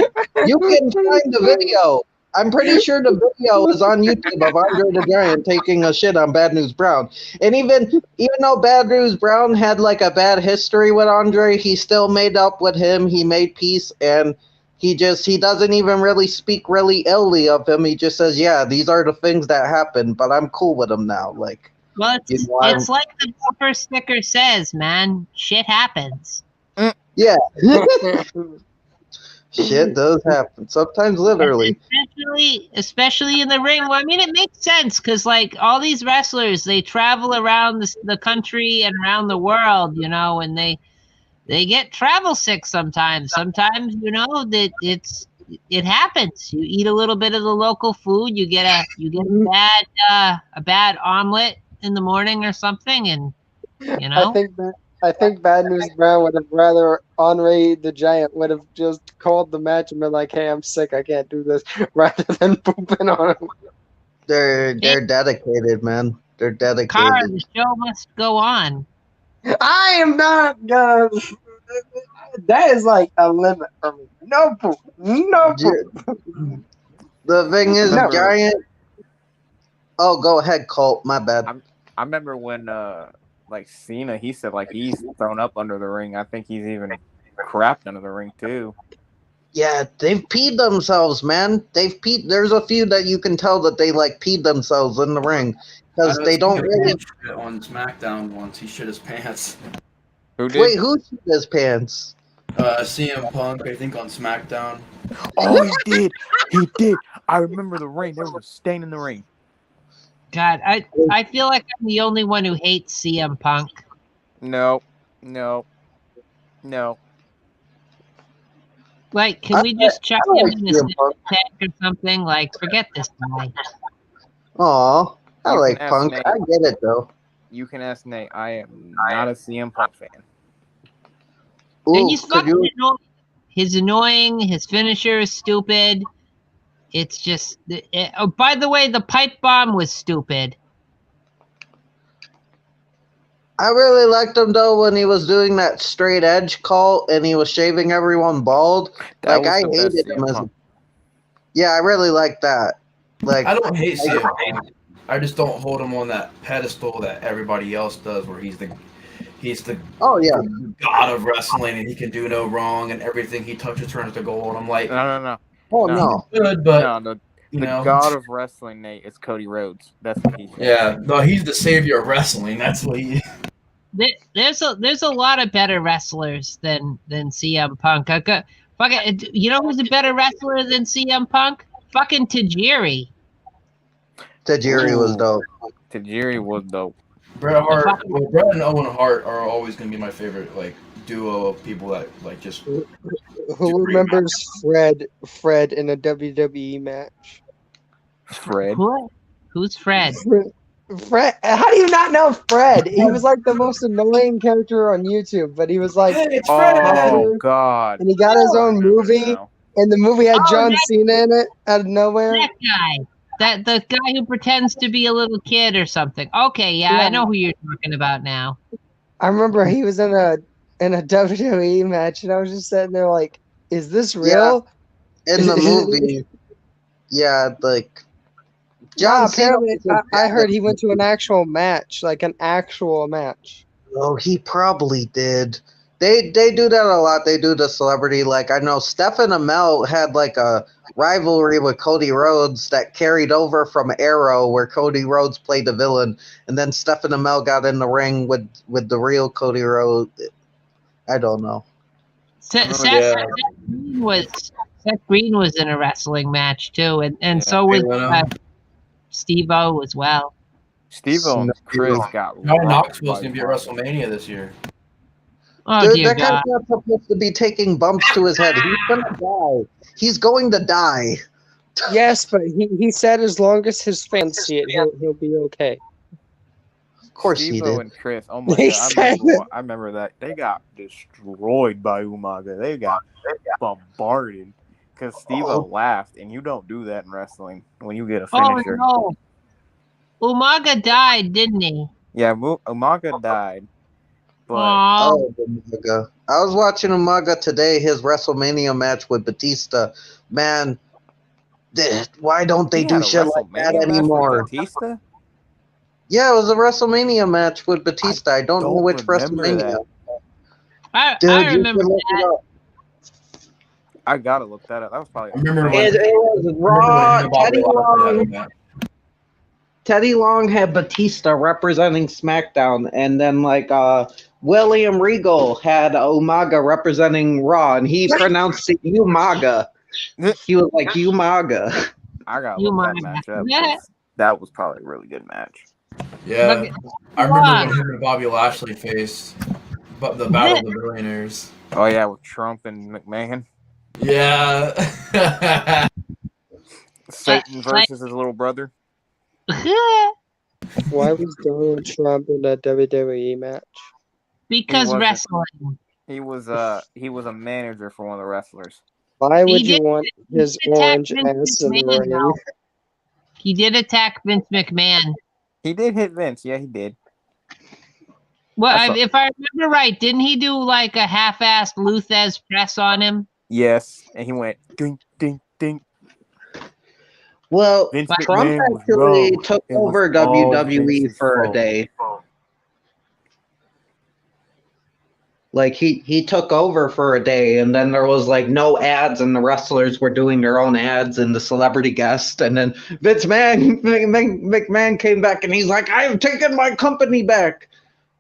[SPEAKER 3] you can find the video. I'm pretty sure the video is on YouTube of Andre the Giant taking a shit on Bad News Brown. And even though Bad News Brown had like a bad history with Andre, he still made up with him. He made peace, and He doesn't even really speak really illy of him. He just says, "Yeah, these are the things that happen, but I'm cool with them now." Like,
[SPEAKER 5] Well,
[SPEAKER 3] I'm-
[SPEAKER 5] it's like the bumper sticker says, man. Shit happens.
[SPEAKER 3] yeah, shit does happen sometimes, literally.
[SPEAKER 5] Especially in the ring. Well, I mean, it makes sense because like all these wrestlers, they travel around the country and around the world, and they get travel sick sometimes. Sometimes, that it happens. You eat a little bit of the local food, you get a bad omelet in the morning or something, and
[SPEAKER 2] I think Bad News Brown would have rather Andre the Giant would have just called the match and been like, "Hey, I'm sick. I can't do this," rather than pooping on him.
[SPEAKER 3] They're dedicated, man. They're dedicated.
[SPEAKER 5] Cara, the show must go on.
[SPEAKER 2] I am not gonna. That is like a limit for me. No poop. No poop.
[SPEAKER 3] The thing is,
[SPEAKER 4] Remember-
[SPEAKER 3] Giant. Oh, go ahead, Colt. My bad.
[SPEAKER 4] I remember when like Cena, he said like he's thrown up under the ring. I think he's even crapped under the ring too.
[SPEAKER 3] Yeah, they've peed themselves, man. They've peed. There's a few that you can tell that they like peed themselves in the ring because they don't really.
[SPEAKER 1] On SmackDown once, he shit his pants.
[SPEAKER 4] Who did?
[SPEAKER 3] Wait, who shit his pants?
[SPEAKER 1] CM Punk, I think on SmackDown.
[SPEAKER 4] Oh, he did. He did. I remember the ring. There was a stain in the ring.
[SPEAKER 5] God, I feel like I'm the only one who hates CM Punk.
[SPEAKER 4] No.
[SPEAKER 5] Like, can we just chuck
[SPEAKER 3] I
[SPEAKER 5] him
[SPEAKER 3] like
[SPEAKER 5] in a
[SPEAKER 3] CM Punk.
[SPEAKER 5] tank or something? Like, forget this guy.
[SPEAKER 3] Aw, I
[SPEAKER 4] You
[SPEAKER 3] like
[SPEAKER 4] can ask
[SPEAKER 3] Punk.
[SPEAKER 4] Nate.
[SPEAKER 3] I get it though.
[SPEAKER 4] You can ask Nate. I am not a CM Punk fan.
[SPEAKER 3] Ooh,
[SPEAKER 5] And he's
[SPEAKER 3] could
[SPEAKER 5] fucking
[SPEAKER 3] you?
[SPEAKER 5] annoying. He's annoying. His finisher is stupid. It's just. Oh, by the way, the pipe bomb was stupid.
[SPEAKER 3] I really liked him though when he was doing that straight edge call and he was shaving everyone bald.
[SPEAKER 4] That
[SPEAKER 3] Like I
[SPEAKER 4] was the best
[SPEAKER 3] hated him
[SPEAKER 4] CM
[SPEAKER 3] as.
[SPEAKER 4] Punk.
[SPEAKER 3] Yeah, I really like that. Like
[SPEAKER 1] I don't hate CM Punk. I just don't hold him on that pedestal that everybody else does, where he's the
[SPEAKER 3] oh yeah,
[SPEAKER 1] god of wrestling and he can do no wrong and everything he touches turns to gold. I'm like,
[SPEAKER 4] No.
[SPEAKER 3] oh
[SPEAKER 4] No.
[SPEAKER 3] no.
[SPEAKER 1] good, but
[SPEAKER 4] No,
[SPEAKER 1] you
[SPEAKER 4] the
[SPEAKER 1] know,
[SPEAKER 4] god of wrestling, Nate, is Cody Rhodes. That's what he's.
[SPEAKER 1] yeah, no, he's the savior of wrestling. That's what he.
[SPEAKER 5] There's a lot of better wrestlers than CM Punk. You know who's a better wrestler than CM Punk? Fucking Tajiri.
[SPEAKER 3] Tajiri was
[SPEAKER 4] Ooh.
[SPEAKER 3] dope.
[SPEAKER 4] Tajiri was dope.
[SPEAKER 1] Bret Hart, well, Bret and Owen Hart are always gonna be my favorite like duo of people that like just.
[SPEAKER 2] Who remembers Fred in a WWE match?
[SPEAKER 4] Fred.
[SPEAKER 5] Who's Fred?
[SPEAKER 2] Fred, how do you not know Fred? He was like the most annoying character on YouTube, but he was like,
[SPEAKER 1] Hey, it's Fred.
[SPEAKER 4] Oh God.
[SPEAKER 2] and he got his own movie,
[SPEAKER 4] Now.
[SPEAKER 2] and the movie had
[SPEAKER 5] Oh,
[SPEAKER 2] John
[SPEAKER 5] that-
[SPEAKER 2] Cena in it out of nowhere.
[SPEAKER 5] That guy. The guy who pretends to be a little kid or something. Okay, yeah, I
[SPEAKER 2] Yeah.
[SPEAKER 5] know who you're talking about now.
[SPEAKER 2] I remember he was in a WWE match, and I was just sitting there like, "Is this real?"
[SPEAKER 3] In the movie, yeah, like John Cena.
[SPEAKER 2] Apparently, I heard he went to an actual match, like an actual match.
[SPEAKER 3] Oh, he probably did. They do that a lot. They do the celebrity. Like I know Stephen Amell had like a rivalry with Cody Rhodes that carried over from Arrow, where Cody Rhodes played the villain, and then Stephen Amell got in the ring with the real Cody Rhodes. I don't know.
[SPEAKER 5] Seth Green was in a wrestling match too, and so was Steve-O as well.
[SPEAKER 4] Steve-O and Chris got.
[SPEAKER 1] John
[SPEAKER 4] rocked
[SPEAKER 1] Knoxville's
[SPEAKER 4] by
[SPEAKER 1] gonna be at
[SPEAKER 4] Mark.
[SPEAKER 1] WrestleMania this year.
[SPEAKER 5] Oh
[SPEAKER 3] Dude,
[SPEAKER 5] dear
[SPEAKER 3] that guy's
[SPEAKER 5] God!
[SPEAKER 3] not supposed to be taking bumps to his head. He's gonna die. He's going to die.
[SPEAKER 2] Yes, but he said as long as his fans see it, he'll be okay.
[SPEAKER 3] Of course he
[SPEAKER 4] Steve-O
[SPEAKER 3] did.
[SPEAKER 4] and Chris. Oh my
[SPEAKER 2] He
[SPEAKER 4] God!
[SPEAKER 2] said
[SPEAKER 4] I remember that. They got destroyed by Umaga. They got bombarded because Steve-O laughed, and you don't do that in wrestling when you get a
[SPEAKER 5] Oh
[SPEAKER 4] finisher.
[SPEAKER 5] no! Umaga died, didn't he?
[SPEAKER 4] Yeah, Umaga died, but
[SPEAKER 5] Oh,
[SPEAKER 3] Umaga. I was watching Umaga today, his WrestleMania match with Batista. Man, why don't they
[SPEAKER 4] he
[SPEAKER 3] do
[SPEAKER 4] had a
[SPEAKER 3] shit like that
[SPEAKER 4] WrestleMania match with
[SPEAKER 3] anymore?
[SPEAKER 4] Batista?
[SPEAKER 3] Yeah, it was a WrestleMania match with Batista. I don't know which
[SPEAKER 4] remember
[SPEAKER 3] WrestleMania.
[SPEAKER 4] that.
[SPEAKER 5] I
[SPEAKER 3] Dude, you
[SPEAKER 5] remember
[SPEAKER 3] can look it
[SPEAKER 5] that.
[SPEAKER 3] up.
[SPEAKER 4] I gotta look that up. That was probably.
[SPEAKER 1] I remember
[SPEAKER 3] It was Raw. Teddy Long had Batista representing SmackDown, and then like William Regal had Umaga representing Raw, and he pronounced it Umaga. He was like Umaga.
[SPEAKER 4] I gotta look that match up.
[SPEAKER 5] Yeah.
[SPEAKER 4] That was probably a really good match.
[SPEAKER 1] Yeah, I remember when him and Bobby Lashley faced the Battle of the Billionaires.
[SPEAKER 4] Oh yeah, with Trump and McMahon.
[SPEAKER 1] Yeah.
[SPEAKER 4] Satan versus his little brother.
[SPEAKER 2] Why was Donald Trump in that WWE match?
[SPEAKER 5] Because
[SPEAKER 4] He wasn't.
[SPEAKER 5] wrestling.
[SPEAKER 4] He was a manager for one of the wrestlers.
[SPEAKER 2] Why would
[SPEAKER 5] He
[SPEAKER 2] you
[SPEAKER 5] did-
[SPEAKER 2] want his
[SPEAKER 5] he attacked
[SPEAKER 2] orange
[SPEAKER 5] Vince
[SPEAKER 2] ass in the
[SPEAKER 5] McMahon,
[SPEAKER 2] ring?
[SPEAKER 5] though. He did attack Vince McMahon.
[SPEAKER 4] He did hit Vince. Yeah, he did.
[SPEAKER 5] Well,
[SPEAKER 4] That's
[SPEAKER 5] if I remember right, didn't he do like a half-assed Luthez press on him?
[SPEAKER 4] Yes, and he went ding ding ding.
[SPEAKER 3] Well,
[SPEAKER 4] Vince
[SPEAKER 3] Trump
[SPEAKER 4] McMahon was
[SPEAKER 3] actually
[SPEAKER 4] wrong.
[SPEAKER 3] took
[SPEAKER 4] It was
[SPEAKER 3] over
[SPEAKER 4] all
[SPEAKER 3] WWE
[SPEAKER 4] Vince's
[SPEAKER 3] for a
[SPEAKER 4] fault.
[SPEAKER 3] day. Like he took over for a day, and then there was like no ads, and the wrestlers were doing their own ads and the celebrity guest, and then Vince McMahon came back and he's like, "I've taken my company back,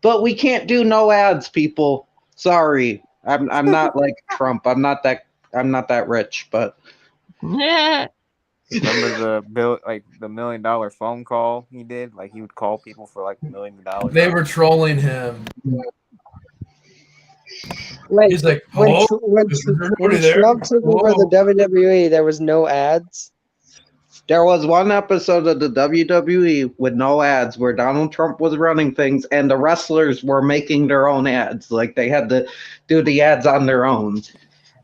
[SPEAKER 3] but we can't do no ads, people. Sorry, I'm not like Trump. I'm not that rich, but."
[SPEAKER 5] Yeah.
[SPEAKER 4] Remember the $1 million phone call he did? Like he would call people for like $1 million.
[SPEAKER 1] They were trolling him.
[SPEAKER 2] Wait,
[SPEAKER 1] He's like,
[SPEAKER 2] when,
[SPEAKER 1] "Hello?
[SPEAKER 2] Tr- when,
[SPEAKER 1] Is there
[SPEAKER 2] when
[SPEAKER 1] anybody there?"
[SPEAKER 2] Trump took over the WWE, there was no ads.
[SPEAKER 3] There was one episode of the WWE with no ads where Donald Trump was running things and the wrestlers were making their own ads. Like they had to do the ads on their own.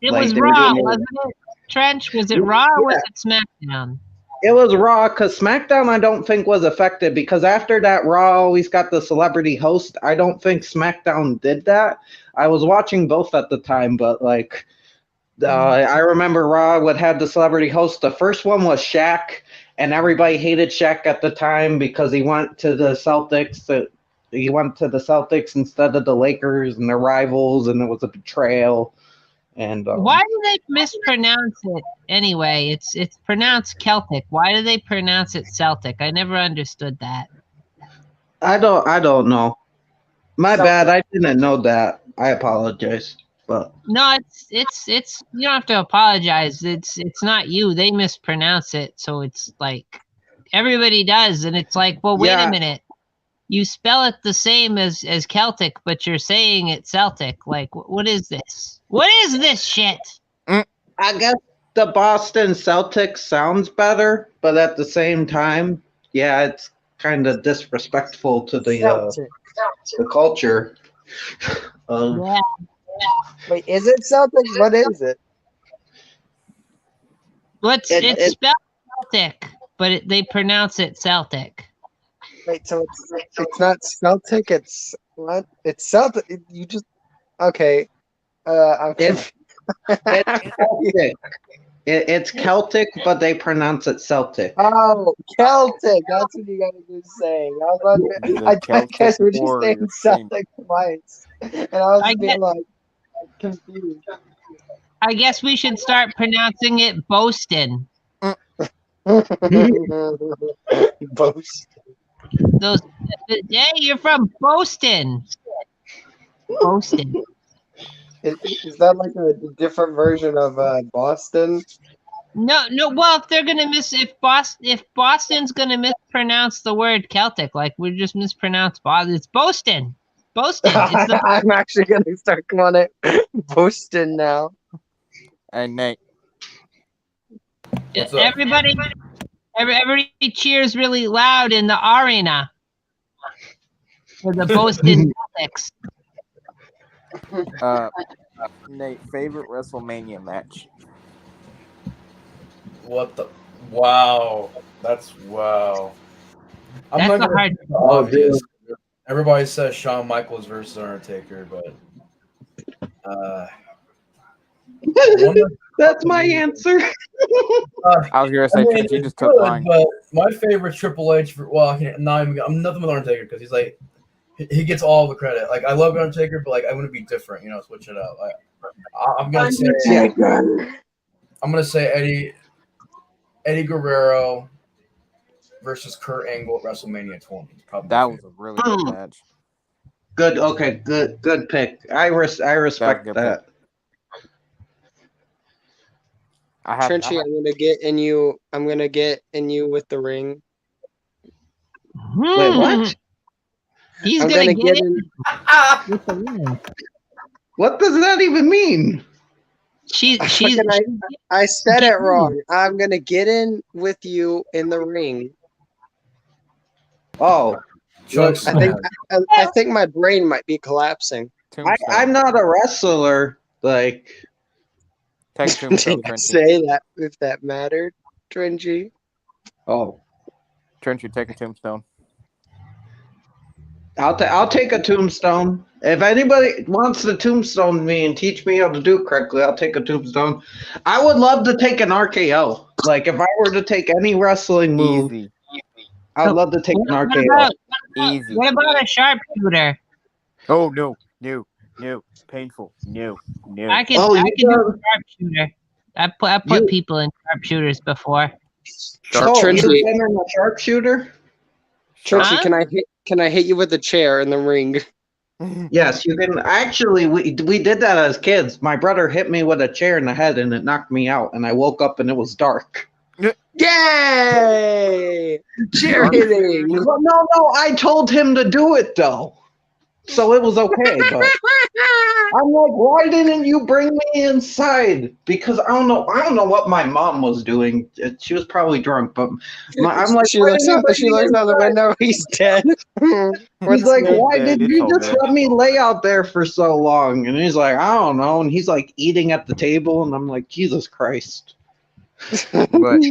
[SPEAKER 5] It
[SPEAKER 3] Like,
[SPEAKER 5] was
[SPEAKER 3] they were
[SPEAKER 5] Raw,
[SPEAKER 3] doing-
[SPEAKER 5] wasn't it? Trench, was it Raw or was it SmackDown?
[SPEAKER 3] It was Raw because SmackDown I don't think was affected because after that Raw always got the celebrity host. I don't think SmackDown did that. I was watching both at the time, but like I remember Raw would have the celebrity host. The first one was Shaq, and everybody hated Shaq at the time because he went to the Celtics. He went to the Celtics instead of the Lakers, and their rivals, and it was a betrayal. And
[SPEAKER 5] Why do they mispronounce it anyway? It's pronounced Celtic. Why do they pronounce it Celtic? I never understood that.
[SPEAKER 3] I don't know. My
[SPEAKER 2] So-
[SPEAKER 3] bad. I didn't know that. I apologize. But
[SPEAKER 5] No, it's you don't have to apologize. It's not you. They mispronounce it, so it's like everybody does, and it's like, well, wait
[SPEAKER 3] Yeah.
[SPEAKER 5] a minute. You spell it the same as Celtic, but you're saying it's Celtic. Like, what is this? What is this shit?
[SPEAKER 3] I guess the Boston Celtics sounds better, but at the same time, yeah, it's kind of disrespectful to the culture.
[SPEAKER 5] Yeah.
[SPEAKER 2] Wait, is it Celtic? What is it?
[SPEAKER 5] It's
[SPEAKER 3] It-
[SPEAKER 5] spelled Celtic, but they pronounce it Celtic.
[SPEAKER 2] Wait, so it's not Celtic. It's what? It's Celtic. You just okay. I'm
[SPEAKER 3] It's Celtic. It's Celtic, but they pronounce it Celtic.
[SPEAKER 2] Oh, Celtic. That's what you gotta do saying. I guess we're just saying Celtic twice. And I was
[SPEAKER 5] I
[SPEAKER 2] being
[SPEAKER 5] get-
[SPEAKER 2] like confused.
[SPEAKER 5] I guess we should start pronouncing it Boston.
[SPEAKER 2] Boast.
[SPEAKER 5] Those, hey, you're from Boston. Boston.
[SPEAKER 2] Is that like a different version of Boston?
[SPEAKER 5] No. Well, if they're gonna if Boston's gonna mispronounce the word Celtic, like we just mispronounced Boston, it's Boston. Boston. It's the,
[SPEAKER 2] I'm actually gonna start calling it Boston now.
[SPEAKER 4] Hey Nate,
[SPEAKER 1] What's up?
[SPEAKER 5] everybody cheers really loud in the arena for the Boston Celtics.
[SPEAKER 4] Nate, favorite WrestleMania match?
[SPEAKER 1] What the? Wow. That's wow.
[SPEAKER 5] That's
[SPEAKER 1] not
[SPEAKER 5] a
[SPEAKER 1] gonna
[SPEAKER 5] hard-
[SPEAKER 1] say the obvious. Everybody says Shawn Michaels versus Undertaker, but
[SPEAKER 3] That's my answer.
[SPEAKER 4] I was gonna say
[SPEAKER 1] I mean,
[SPEAKER 4] since you
[SPEAKER 1] it's
[SPEAKER 4] just took
[SPEAKER 1] good,
[SPEAKER 4] mine.
[SPEAKER 1] but my favorite Triple H. I'm nothing with Undertaker because he's like he gets all the credit. Like I love Undertaker, but like I want to be different, switch it up. I'm gonna say I'm gonna say Eddie Guerrero versus Kurt Angle at WrestleMania 20. Probably
[SPEAKER 4] That was a really good match.
[SPEAKER 3] Good. Okay. Good pick. I respect
[SPEAKER 4] good
[SPEAKER 3] that.
[SPEAKER 2] Trenchy, I'm gonna get in you. I'm gonna get in you with the ring.
[SPEAKER 3] Wait, what?
[SPEAKER 5] He's
[SPEAKER 2] I'm
[SPEAKER 5] gonna get
[SPEAKER 2] in.
[SPEAKER 5] with the ring.
[SPEAKER 3] What does that even mean?
[SPEAKER 2] I said it wrong. I'm gonna get in with you in the ring.
[SPEAKER 3] Oh,
[SPEAKER 1] Chuck's
[SPEAKER 2] I think my brain might be collapsing.
[SPEAKER 3] I'm not a wrestler. Like,
[SPEAKER 4] Take Tombstone,
[SPEAKER 2] Didn't
[SPEAKER 4] Trenchy.
[SPEAKER 2] say that if that mattered, Trenchy.
[SPEAKER 3] oh,
[SPEAKER 4] Trenchy, take a Tombstone.
[SPEAKER 3] I'll take a tombstone. If anybody wants to tombstone me and teach me how to do it correctly, I'll take a tombstone. I would love to take an RKO. Like, if I were to take any wrestling move,
[SPEAKER 4] Easy.
[SPEAKER 3] I'd love to take an RKO.
[SPEAKER 4] Easy.
[SPEAKER 5] What about a sharpshooter?
[SPEAKER 4] Oh, no. Painful. No.
[SPEAKER 5] I can do a sharpshooter. I put people in sharpshooters before.
[SPEAKER 2] Trenchy,
[SPEAKER 3] you've been in a sharpshooter?
[SPEAKER 2] Trenchy, can I hit you with a chair in the ring?
[SPEAKER 3] Yes, you can. Actually, we did that as kids. My brother hit me with a chair in the head and it knocked me out, and I woke up and it was dark.
[SPEAKER 2] Yay! Chair hitting.
[SPEAKER 3] Well, no, I told him to do it though, so it was okay. But I'm like, why didn't you bring me inside? Because I don't know what my mom was doing. She was probably drunk, but I'm like,
[SPEAKER 2] she looks out the window. He's dead.
[SPEAKER 3] He's like, why did you just
[SPEAKER 4] dead.
[SPEAKER 3] let me lay out there for so long? And he's like, I don't know. And he's like eating at the table, and I'm like, Jesus Christ.
[SPEAKER 4] But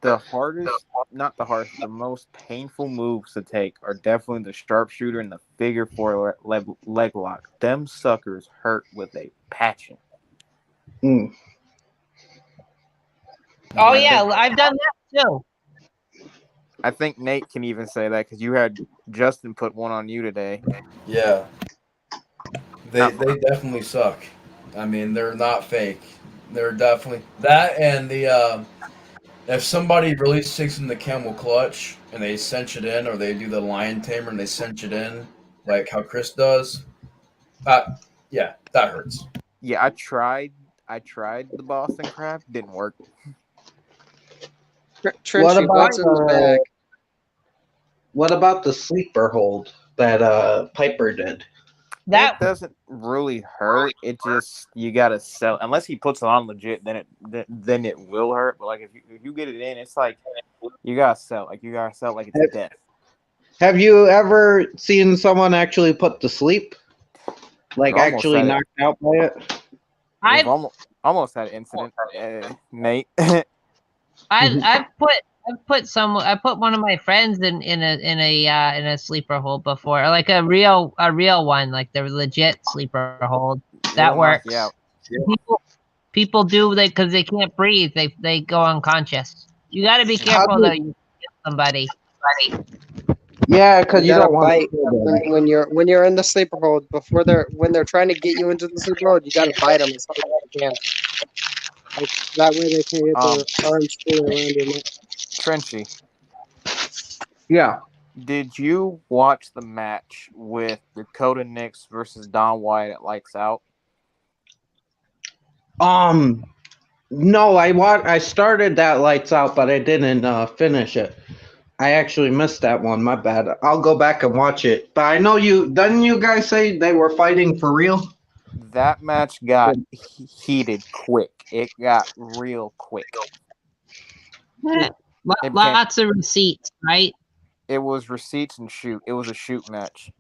[SPEAKER 4] the hardest, not the hardest, the most painful moves to take are definitely the sharpshooter and the figure four leg lock. Them suckers hurt with a passion.
[SPEAKER 3] Mm.
[SPEAKER 5] Oh yeah, I've done that too.
[SPEAKER 4] I think Nate can even say that because you had Justin put one on you today.
[SPEAKER 1] Yeah. They definitely suck. I mean, they're not fake. They're definitely that, and the if somebody really sticks in the camel clutch and they cinch it in, or they do the lion tamer and they cinch it in, like how Chris does, yeah, that hurts.
[SPEAKER 4] Yeah, I tried the Boston Crab, didn't work.
[SPEAKER 2] Trenchy, what's in the bag?
[SPEAKER 3] What about the sleeper hold that Piper did?
[SPEAKER 4] That doesn't really hurt. It just, you gotta sell. Unless he puts it on legit, then it will hurt. But like if you get it in, it's like you gotta sell. Like you gotta sell like it's death.
[SPEAKER 3] Have you ever seen someone actually put to sleep? Like actually knocked out by it?
[SPEAKER 4] I've almost had an incident, Nate.
[SPEAKER 5] I put one of my friends in a sleeper hold before, like a real one, like the legit sleeper hold. That works.
[SPEAKER 4] Yeah.
[SPEAKER 5] People do because they can't breathe. They go unconscious. You got to be careful though. You kill somebody.
[SPEAKER 3] Yeah, because you don't
[SPEAKER 2] bite when you're in the sleeper hold when they're trying to get you into the sleeper hold. You got to bite them as hard as you can. Like, that way they can get their arms free around your neck.
[SPEAKER 4] Trenchy.
[SPEAKER 3] Yeah.
[SPEAKER 4] Did you watch the match with Dakota Nix versus Don White at Lights Out?
[SPEAKER 3] No, I started that Lights Out, but I didn't finish it. I actually missed that one. My bad. I'll go back and watch it. But I know didn't you guys say they were fighting for real?
[SPEAKER 4] That match got heated quick. It got real quick.
[SPEAKER 5] Lots of receipts, right?
[SPEAKER 4] It was receipts and shoot. It was a shoot match.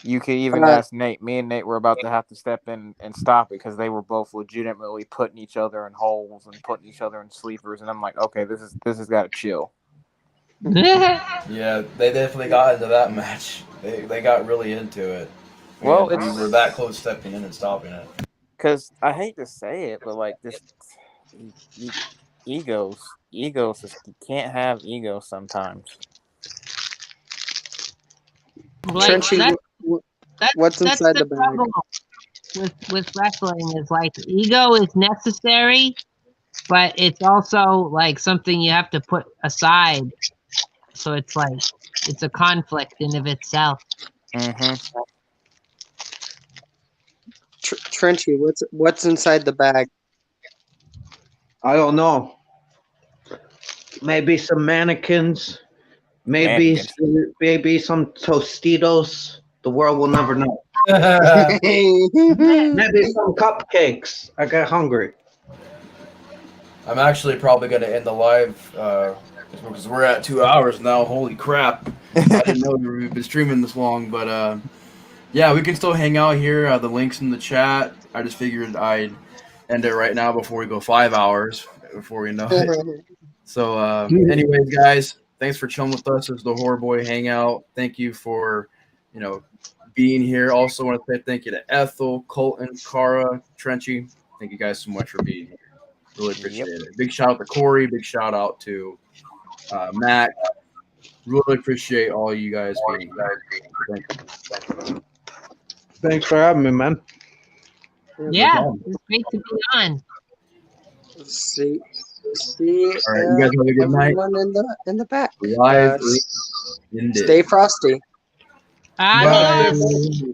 [SPEAKER 4] You could even ask Nate. Me and Nate were about to have to step in and stop it because they were both legitimately putting each other in holes and putting each other in sleepers. And I'm like, okay, this has got to chill.
[SPEAKER 1] Yeah, they definitely got into that match. They got really into it.
[SPEAKER 4] Well,
[SPEAKER 1] we were that close stepping in and stopping it.
[SPEAKER 4] Because I hate to say it, but like this, egos, you can't have ego sometimes.
[SPEAKER 2] Trenchy, what's inside the bag?
[SPEAKER 5] with wrestling is like ego is necessary, but it's also like something you have to put aside. So it's like it's a conflict in of itself.
[SPEAKER 4] Mm-hmm.
[SPEAKER 2] Trenchy, what's inside the bag?
[SPEAKER 3] I don't know. Maybe some mannequins. Maybe some Tostitos. The world will never know. Maybe some cupcakes. I got hungry.
[SPEAKER 1] I'm actually probably going to end the live because we're at 2 hours now. Holy crap. I didn't know we've been streaming this long, but yeah, we can still hang out here. The link's in the chat. I just figured I'd end it right now before we go 5 hours, before we know it. So anyways, guys, thanks for chilling with us. This is the Horrorboy Hangout. Thank you for, being here. Also want to say thank you to Ethel, Colton, Cara, Trenchy. Thank you guys so much for being here. Really appreciate it. Big shout out to Corey. Big shout out to Matt. Really appreciate all you guys being here. Thank you.
[SPEAKER 3] Thanks for having me, man.
[SPEAKER 5] Yeah, it's great to be on.
[SPEAKER 2] See.
[SPEAKER 1] All right, you guys have a good night.
[SPEAKER 2] In the back.
[SPEAKER 1] Live.
[SPEAKER 2] Stay frosty.
[SPEAKER 5] Adios.
[SPEAKER 1] Bye.